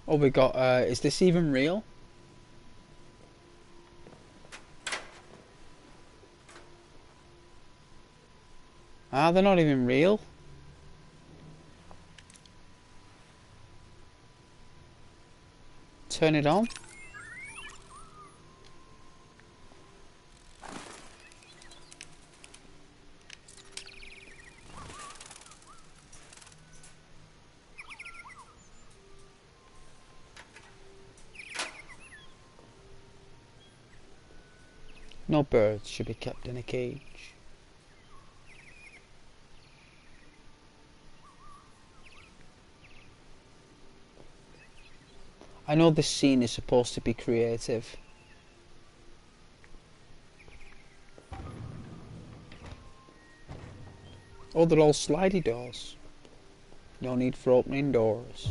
oh, we got, is this even real? Ah, they're not even real. Turn it on. No birds should be kept in a cage. I know this scene is supposed to be creative. Oh, they're all slidey doors. No need for opening doors.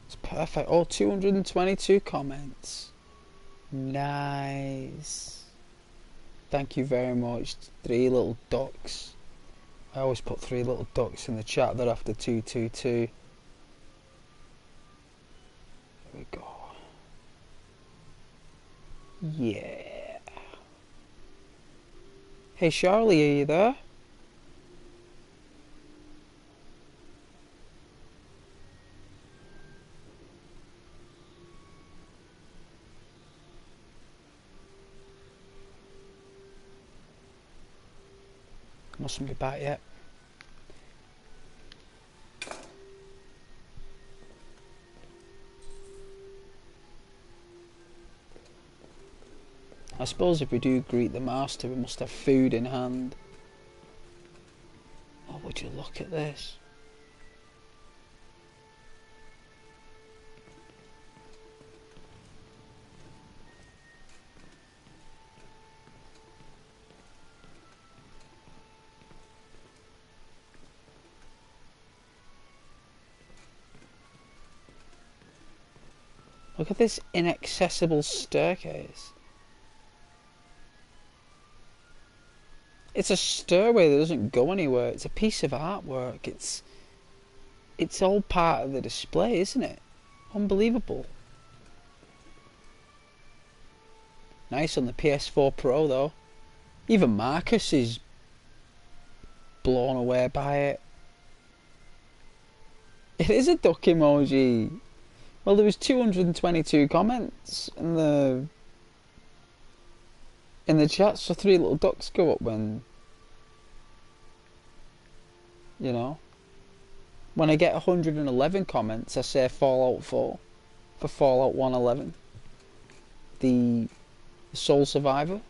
It's perfect. Oh, 222 comments. Nice. Thank you very much. 3 little ducks. I always put 3 little ducks in the chat. They're after 222. Here we go. Yeah. Hey Charlie, are you there? Mustn't be back yet. I suppose if we do greet the master, we must have food in hand. Oh, would you look at this? Look at this inaccessible staircase. It's a stairway that doesn't go anywhere. It's a piece of artwork. It's all part of the display, isn't it? Unbelievable. Nice on the PS4 Pro though. Even Marcus is blown away by it. It is a duck emoji. Well, there was 222 comments in the chat, so 3 little ducks go up when, you know, when I get 111 comments, I say Fallout 4 for Fallout 111, the sole survivor.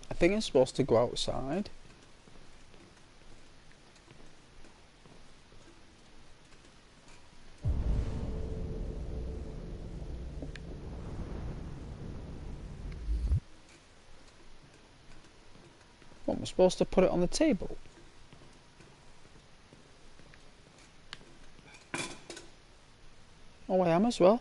I think I'm supposed to go outside. What, am I supposed to put it on the table? Oh, I am as well.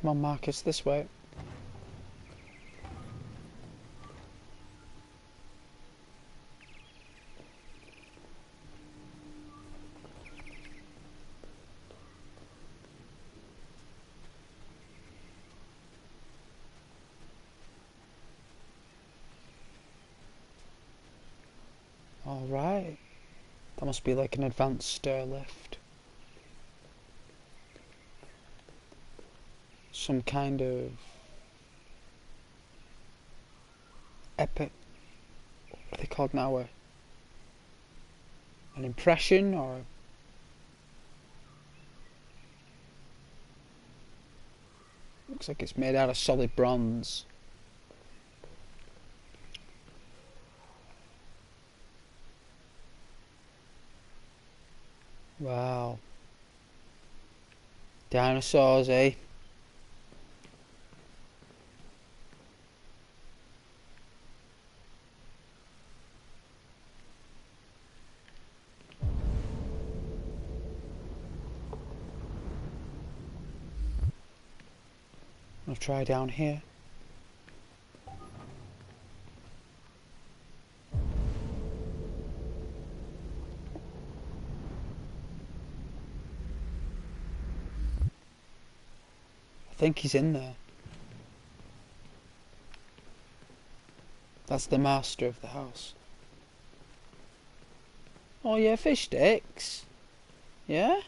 Come on, Marcus, this way. Alright. That must be like an advanced stair lift. Some kind of epic, what are they called now? An impression, or looks like it's made out of solid bronze. Wow. Dinosaurs, eh? I'll try down here. I think he's in there. That's the master of the house. Oh yeah, fish sticks. Yeah?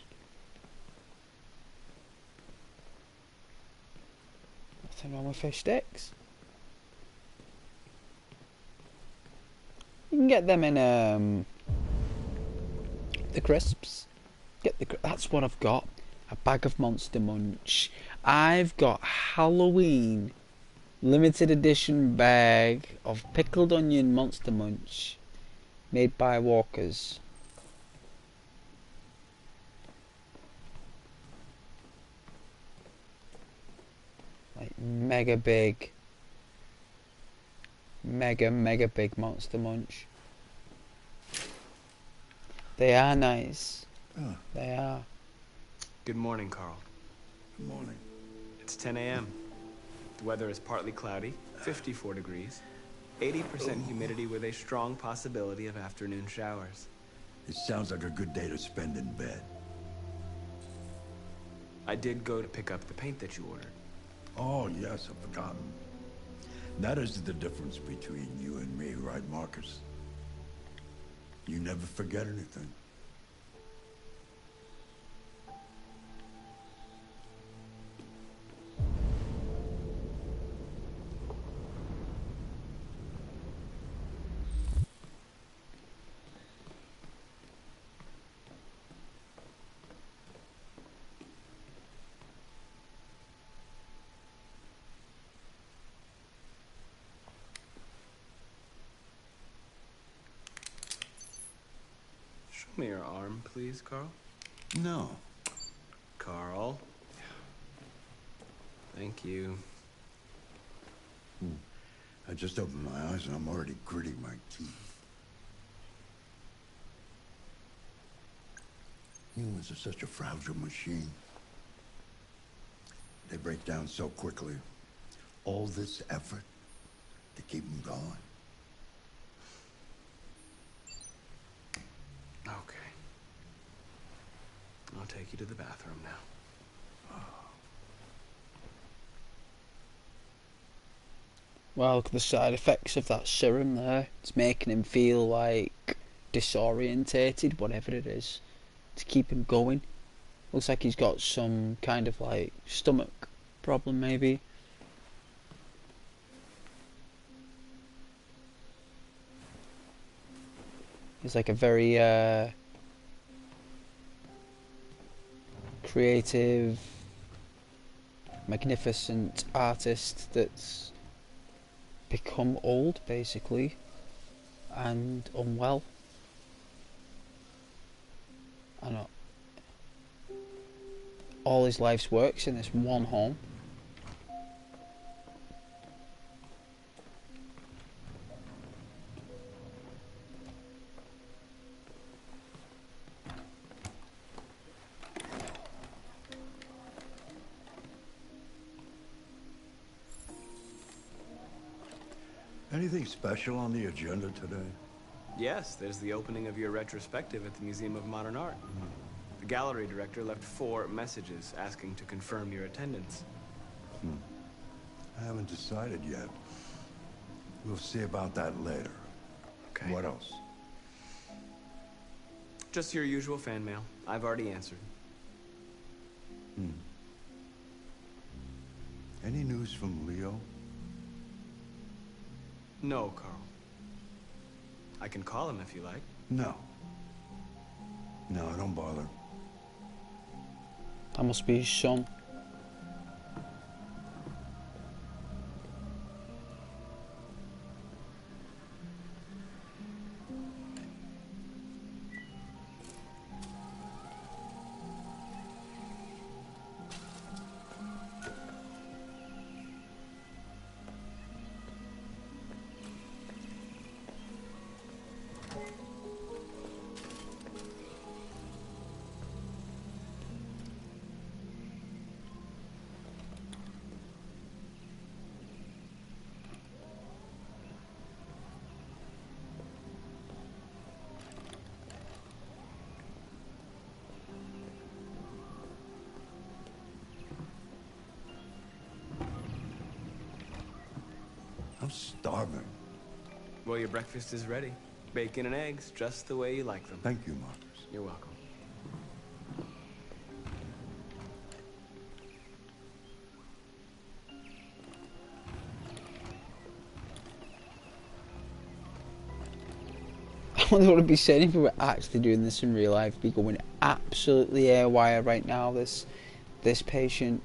Nothing wrong with fish sticks. You can get them in the crisps. That's what I've got. A bag of Monster Munch. I've got Halloween limited edition bag of pickled onion Monster Munch made by Walkers. Like mega big Monster Munch. They are nice. Oh. They are. Good morning, Carl. Good morning. It's 10 a.m. The weather is partly cloudy, 54 degrees, 80% humidity with a strong possibility of afternoon showers. It sounds like a good day to spend in bed. I did go to pick up the paint that you ordered. Oh, yes, I've forgotten. That is the difference between you and me, right, Marcus? You never forget anything. Show me your arm, please, Carl. No. Carl. Thank you. I just opened my eyes and I'm already gritting my teeth. Humans are such a fragile machine. They break down so quickly. All this effort to keep them going. Okay. I'll take you to the bathroom now. Well, look at the side effects of that serum there. It's making him feel like disorientated, whatever it is, to keep him going. Looks like he's got some kind of like stomach problem, maybe. He's like a very creative, magnificent artist that's become old, basically, and unwell. And all his life's work's in this one home. Anything special on the agenda today? Yes, there's the opening of your retrospective at the Museum of Modern Art. The gallery director left 4 messages asking to confirm your attendance. I haven't decided yet. We'll see about that later. Okay. What else? Just your usual fan mail. I've already answered. Any news from Leo? No, Carl. I can call him if you like. No. No, don't bother. That must be his son. I'm starving. Well, your breakfast is ready. Bacon and eggs, just the way you like them. Thank you, Marcus. You're welcome. I wonder what it'd be saying if we were actually doing this in real life. Be going absolutely airwire right now. This patient.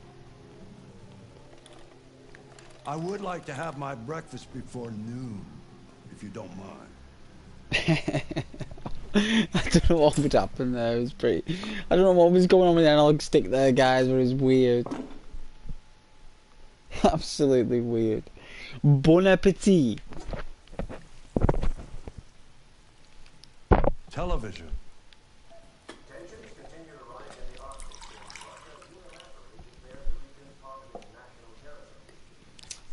I would like to have my breakfast before noon, if you don't mind. I don't know what would happen there. It was pretty. I don't know what was going on with the analog stick there, guys. But it was weird. Absolutely weird. Bon appetit. Television. Tensions continue to rise in the Arctic as Russia unilaterally declared the region part of its national territory.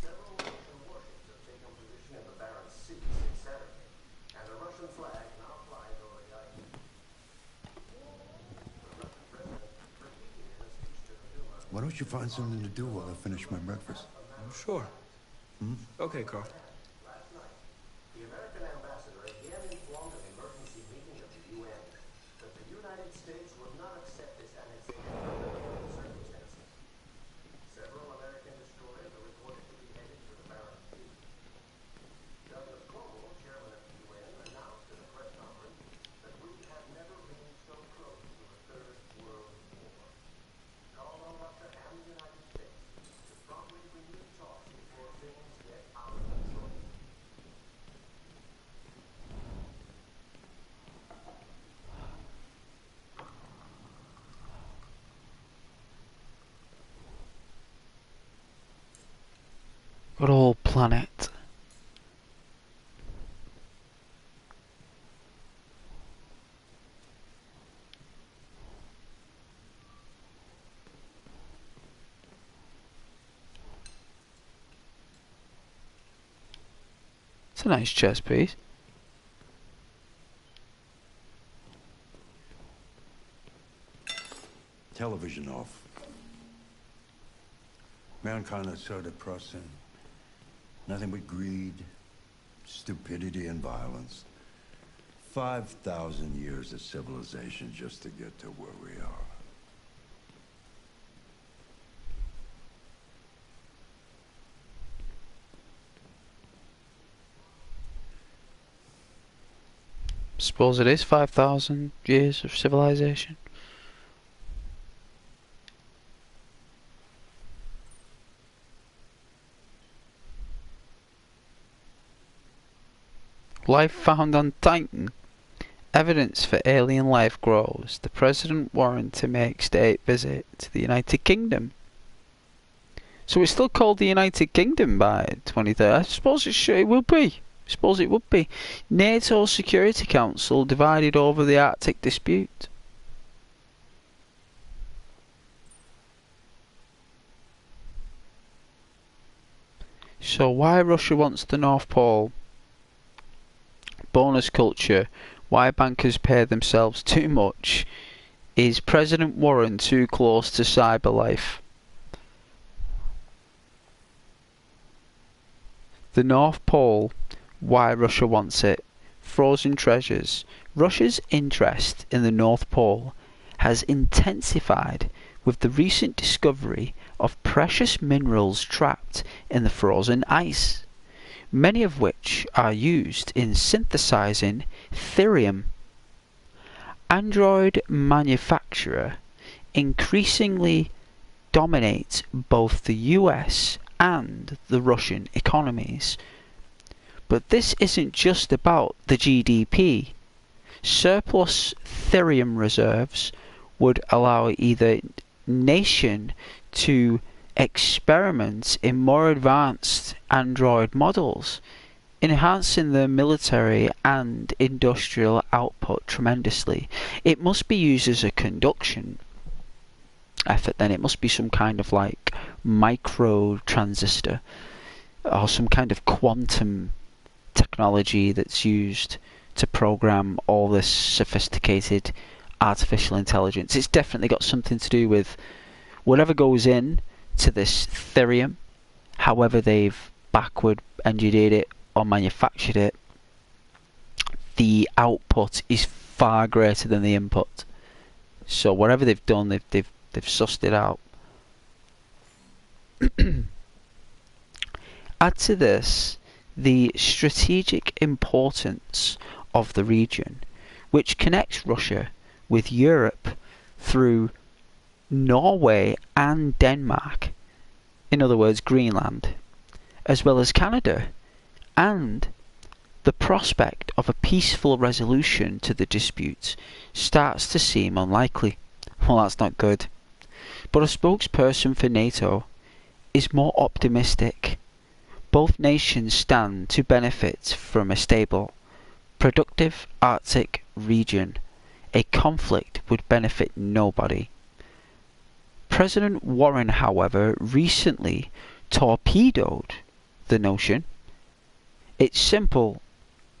Several Russian warships have taken position in the Barents Sea since Saturday, and a Russian flag now flies over the island. The Russian president repeated in a speech to the Duma. Why don't you find something to do while I finish my breakfast? Sure. Okay, Carl. Last night, the American ambassador again informed an emergency meeting of the UN that the United States would not accept this annexation under any circumstances. Several American destroyers are reported to be headed for the Barents Sea. Douglas Cromwell, chairman of the UN, announced in a press conference that we have never been so close to a third world war. Called on Russia and the United States to promptly renew talks before things get out of control. Good old planet. It's a nice chess piece. Television off. Mankind is so depressing. Nothing but greed, stupidity, and violence. 5,000 years of civilization just to get to where we are. Suppose it is 5,000 years of civilization. Life found on Titan. Evidence for alien life grows. The President warned to make state visit to the United Kingdom. So it's still called the United Kingdom by 2030. I suppose it will be. Suppose it would be. NATO Security Council divided over the Arctic dispute. So why Russia wants the North Pole? Bonus culture. Why bankers pay themselves too much? Is President Warren too close to cyberlife? The North Pole. Why Russia wants it. Frozen treasures. Russia's interest in the North Pole has intensified with the recent discovery of precious minerals trapped in the frozen ice, many of which are used in synthesizing thorium. Android manufacture increasingly dominates both the US and the Russian economies. But this isn't just about the GDP. Surplus thorium reserves would allow either nation to experiment in more advanced Android models, enhancing their military and industrial output tremendously. It must be used as a conduction effort then. It must be some kind of like micro transistor or some kind of quantum technology that's used to program all this sophisticated artificial intelligence. It's definitely got something to do with whatever goes in to this thorium, however they've backward engineered it or manufactured it, the output is far greater than the input. So whatever they've done, they've sussed it out. Add to this the strategic importance of the region, which connects Russia with Europe through Norway and Denmark, in other words Greenland, as well as Canada, and the prospect of a peaceful resolution to the dispute starts to seem unlikely. Well, that's not good. But a spokesperson for NATO is more optimistic. Both nations stand to benefit from a stable, productive Arctic region. A conflict would benefit nobody. President Warren, however, recently torpedoed the notion. It's simple.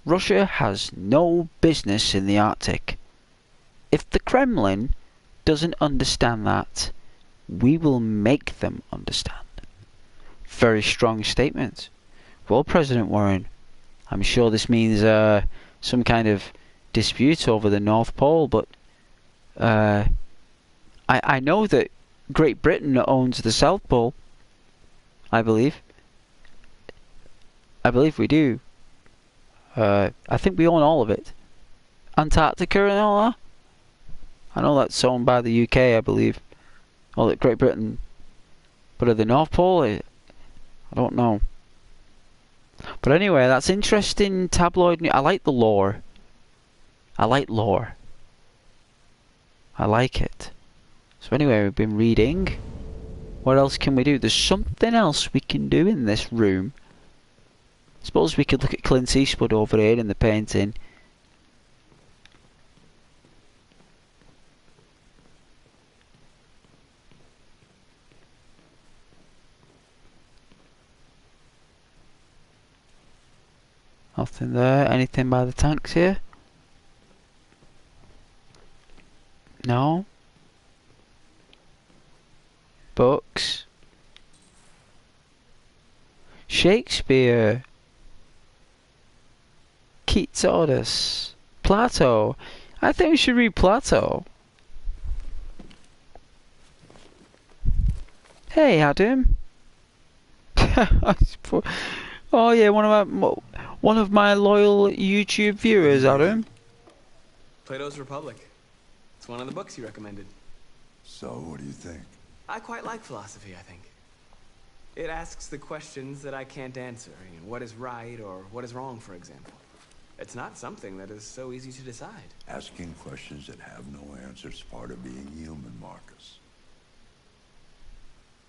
Russia has no business in the Arctic. If the Kremlin doesn't understand that, we will make them understand. Very strong statement. Well, President Warren, I'm sure this means some kind of dispute over the North Pole, but I know that Great Britain owns the South Pole. I believe we do. I think we own all of it. Antarctica and all that. I know that's owned by the UK, I believe. Or that Great Britain. But at the North Pole, I don't know. But anyway, that's interesting tabloid news. I like the lore. I like lore. I like it. So anyway, we've been reading. What else can we do? There's something else we can do in this room. Suppose we could look at Clint Eastwood over here in the painting. Nothing there. Anything by the tanks here? No. Books. Shakespeare. Keats, Plato. I think we should read Plato. Hey, Adam. Oh yeah, one of my loyal YouTube viewers, Adam. Plato's Republic. It's one of the books you recommended. So, what do you think? I quite like philosophy, I think. It asks the questions that I can't answer. You know, what is right or what is wrong, for example. It's not something that is so easy to decide. Asking questions that have no answers is part of being human, Marcus.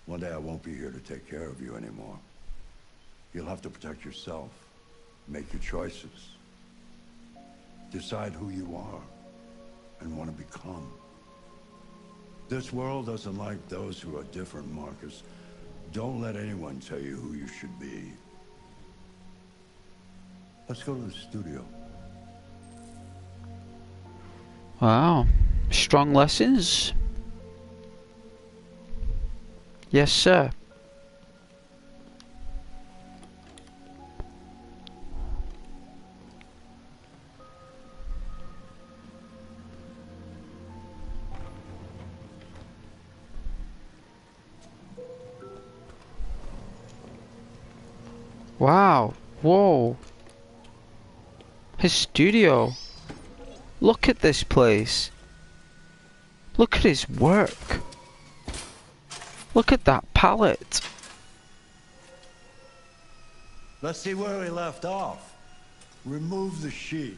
One day I won't be here to take care of you anymore. You'll have to protect yourself, make your choices, decide who you are and want to become. This world doesn't like those who are different, Marcus. Don't let anyone tell you who you should be. Let's go to the studio. Wow. Strong lessons. Yes, sir. Wow. Whoa. His studio. Look at this place. Look at his work. Look at that palette. Let's see where we left off. Remove the sheet.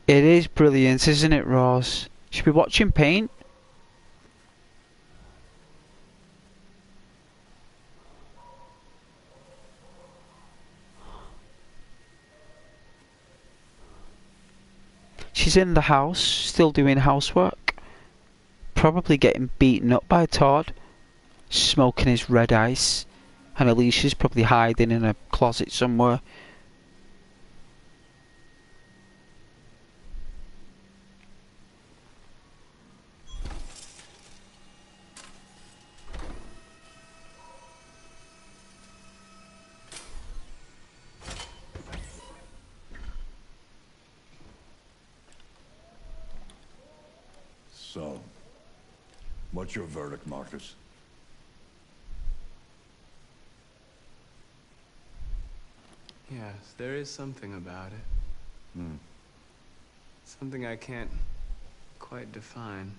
It is brilliant, isn't it, Ross? Should we watch him paint? She's in the house, still doing housework. Probably getting beaten up by Todd, smoking his red ice. And Alicia's probably hiding in a closet somewhere. So, what's your verdict, Marcus? Yes, there is something about it. Something I can't quite define.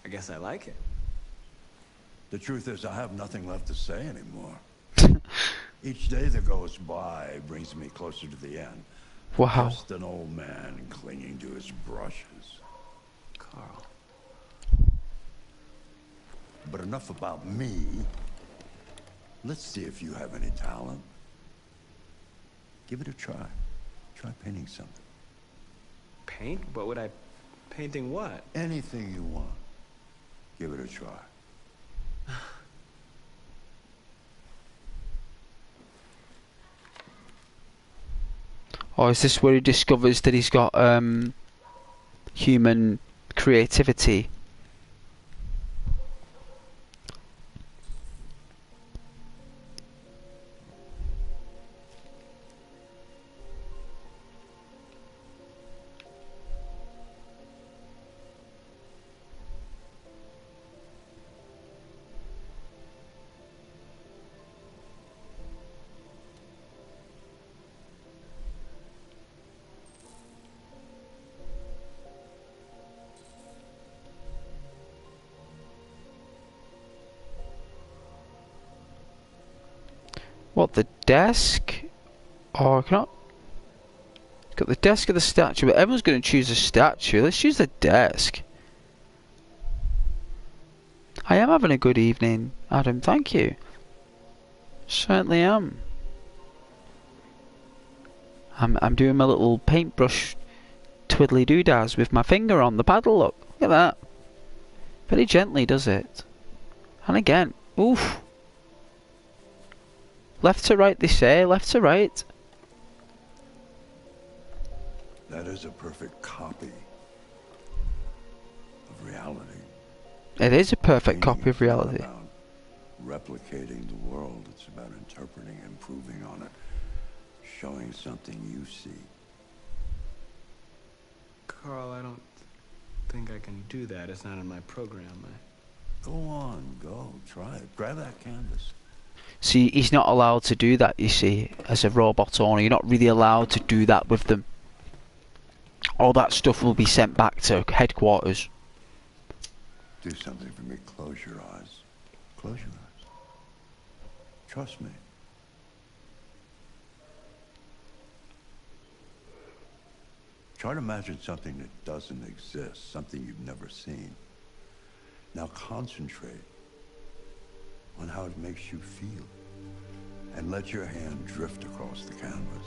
I guess I like it. The truth is, I have nothing left to say anymore. Each day that goes by brings me closer to the end. Wow. Just an old man clinging to his brushes. Carl. But enough about me. Let's see if you have any talent. Give it a try. Try painting something. Paint? What would I... Painting what? Anything you want. Give it a try. Or is this where he discovers that he's got human creativity? What, the desk? Or can I... Got the desk of the statue, but everyone's going to choose a statue. Let's choose the desk. I am having a good evening, Adam. Thank you. Certainly am. I'm doing my little paintbrush twiddly doodahs with my finger on the paddle. Look at that. Very gently does it. And again, oof. Left to right, they say. Left to right. That is a perfect copy of reality. It is a perfect copy of reality. It's about replicating the world. It's about interpreting, improving on it, showing something you see. Carl, I don't think I can do that. It's not in my program. Go on, go. Try it. Grab that canvas. See, he's not allowed to do that, you see, as a robot owner. You're not really allowed to do that with them. All that stuff will be sent back to headquarters. Do something for me. Close your eyes. Close your eyes. Trust me. Try to imagine something that doesn't exist, something you've never seen. Now concentrate on how it makes you feel, and let your hand drift across the canvas.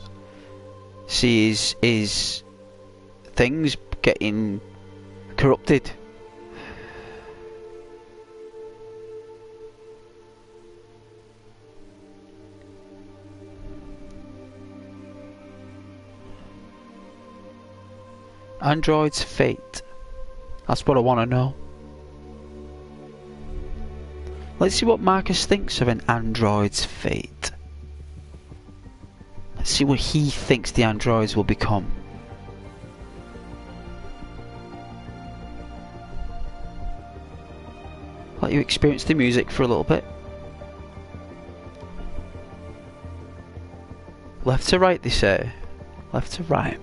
See, is things getting corrupted. Android's fate. That's what I want to know. Let's see what Marcus thinks of an android's fate. Let's see what he thinks the androids will become. Let you experience the music for a little bit. Left to right, they say. Left to right.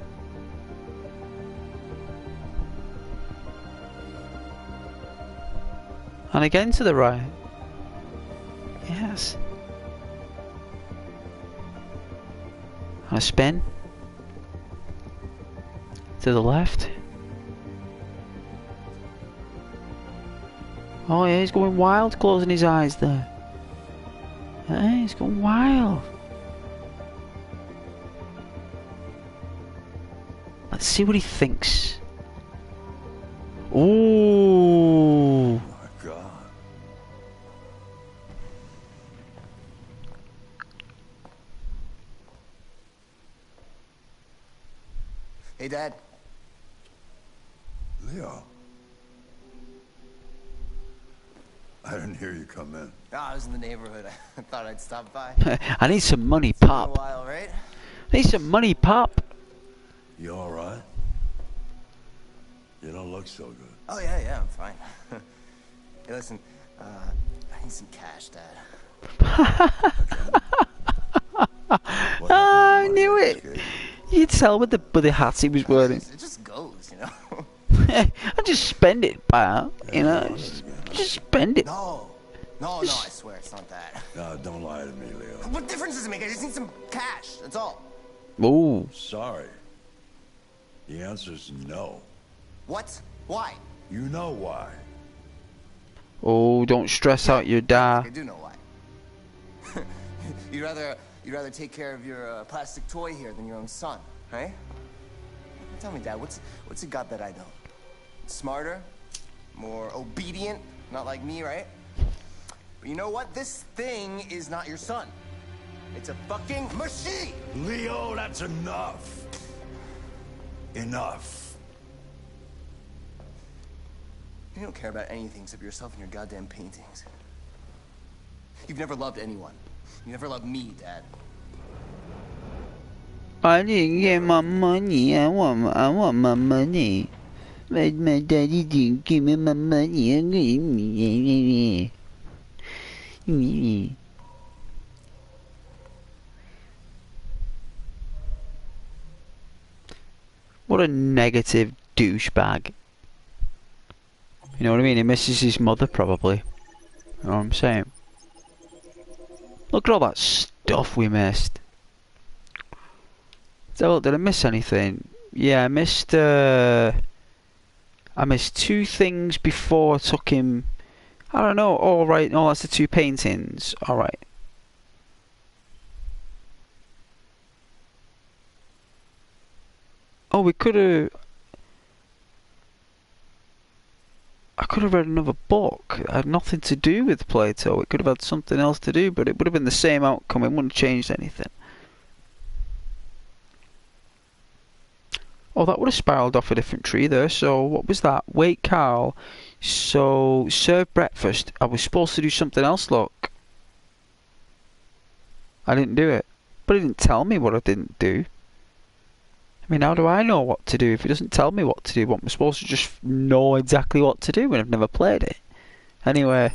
And again to the right. Yes. And a spin. To the left. Oh yeah, he's going wild, closing his eyes there. Yeah, he's going wild. Let's see what he thinks. Ooh. My God. Hey, Dad. Leo. I didn't hear you come in. Oh, I was in the neighborhood. I thought I'd stop by. I need some money, It's been a Pop. while, right? I need some money, Pop. You all right? You don't look so good. Oh, yeah, I'm fine. Hey, listen, I need some cash, Dad. I knew it. You'd tell with the hat he was wearing. It just goes, you know? I just spend it, pal. You know, just spend it. No, I swear it's not that. No, don't lie to me, Leo. What difference does it make? I just need some cash, that's all. Ooh. Sorry. The answer's no. What? Why? You know why. Oh, don't stress out your dad. I do know why. You'd rather take care of your plastic toy here than your own son, right? Tell me, Dad, what's it got that I don't? Smarter? More obedient? Not like me, right? But you know what? This thing is not your son. It's a fucking machine! Leo, that's enough. Enough. You don't care about anything except yourself and your goddamn paintings. You've never loved anyone. You never loved me, Dad. I didn't get my money. I want my money. My daddy didn't give me my money. What a negative douchebag. You know what I mean? He misses his mother, probably. You know what I'm saying? Look at all that stuff we missed. So, did I miss anything? Yeah, I missed 2 things before I took him. I don't know. Oh, right. No, that's the 2 paintings. Alright. Oh, we could have... I could have read another book. It had nothing to do with Plato. It could have had something else to do, but it would have been the same outcome. It wouldn't have changed anything. Oh, that would have spiraled off a different tree there. So, what was that? Wait, Carl. So, serve breakfast. I was supposed to do something else, look. I didn't do it. But he didn't tell me what I didn't do. I mean, how do I know what to do if he doesn't tell me what to do? What, am I supposed to just know exactly what to do when I've never played it? Anyway.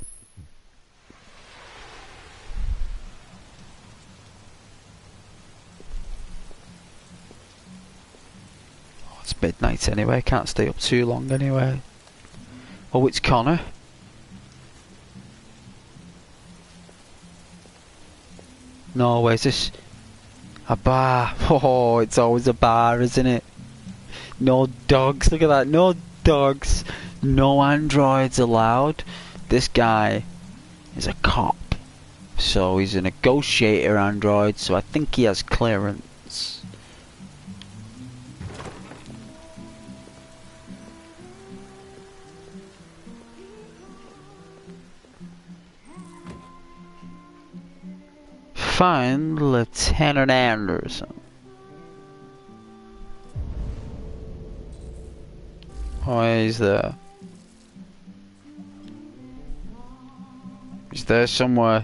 Oh, it's midnight anyway. Can't stay up too long anyway. Oh, it's Connor. No, where's this? A bar. Oh, it's always a bar, isn't it? No dogs. Look at that. No dogs. No androids allowed. This guy is a cop. So he's a negotiator android. So I think he has clearance. Find Lieutenant Anderson. Oh, he's there. He's there somewhere.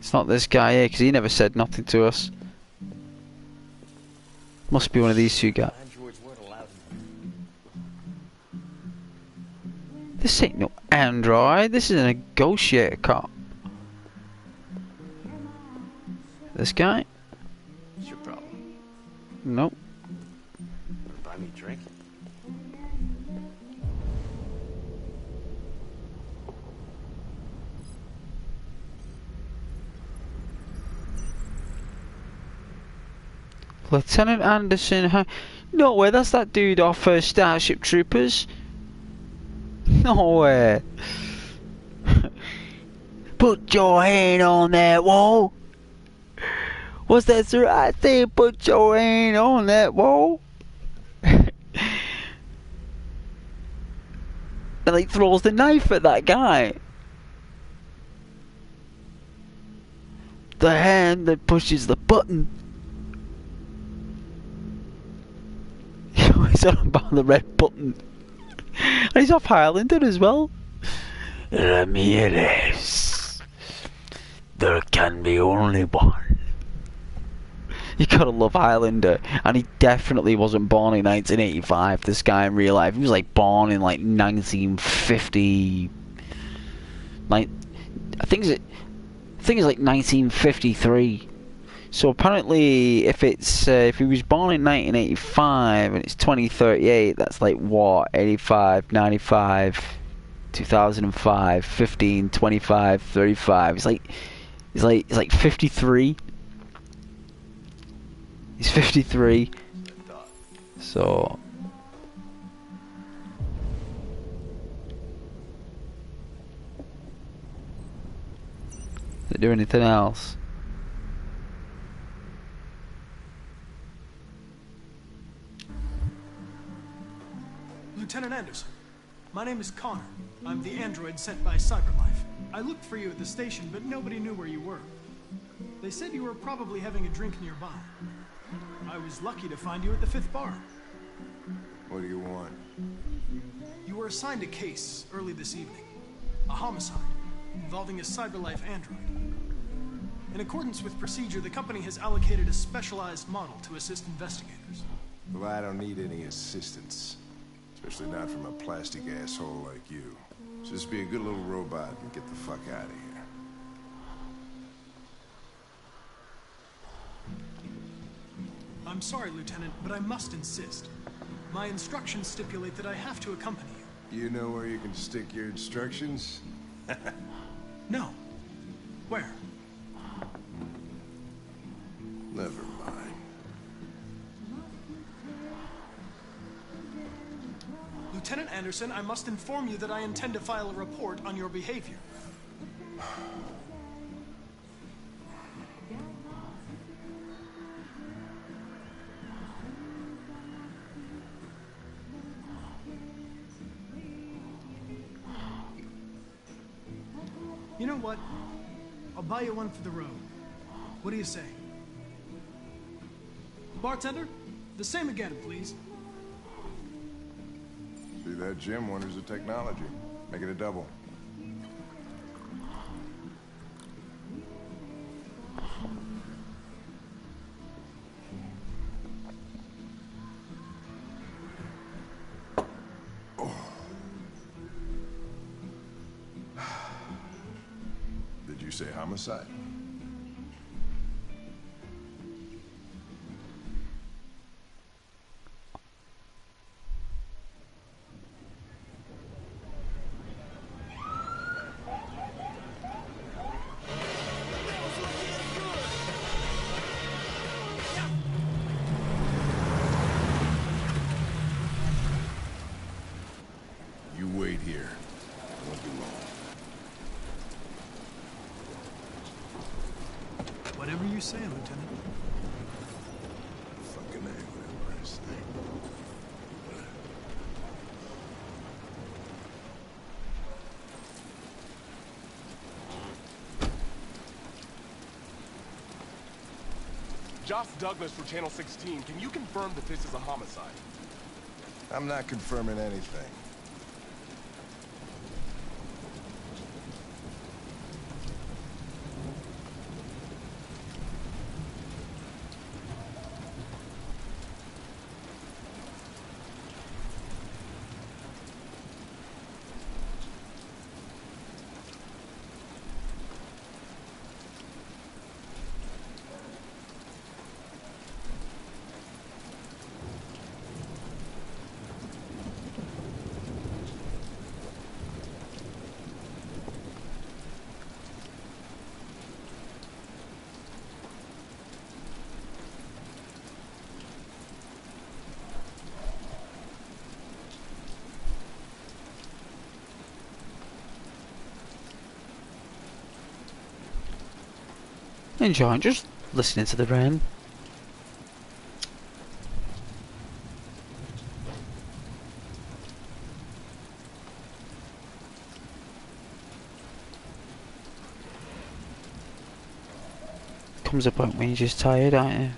It's not this guy here, because he never said nothing to us. Must be one of these 2 guys. This ain't no android. This is a negotiator cop. This guy? What's your problem? Nope. Buy me a drink? Lieutenant Anderson, no way, that's that dude off Starship Troopers. No way. Put your hand on that wall. What's that, sir? I say put your hand on that wall. and like throws the knife at that guy. The hand that pushes the button. He's on about the red button. And he's off Highlander as well. Ramirez. There can be only one. You gotta love Highlander. And he definitely wasn't born in 1985, this guy in real life. He was like born in like 1950. Like, I think it's like 1953. So apparently, if it's if he was born in 1985 and it's 2038, that's like what? 85, 95, 2005, 15, 25, 35. He's like 53. He's 53. So did it do anything else? Lieutenant Anderson, my name is Connor. I'm the android sent by CyberLife. I looked for you at the station, but nobody knew where you were. They said you were probably having a drink nearby. I was lucky to find you at the 5th bar. What do you want? You were assigned a case early this evening. A homicide involving a CyberLife android. In accordance with procedure, the company has allocated a specialized model to assist investigators. Well, I don't need any assistance. Especially not from a plastic asshole like you. Just be a good little robot and get the fuck out of here. I'm sorry, Lieutenant, but I must insist. My instructions stipulate that I have to accompany you. You know where you can stick your instructions? No. Where? Never mind. Lieutenant Anderson, I must inform you that I intend to file a report on your behavior. You know what? I'll buy you one for the road. What do you say? Bartender, the same again, please. See that, Jim? Wonders of technology. Make it a double. Did you say homicide? You wait here. I won't be long. Whatever you say, Lieutenant. Fucking A, whatever I say. Josh Douglas for Channel 16. Can you confirm that this is a homicide? I'm not confirming anything. Enjoying just listening to the rain. comes a point when you're just tired, aren't you?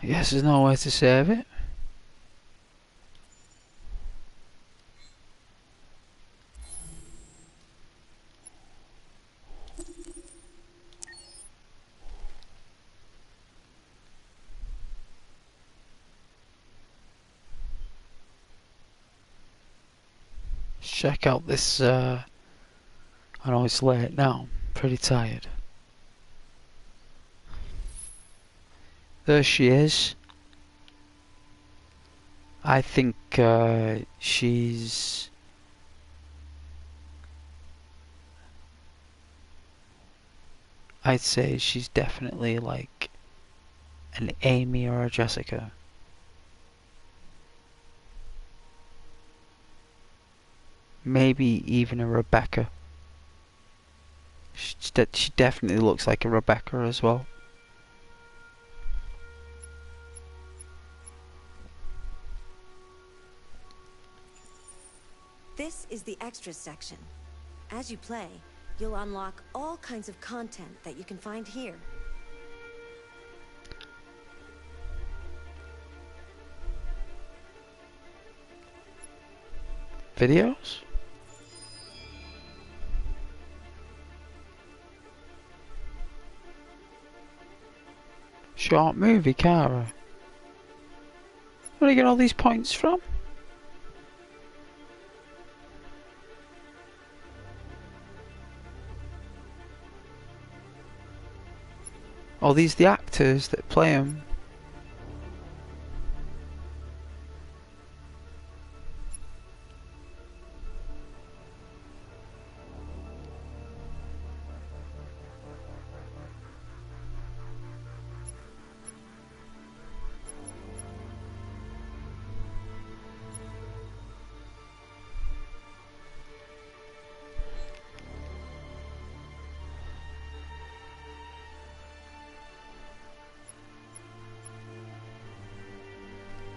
I guess there's no way to save it. Check out this, I know it's late now, pretty tired. There she is. I think she's... I'd say she's definitely like an Amy or a Jessica. Maybe even a Rebecca. She definitely looks like a Rebecca as well. This is the extras section. As you play, you'll unlock all kinds of content that you can find here. Videos? Short movie, Kara. Where do you get all these points from? Oh, these the actors that play them.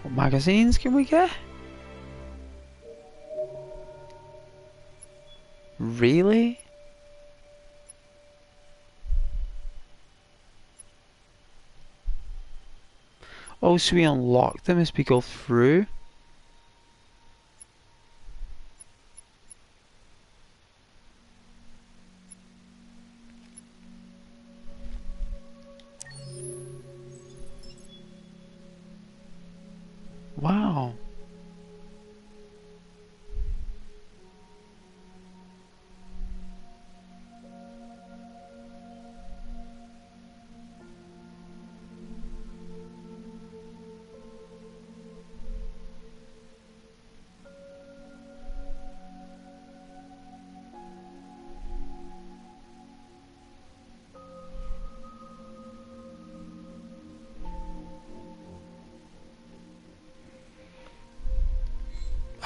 What magazines can we get? Really? Oh, so we unlock them as we go through? Wow.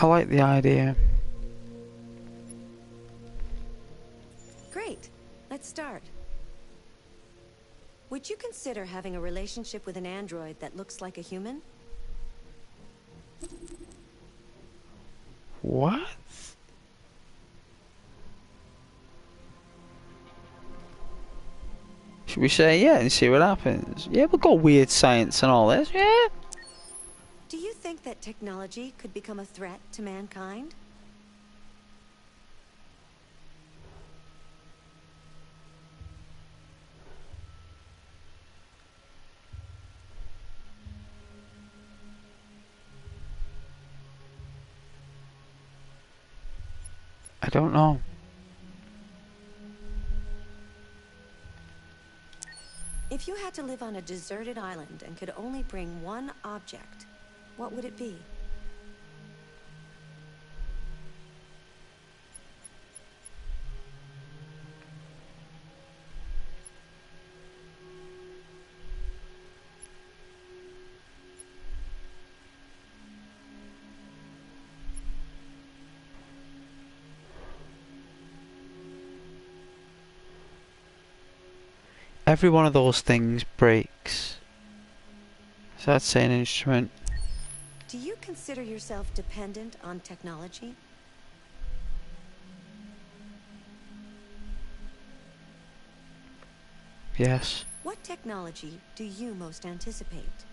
I like the idea. Great. Let's start. Would you consider having a relationship with an android that looks like a human? What? Should we say yeah and see what happens? Yeah, we've got weird science and all this, yeah. Do you think that technology could become a threat to mankind? I don't know. If you had to live on a deserted island and could only bring one object, what would it be? Every one of those things breaks. So that's an instrument. Do you consider yourself dependent on technology? Yes. What technology do you most anticipate?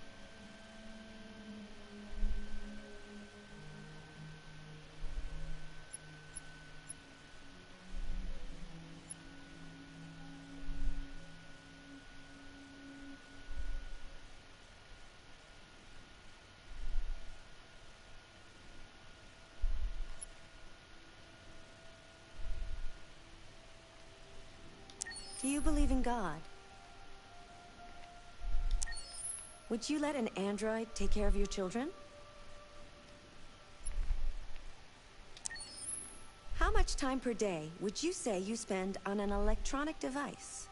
Do you believe in God? Would you let an android take care of your children? How much time per day would you say you spend on an electronic device?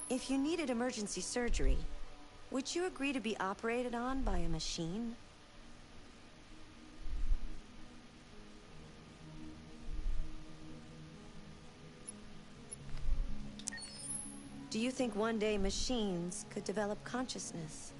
If you needed emergency surgery, would you agree to be operated on by a machine? Do you think one day machines could develop consciousness?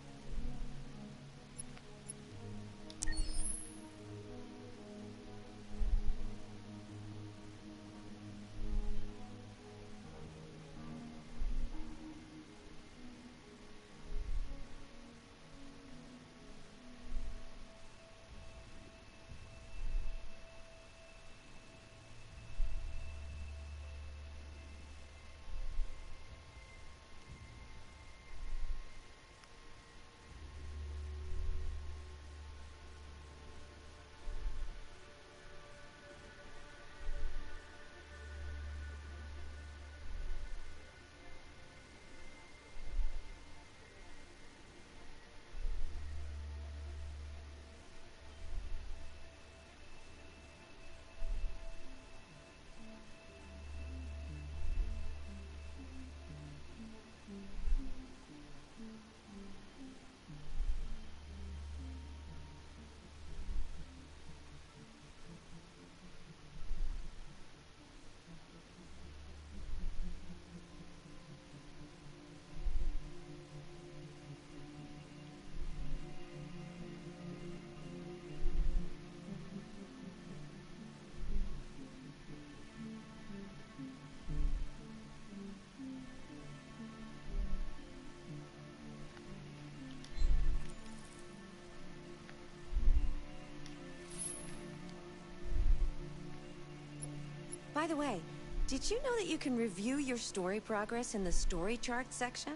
By the way, did you know that you can review your story progress in the story chart section?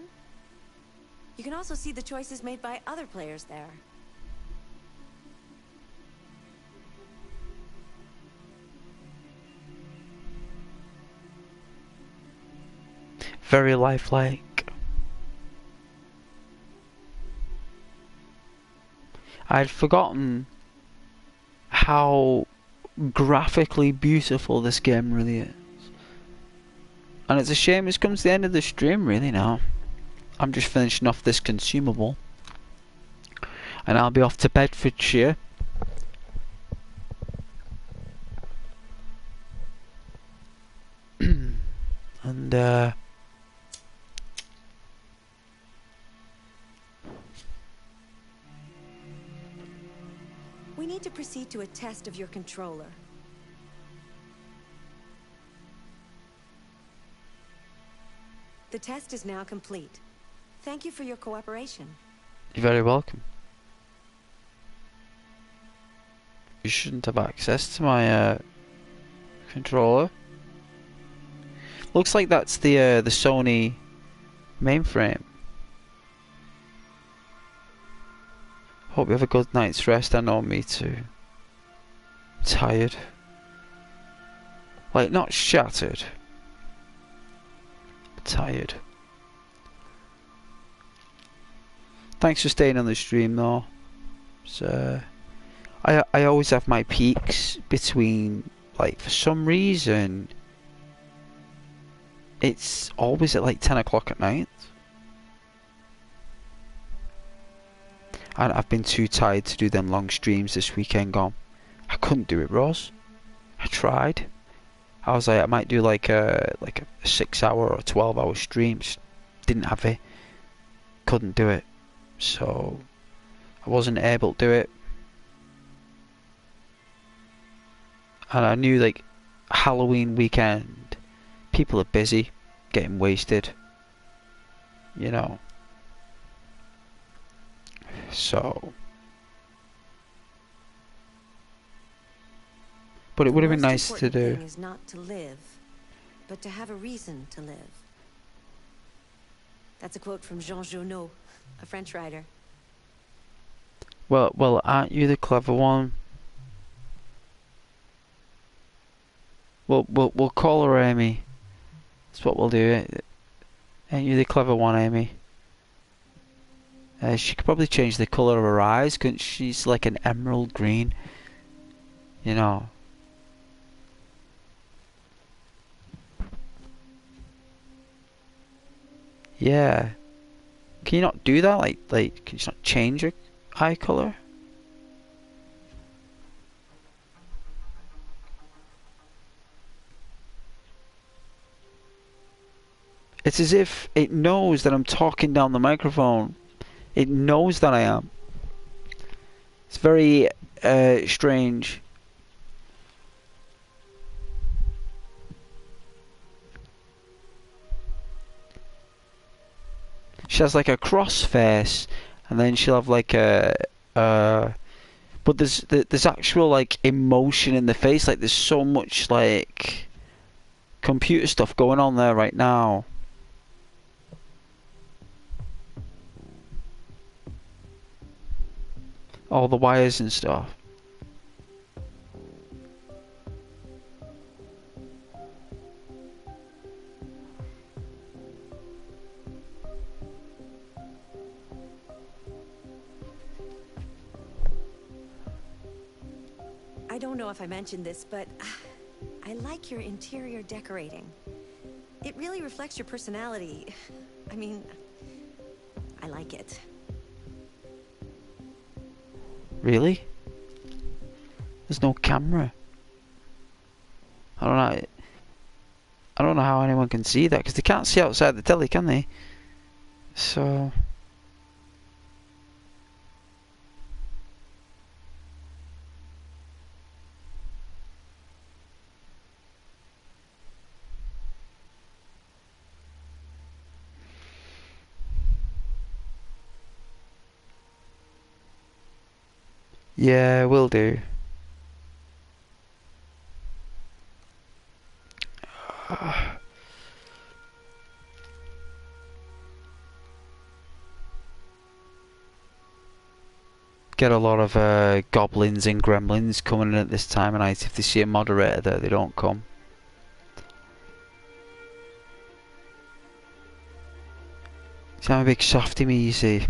You can also see the choices made by other players there. Very lifelike. I'd forgotten how graphically beautiful this game really is. And it's a shame it's come to the end of the stream really now. I'm just finishing off this consumable. And I'll be off to Bedfordshire. And We need to proceed to a test of your controller. The test is now complete. Thank you for your cooperation. you're very welcome. You shouldn't have access to my controller. Looks like that's the Sony mainframe. Hope you have a good night's rest. I know, me too. Tired. Like, not shattered. But tired. Thanks for staying on the stream though. So, I always have my peaks between, like, for some reason, it's always at like 10 o'clock at night. And I've been too tired to do them long streams this weekend gone. I couldn't do it, Ross. I tried. I was like, I might do like a 6-hour or 12-hour stream. Just didn't have it. Couldn't do it. So I wasn't able to do it. And I knew, like, Halloween weekend, people are busy, getting wasted. You know. So, but it would have been nice to do. The thing is not to live, but to have a reason to live. That's a quote from Jean Genot, a French writer. Well, aren't you the clever one? We'll call her Amy. That's what we'll do. Ain't you the clever one, Amy? She could probably change the colour of her eyes, couldn't she? She's like an emerald green. You know. Yeah. Can you not do that? Like, can you not change your eye colour? It's as if it knows that I'm talking down the microphone. It knows that I am. It's very strange. She has like a cross face, and then she'll have like but there's actual like emotion in the face. Like, there's so much like computer stuff going on there right now. All the wires and stuff. I don't know if I mentioned this, but I like your interior decorating. It really reflects your personality. I mean, I like it. Really? There's no camera. I don't know. I don't know how anyone can see that, because they can't see outside the telly, can they? So. Yeah, will do. Get a lot of goblins and gremlins coming in at this time of night. If they see a moderator there, they don't come. See, I'm a big softy, me, you see.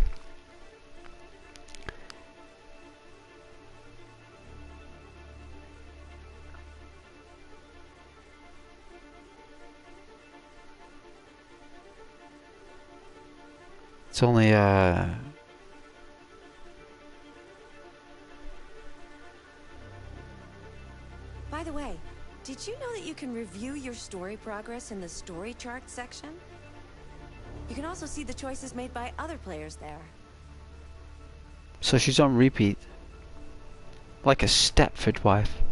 It's only By the way, did you know that you can review your story progress in the story chart section? You can also see the choices made by other players there. so she's on repeat. Like a Stepford wife.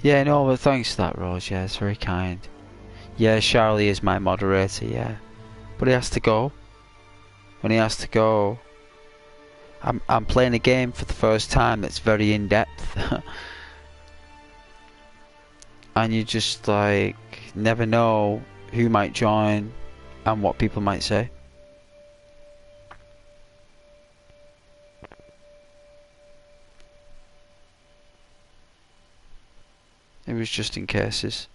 Yeah, no, but thanks for that, Rose. Yeah, it's very kind. Yeah, Charlie is my moderator, yeah. But he has to go. When he has to go, I'm playing a game for the first time that's very in-depth. And you just, like, never know who might join and what people might say. It was just in cases.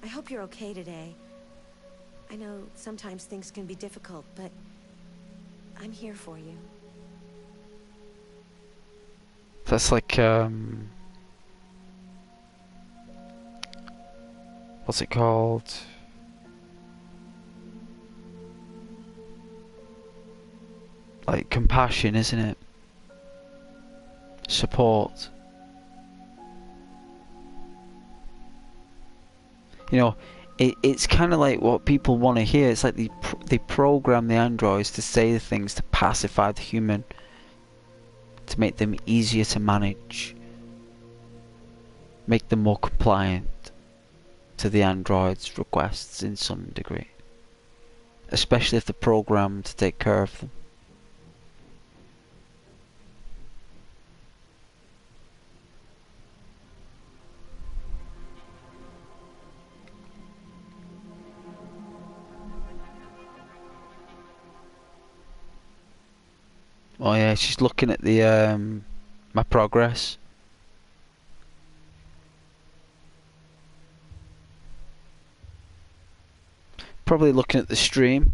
I hope you're okay today. I know sometimes things can be difficult, but I'm here for you. That's like, what's it called? Like compassion, isn't it? Support. You know, it's kind of like what people want to hear. It's like they program the androids to say the things to pacify the human, to make them easier to manage, make them more compliant to the android's requests in some degree, especially if they're programmed to take care of them. Oh yeah, she's looking at the my progress. Probably looking at the stream.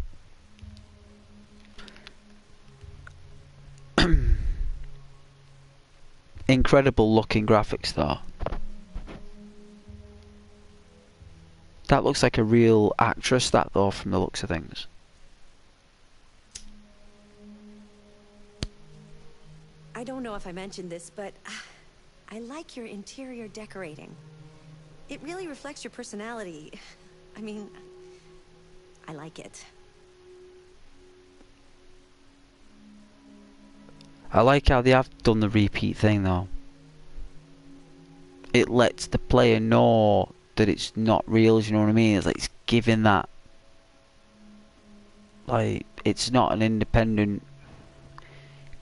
Incredible looking graphics though. That looks like a real actress, that though, from the looks of things. I don't know if I mentioned this, but I like your interior decorating. It really reflects your personality. I mean, I like it. I like how they have done the repeat thing though. It lets the player know that it's not real, you know what I mean? It's like it's giving that, like, it's not an independent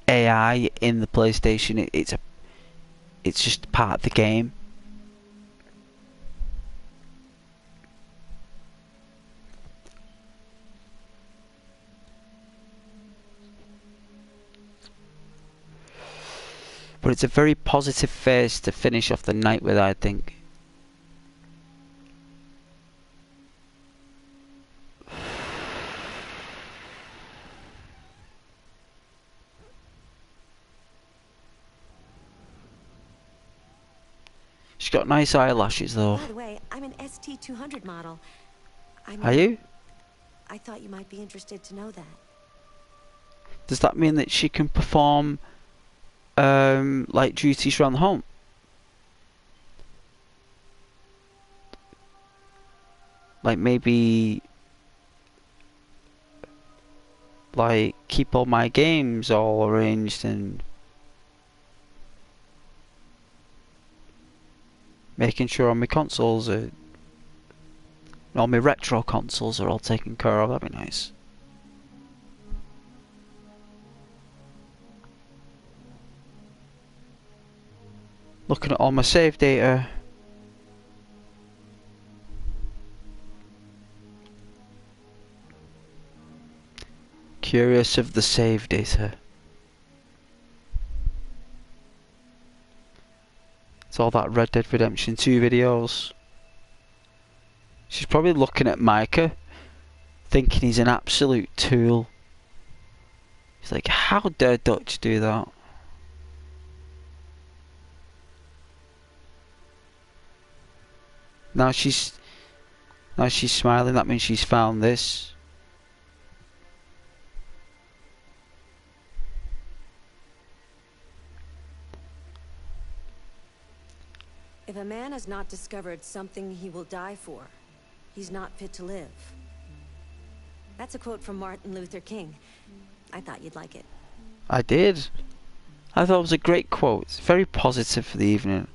AI in the PlayStation. It's just part of the game. But it's a very positive face to finish off the night with, I think. She's got nice eyelashes though. By the way, I'm an ST-200 model. Are you? I thought you might be interested to know that. Does that mean that she can perform like duties around the home? Like maybe like keep all my games all arranged and making sure all my consoles are, all my retro consoles are all taken care of. That'd be nice. Looking at all my save data. Curious of the save data. It's all that Red Dead Redemption 2 videos. She's probably looking at Micah, thinking he's an absolute tool. He's like, how dare Dutch do that? Now she's smiling, that means she's found this. If a man has not discovered something he will die for, he's not fit to live. That's a quote from Martin Luther King. I thought you'd like it. I did. I thought it was a great quote. It's very positive for the evening.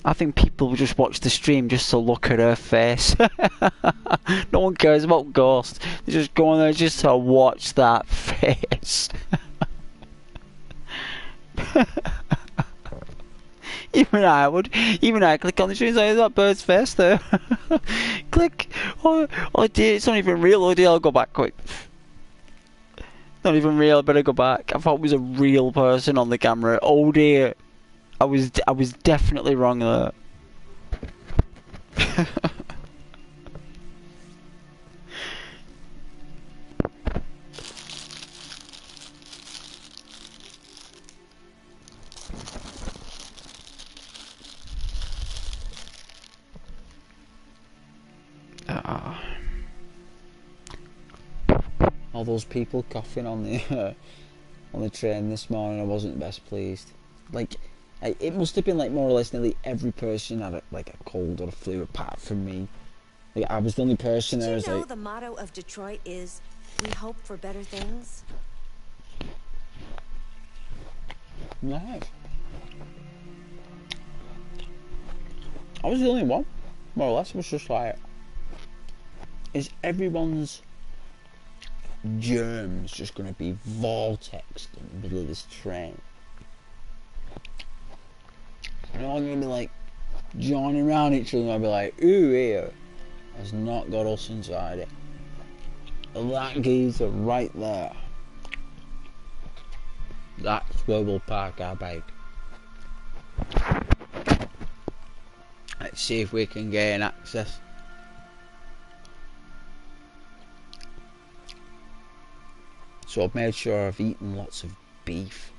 I think people will just watch the stream just to look at her face. No one cares about Ghost. They just go on there just to watch that face. Even I click on the stream and say, that bird's face there. Click. Oh dear, it's not even real. Oh dear, I'll go back quick. Not even real, I better go back. I thought it was a real person on the camera. Oh dear. I was definitely wrong there. All those people coughing on the train this morning, I wasn't best pleased. Like, it must have been like more or less nearly every person had like a cold or a flu apart from me. Like, I was the only person there. Did you know the motto of Detroit is, "We hope for better things"? Nice. I was the only one, more or less. It was just like, is everyone's germs just going to be vortexed in the middle of this train? They're all going to be like joining around each other and I'll be like, ooh, here has not got us inside it. That geezer right there. That's where we'll park our bike. Let's see if we can gain access. So I've made sure I've eaten lots of beef.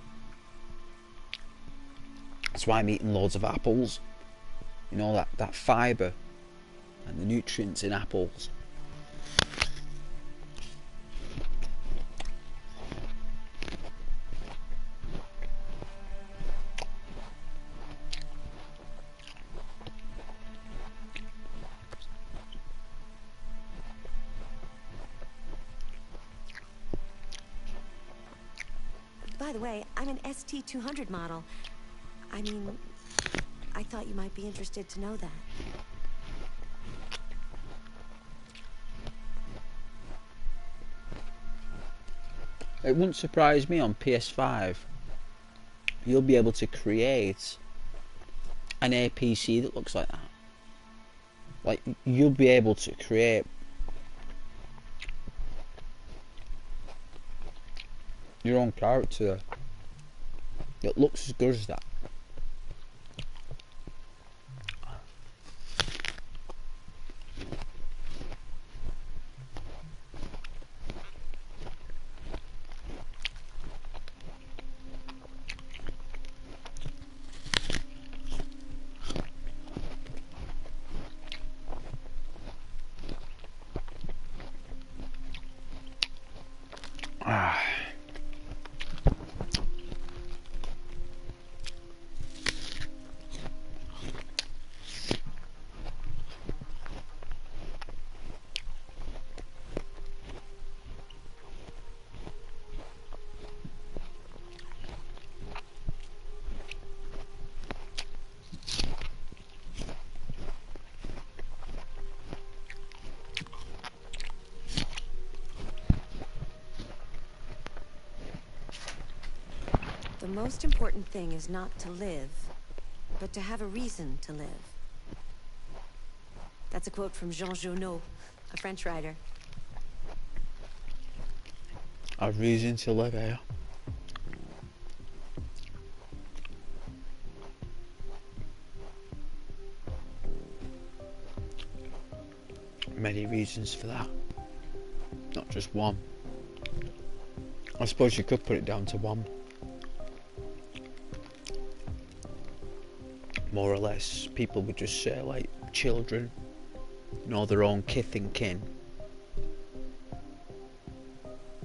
That's why I'm eating loads of apples. You know, that fibre and the nutrients in apples. By the way, I'm an ST-200 model. I mean, I thought you might be interested to know that. It wouldn't surprise me on PS5. You'll be able to create an APC that looks like that. Like, you'll be able to create your own character that looks as good as that. The most important thing is not to live, but to have a reason to live. That's a quote from Jean Genot, a French writer. A reason to live, eh? Many reasons for that. Not just one. I suppose you could put it down to one. More or less, people would just say, like, children know their own kith and kin.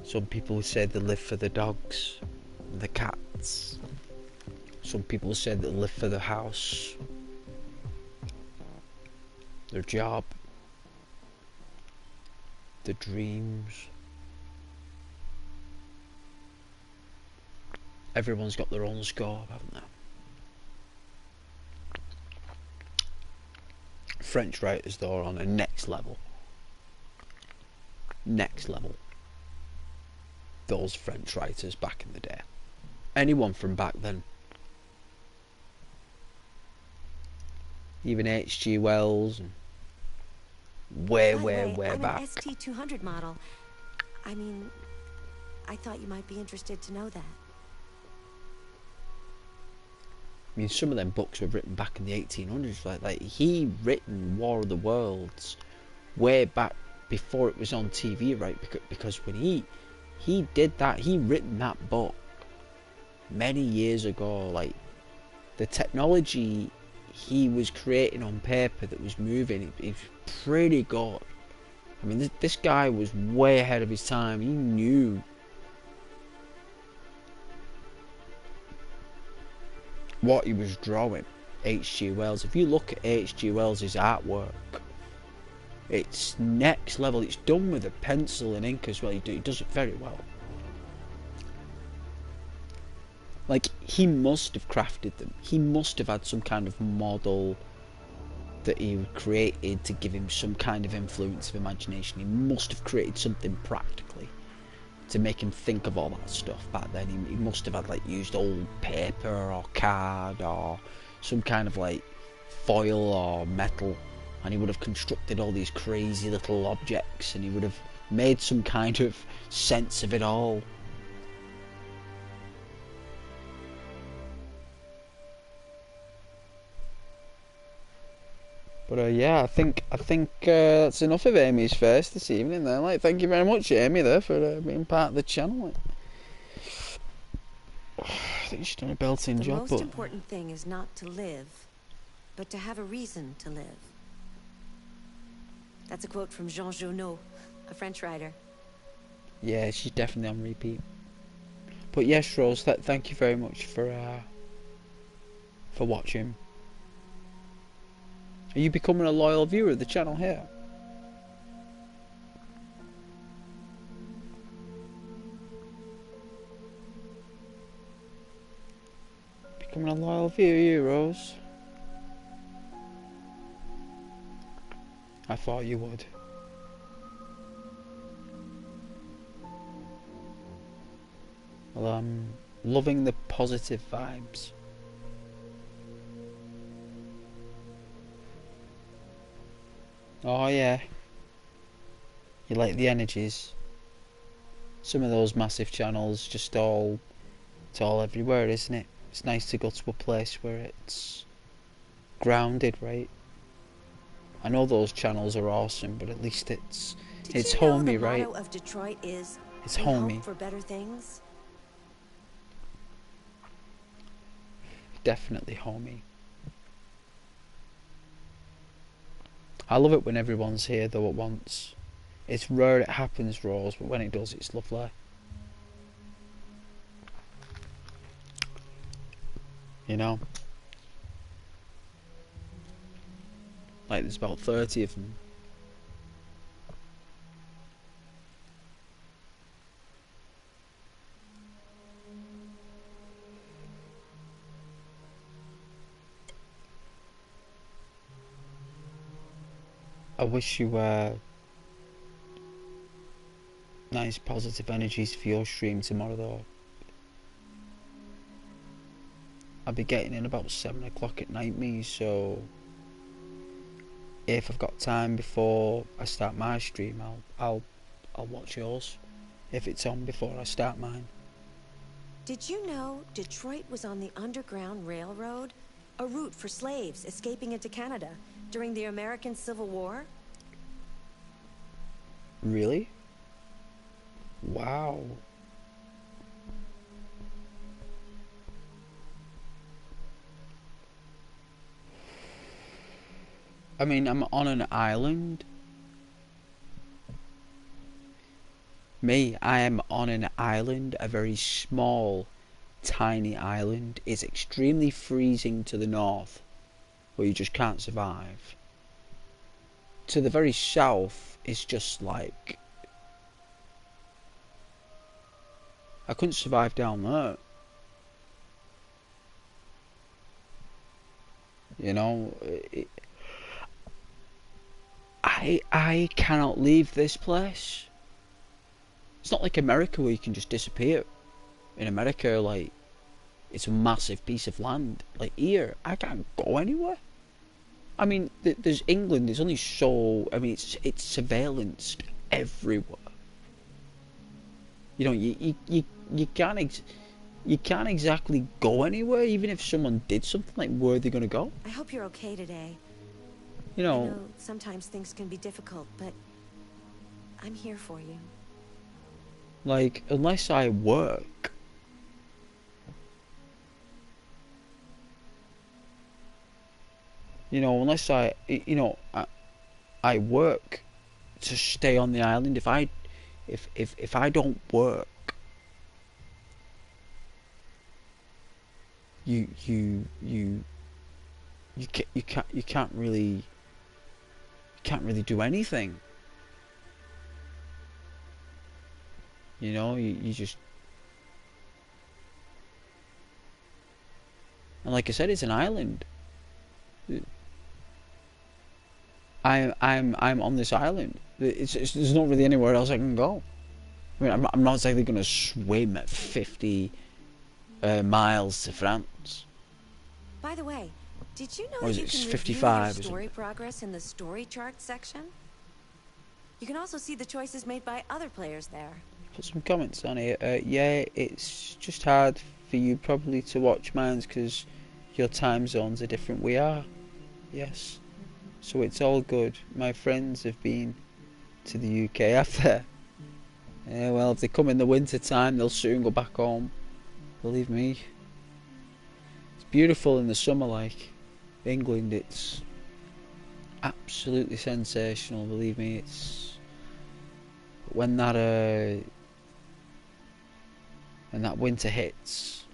Some people would say they live for the dogs and the cats. Some people say they live for the house, their job, the dreams. Everyone's got their own scope, haven't they? French writers, though, are on a next level. Next level. Those French writers back in the day. Anyone from back then. Even H.G. Wells. And way By the way, I'm back. an ST-200 model. I mean, I thought you might be interested to know that. I mean, some of them books were written back in the 1800s. Like he written War of the Worlds way back before it was on TV, right? Because when he did that, he written that book many years ago. Like, the technology he was creating on paper that was moving, it's pretty good. I mean, this guy was way ahead of his time. He knew what he was drawing. H.G. Wells. If you look at H.G. Wells' artwork, it's next level. It's done with a pencil and ink as well. He does it very well. Like, he must have crafted them. He must have had some kind of model that he created to give him some kind of influence of imagination. He must have created something practically to make him think of all that stuff back then. He must have had, like, used old paper or card or some kind of, like, foil or metal, and he would have constructed all these crazy little objects, and he would have made some kind of sense of it all. But yeah, I think that's enough of Amy's face this evening. Then, like, thank you very much, Amy, there, for being part of the channel. I think she's done a belting job. The most important thing is not to live, but to have a reason to live. That's a quote from Jean Genot, a French writer. Yeah, she's definitely on repeat. But yes, Rose, thank you very much for watching. Are you becoming a loyal viewer of the channel here? Becoming a loyal viewer, you, Rose? I thought you would. Well, I'm loving the positive vibes. Oh yeah. You like the energies. Some of those massive channels just it's all everywhere, isn't it? It's nice to go to a place where it's grounded, right? I know those channels are awesome, but at least it's homey, right? The motto of Detroit is it's homey. Hope for better things. Definitely homey. I love it when everyone's here though at once. It's rare it happens, Rose, but when it does, it's lovely. You know? Like, there's about 30 of them. I wish you nice positive energies for your stream tomorrow though. I'll be getting in about 7 o'clock at night, me, so if I've got time before I start my stream, I'll watch yours if it's on before I start mine. Did you know Detroit was on the Underground Railroad? A route for slaves escaping into Canada during the American Civil War? Really? Wow. I mean, I'm on an island. I am on an island, a very small, tiny island. It's extremely freezing to the north, where you just can't survive. To the very south, it's just like... I couldn't survive down there. You know, I cannot leave this place. It's not like America where you can just disappear. In America, like, it's a massive piece of land. Like here, I can't go anywhere. I mean, there's England. There's only so. I mean, it's surveillanced everywhere. You know, you can't exactly go anywhere. Even if someone did something, like, where are they gonna go? I hope you're okay today. You know, I know sometimes things can be difficult, but I'm here for you. Like, unless I work, you know, unless I work to stay on the island. If I don't work, you can't really do anything. You know, you just... And like I said, it's an island. I'm on this island. There's not really anywhere else I can go. I mean, I'm not exactly going to swim at 50 miles to France. By the way, did you know Or is that you it can 55 review or your story something? progress in the story chart section? You can also see the choices made by other players there. Put some comments on here. Yeah, it's just hard for you probably to watch mine because your time zones are different. We are. Yes. So it's all good. My friends have been to the UK after. Yeah, well, if they come in the winter time, they'll soon go back home. Believe me. It's beautiful in the summer, like England. It's absolutely sensational. Believe me, it's when that winter hits.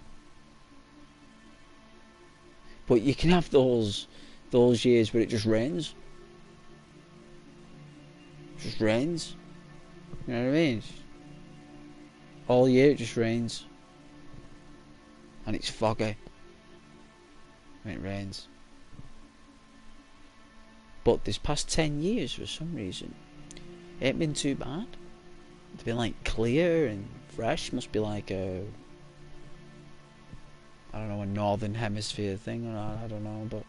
But you can have those years where it just rains. It just rains. You know what I mean? All year it just rains. And it's foggy when it rains. But this past 10 years, for some reason, it ain't been too bad. It's been like clear and fresh. Must be like a, I don't know, a northern hemisphere thing or not, I don't know, but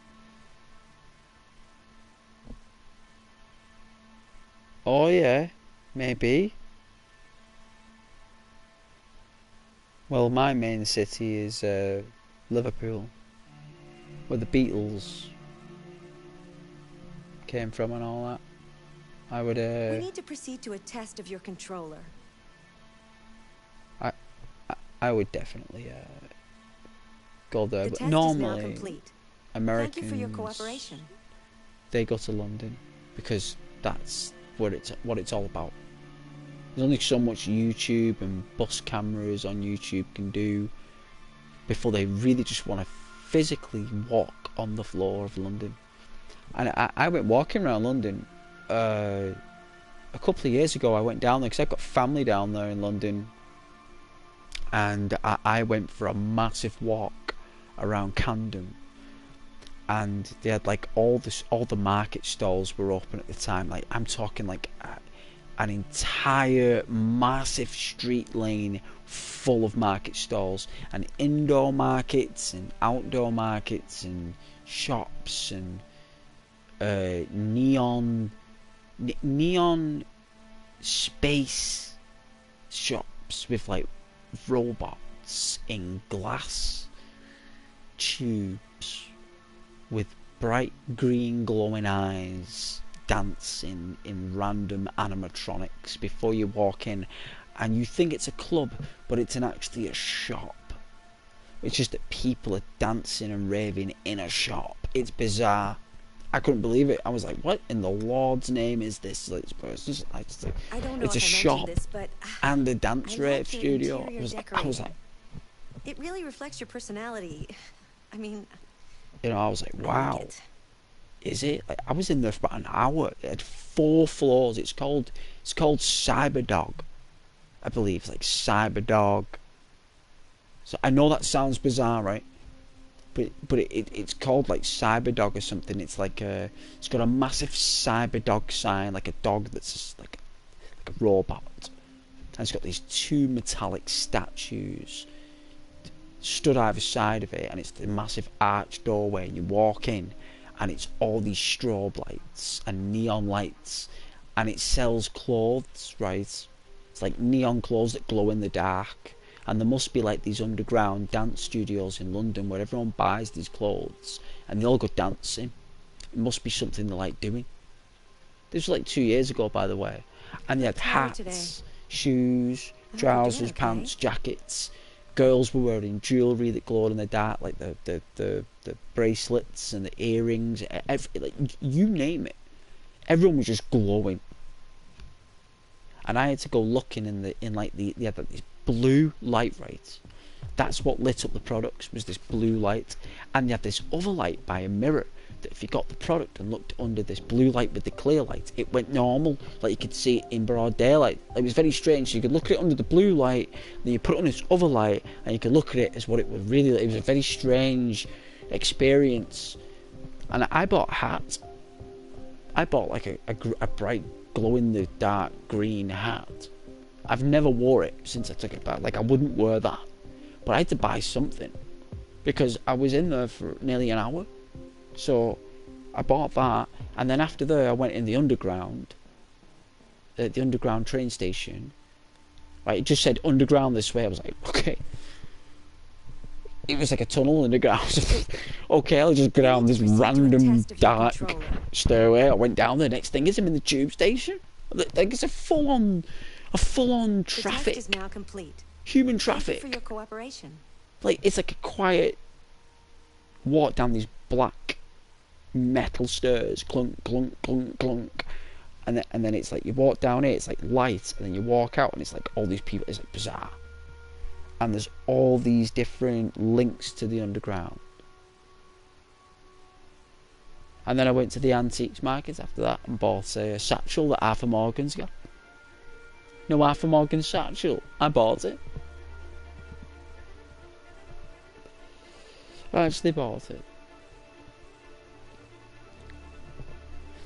oh yeah, maybe. Well, my main city is Liverpool, where the Beatles came from and all that. I would We need to proceed to a test of your controller. I would definitely go there, The but test normally is now complete. Americans, Thank you for your cooperation. they go to London because that's what it's all about. There's only so much YouTube and bus cameras on YouTube can do before they really just want to physically walk on the floor of London. And I went walking around London a couple of years ago. I went down there because I've got family down there in London, and I went for a massive walk around Camden, and they had like all the market stalls were open at the time. Like I'm talking like an entire massive street lane full of market stalls, and indoor markets and outdoor markets and shops and neon space shops with like robots in glass tubes with bright green glowing eyes dancing in random animatronics before you walk in, and you think it's a club, but it's actually a shop. It's just that people are dancing and raving in a shop. It's bizarre. I couldn't believe it. I was like, what in the Lord's name is this? Like, it's just, I don't know it's a if I shop mentioned this, but and a dance I rave like your studio. interior I was decorating. like, It really reflects your personality. I mean, you know, I was like, I like wow. it. Is it? Like, I was in there for about an hour. It had 4 floors. It's called Cyberdog, I believe. It's like Cyberdog. So I know that sounds bizarre, right? But it's called like Cyberdog or something. It's like it's got a massive Cyberdog sign, like a dog that's just like a robot. And it's got these 2 metallic statues stood either side of it, and it's the massive arch doorway, and you walk in and it's all these strobe lights and neon lights, and it sells clothes, right? It's like neon clothes that glow in the dark, and there must be like these underground dance studios in London where everyone buys these clothes and they all go dancing. It must be something they like doing. This was like 2 years ago, by the way, and they had hats, shoes, trousers, pants, jackets. Girls were wearing jewellery that glowed in the dark, like the bracelets and the earrings, like, you name it. Everyone was just glowing. And I had to go looking they had like this blue light, right? That's what lit up the products, was this blue light. And you had this other light by a mirror, that if you got the product and looked under this blue light with the clear light, it went normal, like you could see it in broad daylight. It was very strange. So you could look at it under the blue light, then you put it on this other light, and you could look at it as what it was really like. It was a very strange experience. And I bought a hat. I bought like a bright glow-in-the-dark green hat. I've never wore it since I took it back. Like, I wouldn't wear that, but I had to buy something because I was in there for nearly an hour. So I bought that, and then after there I went in the underground, the underground train station. Right, it just said underground this way. I was like, okay. It was like a tunnel underground. Okay, I'll just go down this random dark stairway. I went down. The next thing is I'm in the tube station. Like, it's a full-on traffic. The test is now complete. Human traffic. Thank you for your cooperation. Like, it's like a quiet walk down these black metal stairs, clunk, clunk, clunk, clunk, and then it's like you walk down it, it's like light, and then you walk out, and it's like all these people. It's like bizarre, and there's all these different links to the underground. And then I went to the antiques market after that and bought a satchel that Arthur Morgan's got. No, Arthur Morgan's satchel. I bought it. I actually bought it.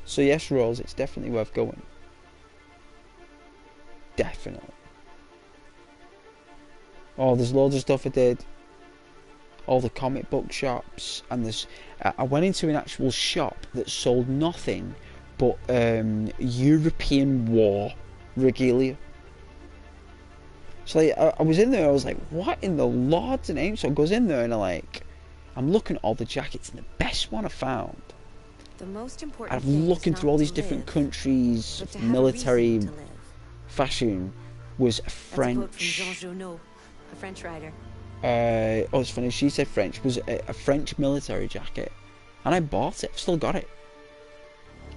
So yes, Rose, it's definitely worth going. Definitely. Oh, there's loads of stuff I did. All the comic book shops, and there's. I went into an actual shop that sold nothing but European war regalia. So like, I was in there. I was like, "What in the Lord's name?" So I goes in there and I'm looking at all the jackets, and the best one I found. The most important I'm looking through all these different countries' military fashion. Was a French. That's a quote from Jean Genot, a French writer. Oh, it's funny. She said French. Was a French military jacket, and I bought it. I've still got it,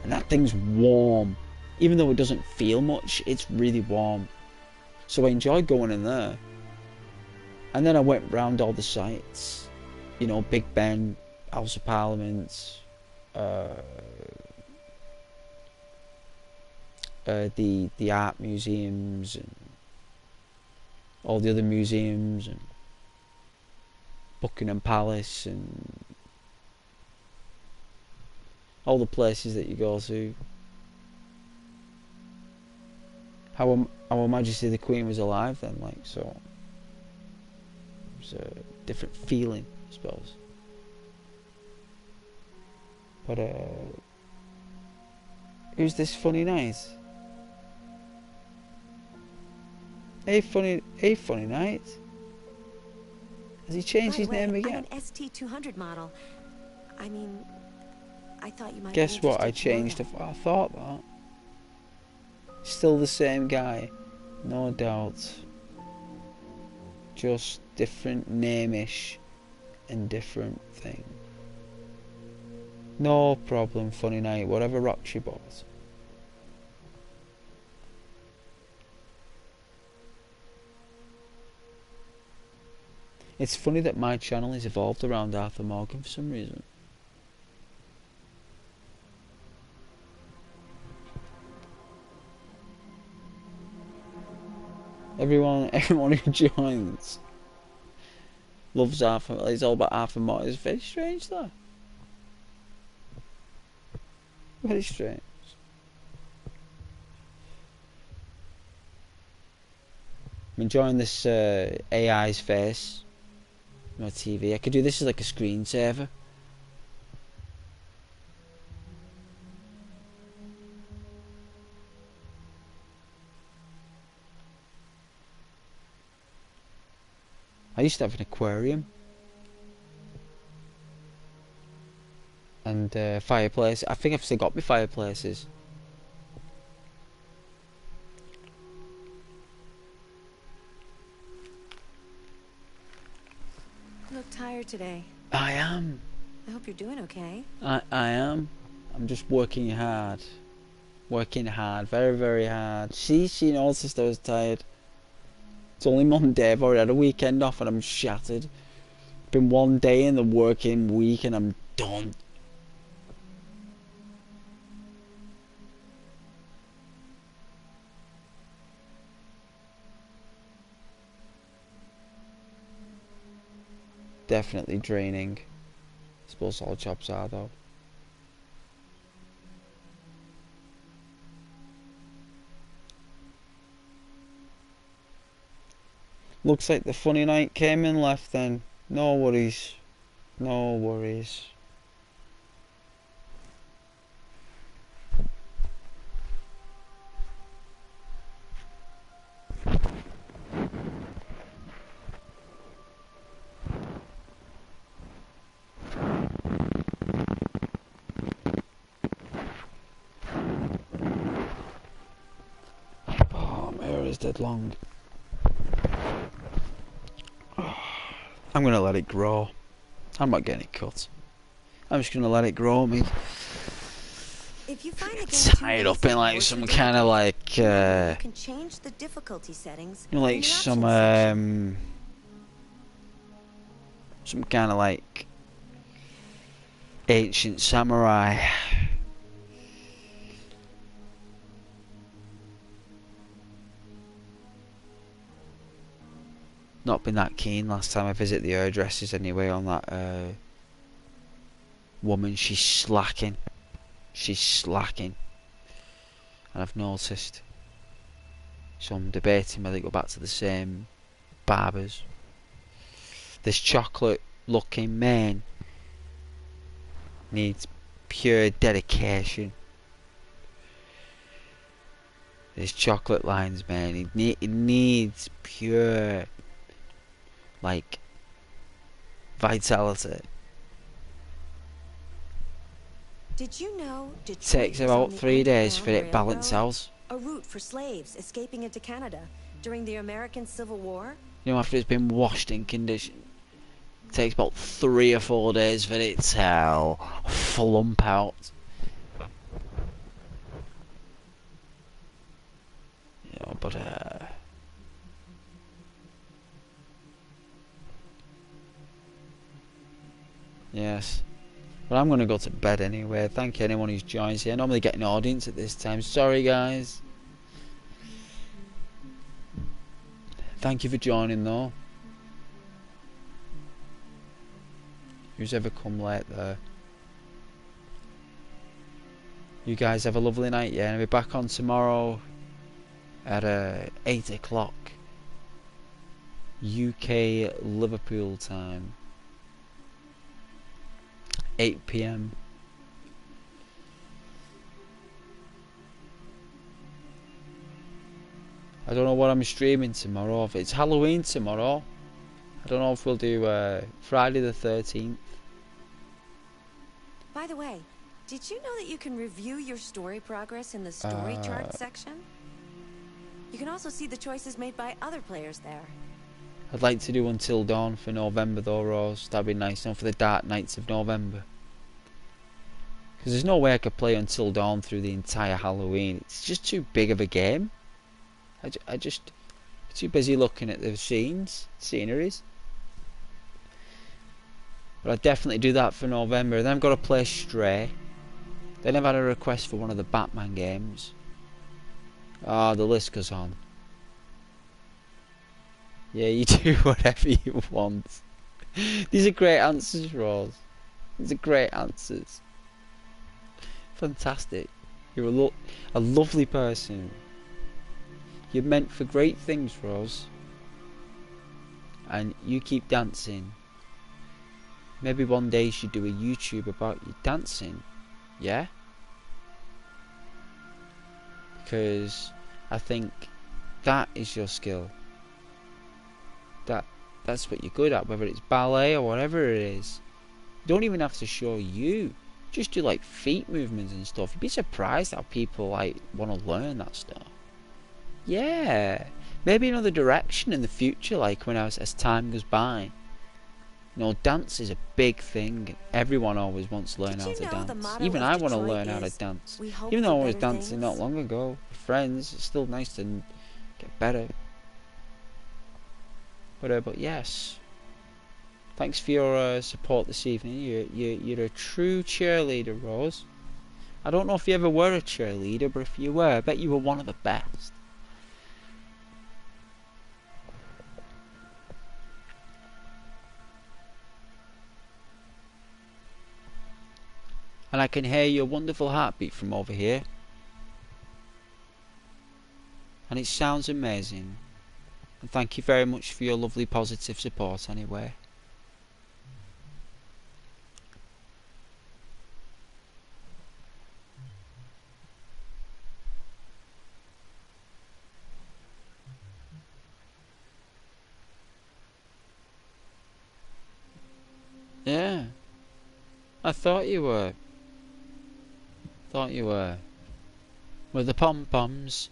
and that thing's warm. Even though it doesn't feel much, it's really warm. So I enjoyed going in there. And then I went round all the sites, you know, Big Ben, House of Parliament, the art museums and all the other museums, and Buckingham Palace, and all the places that you go to. Our Majesty the Queen was alive then, like, so it was a different feeling, I suppose. But who's this funny knight? Hey funny knight. Has he changed his name again? I'm an ST200 model. I mean, I thought you might. Guess what? I changed. I thought that. Still the same guy, no doubt. Just different name-ish and different thing. No problem, funny knight. Whatever rocks your boat. It's funny that my channel is evolved around Arthur Morgan for some reason. Everyone who joins loves Arthur. It's all about Arthur Morgan. It's very strange, though. Very strange. I'm enjoying this AI's face. My TV. I could do this as like a screensaver. I used to have an aquarium and fireplace. I think I've still got my fireplaces. You look tired today. I am. I hope you're doing okay. I am. I'm just working hard. Working hard. Very, very hard. She noticed I was tired. It's only Monday. I've already had a weekend off and I'm shattered. Been one day in the working week and I'm done. Definitely draining. I suppose all jobs are, though. Looks like the funny knight came and left then. No worries. No worries. Oh, my hair is dead long. I'm gonna let it grow. I'm not getting it cut. I'm just gonna let it grow me. If you find the game Tied up in like some kind of like you can change the difficulty settings. you know, like some kind of like ancient samurai. Not been that keen last time I visited the hairdressers anyway on that woman. She's slacking. She's slacking. And I've noticed. So I'm debating whether to go back to the same barbers. This chocolate looking man needs pure dedication. His chocolate lines, man, it needs pure, like, vitality. Did you know Detroit Takes was about on the 3 days for Underground it balance Railroad? out. A route for slaves escaping into Canada during the American Civil War? You know, after it's been washed in condition, it takes about 3 or 4 days for it to flump out. Yeah, but yes. But I'm going to go to bed anyway. Thank you anyone who's joined here. I normally get an audience at this time. Sorry guys. Thank you for joining though. Who's ever come late there. You guys have a lovely night, yeah? And I'll be back on tomorrow. at 8 o'clock UK Liverpool time, 8 PM. I don't know what I'm streaming tomorrow. If it's Halloween tomorrow, I don't know if we'll do Friday the 13th. By the way, did you know that you can review your story progress in the story chart section? You can also see the choices made by other players there. I'd like to do Until Dawn for November though, Rose. That'd be nice, for the dark nights of November. Because there's no way I could play Until Dawn through the entire Halloween. It's just too big of a game. I just too busy looking at the sceneries. But I'd definitely do that for November. Then I've got to play Stray. Then I've had a request for one of the Batman games. Ah, the list goes on. Yeah, you do whatever you want. These are great answers, Rose. These are great answers. Fantastic. You're a lovely person. You're meant for great things, Rose. And you keep dancing. Maybe one day you should do a YouTube about you dancing. Yeah? Because I think that is your skill. That's what you're good at, whether it's ballet or whatever it is. You don't even have to show you. Just do like feet movements and stuff. You'd be surprised how people like want to learn that stuff. Yeah. Maybe another direction in the future, like as time goes by. You know, dance is a big thing. Everyone always wants to learn how to dance. Even I want to learn how to dance. Even though I was dancing not long ago with friends, it's still nice to get better. But yes, thanks for your support this evening. You're a true cheerleader, Rose. I don't know if you ever were a cheerleader, but if you were, I bet you were one of the best. And I can hear your wonderful heartbeat from over here. And it sounds amazing. And thank you very much for your lovely positive support anyway. Yeah. I thought you were. With the pom-poms.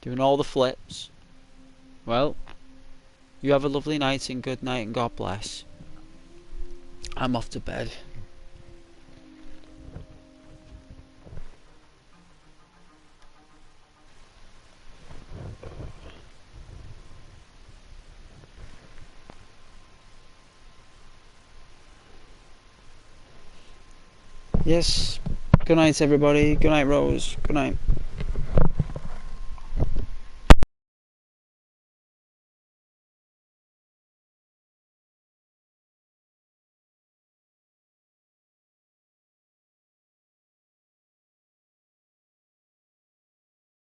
Doing all the flips. Well, you have a lovely night and good night and God bless. I'm off to bed. Yes. Good night, everybody. Good night, Rose. Good night.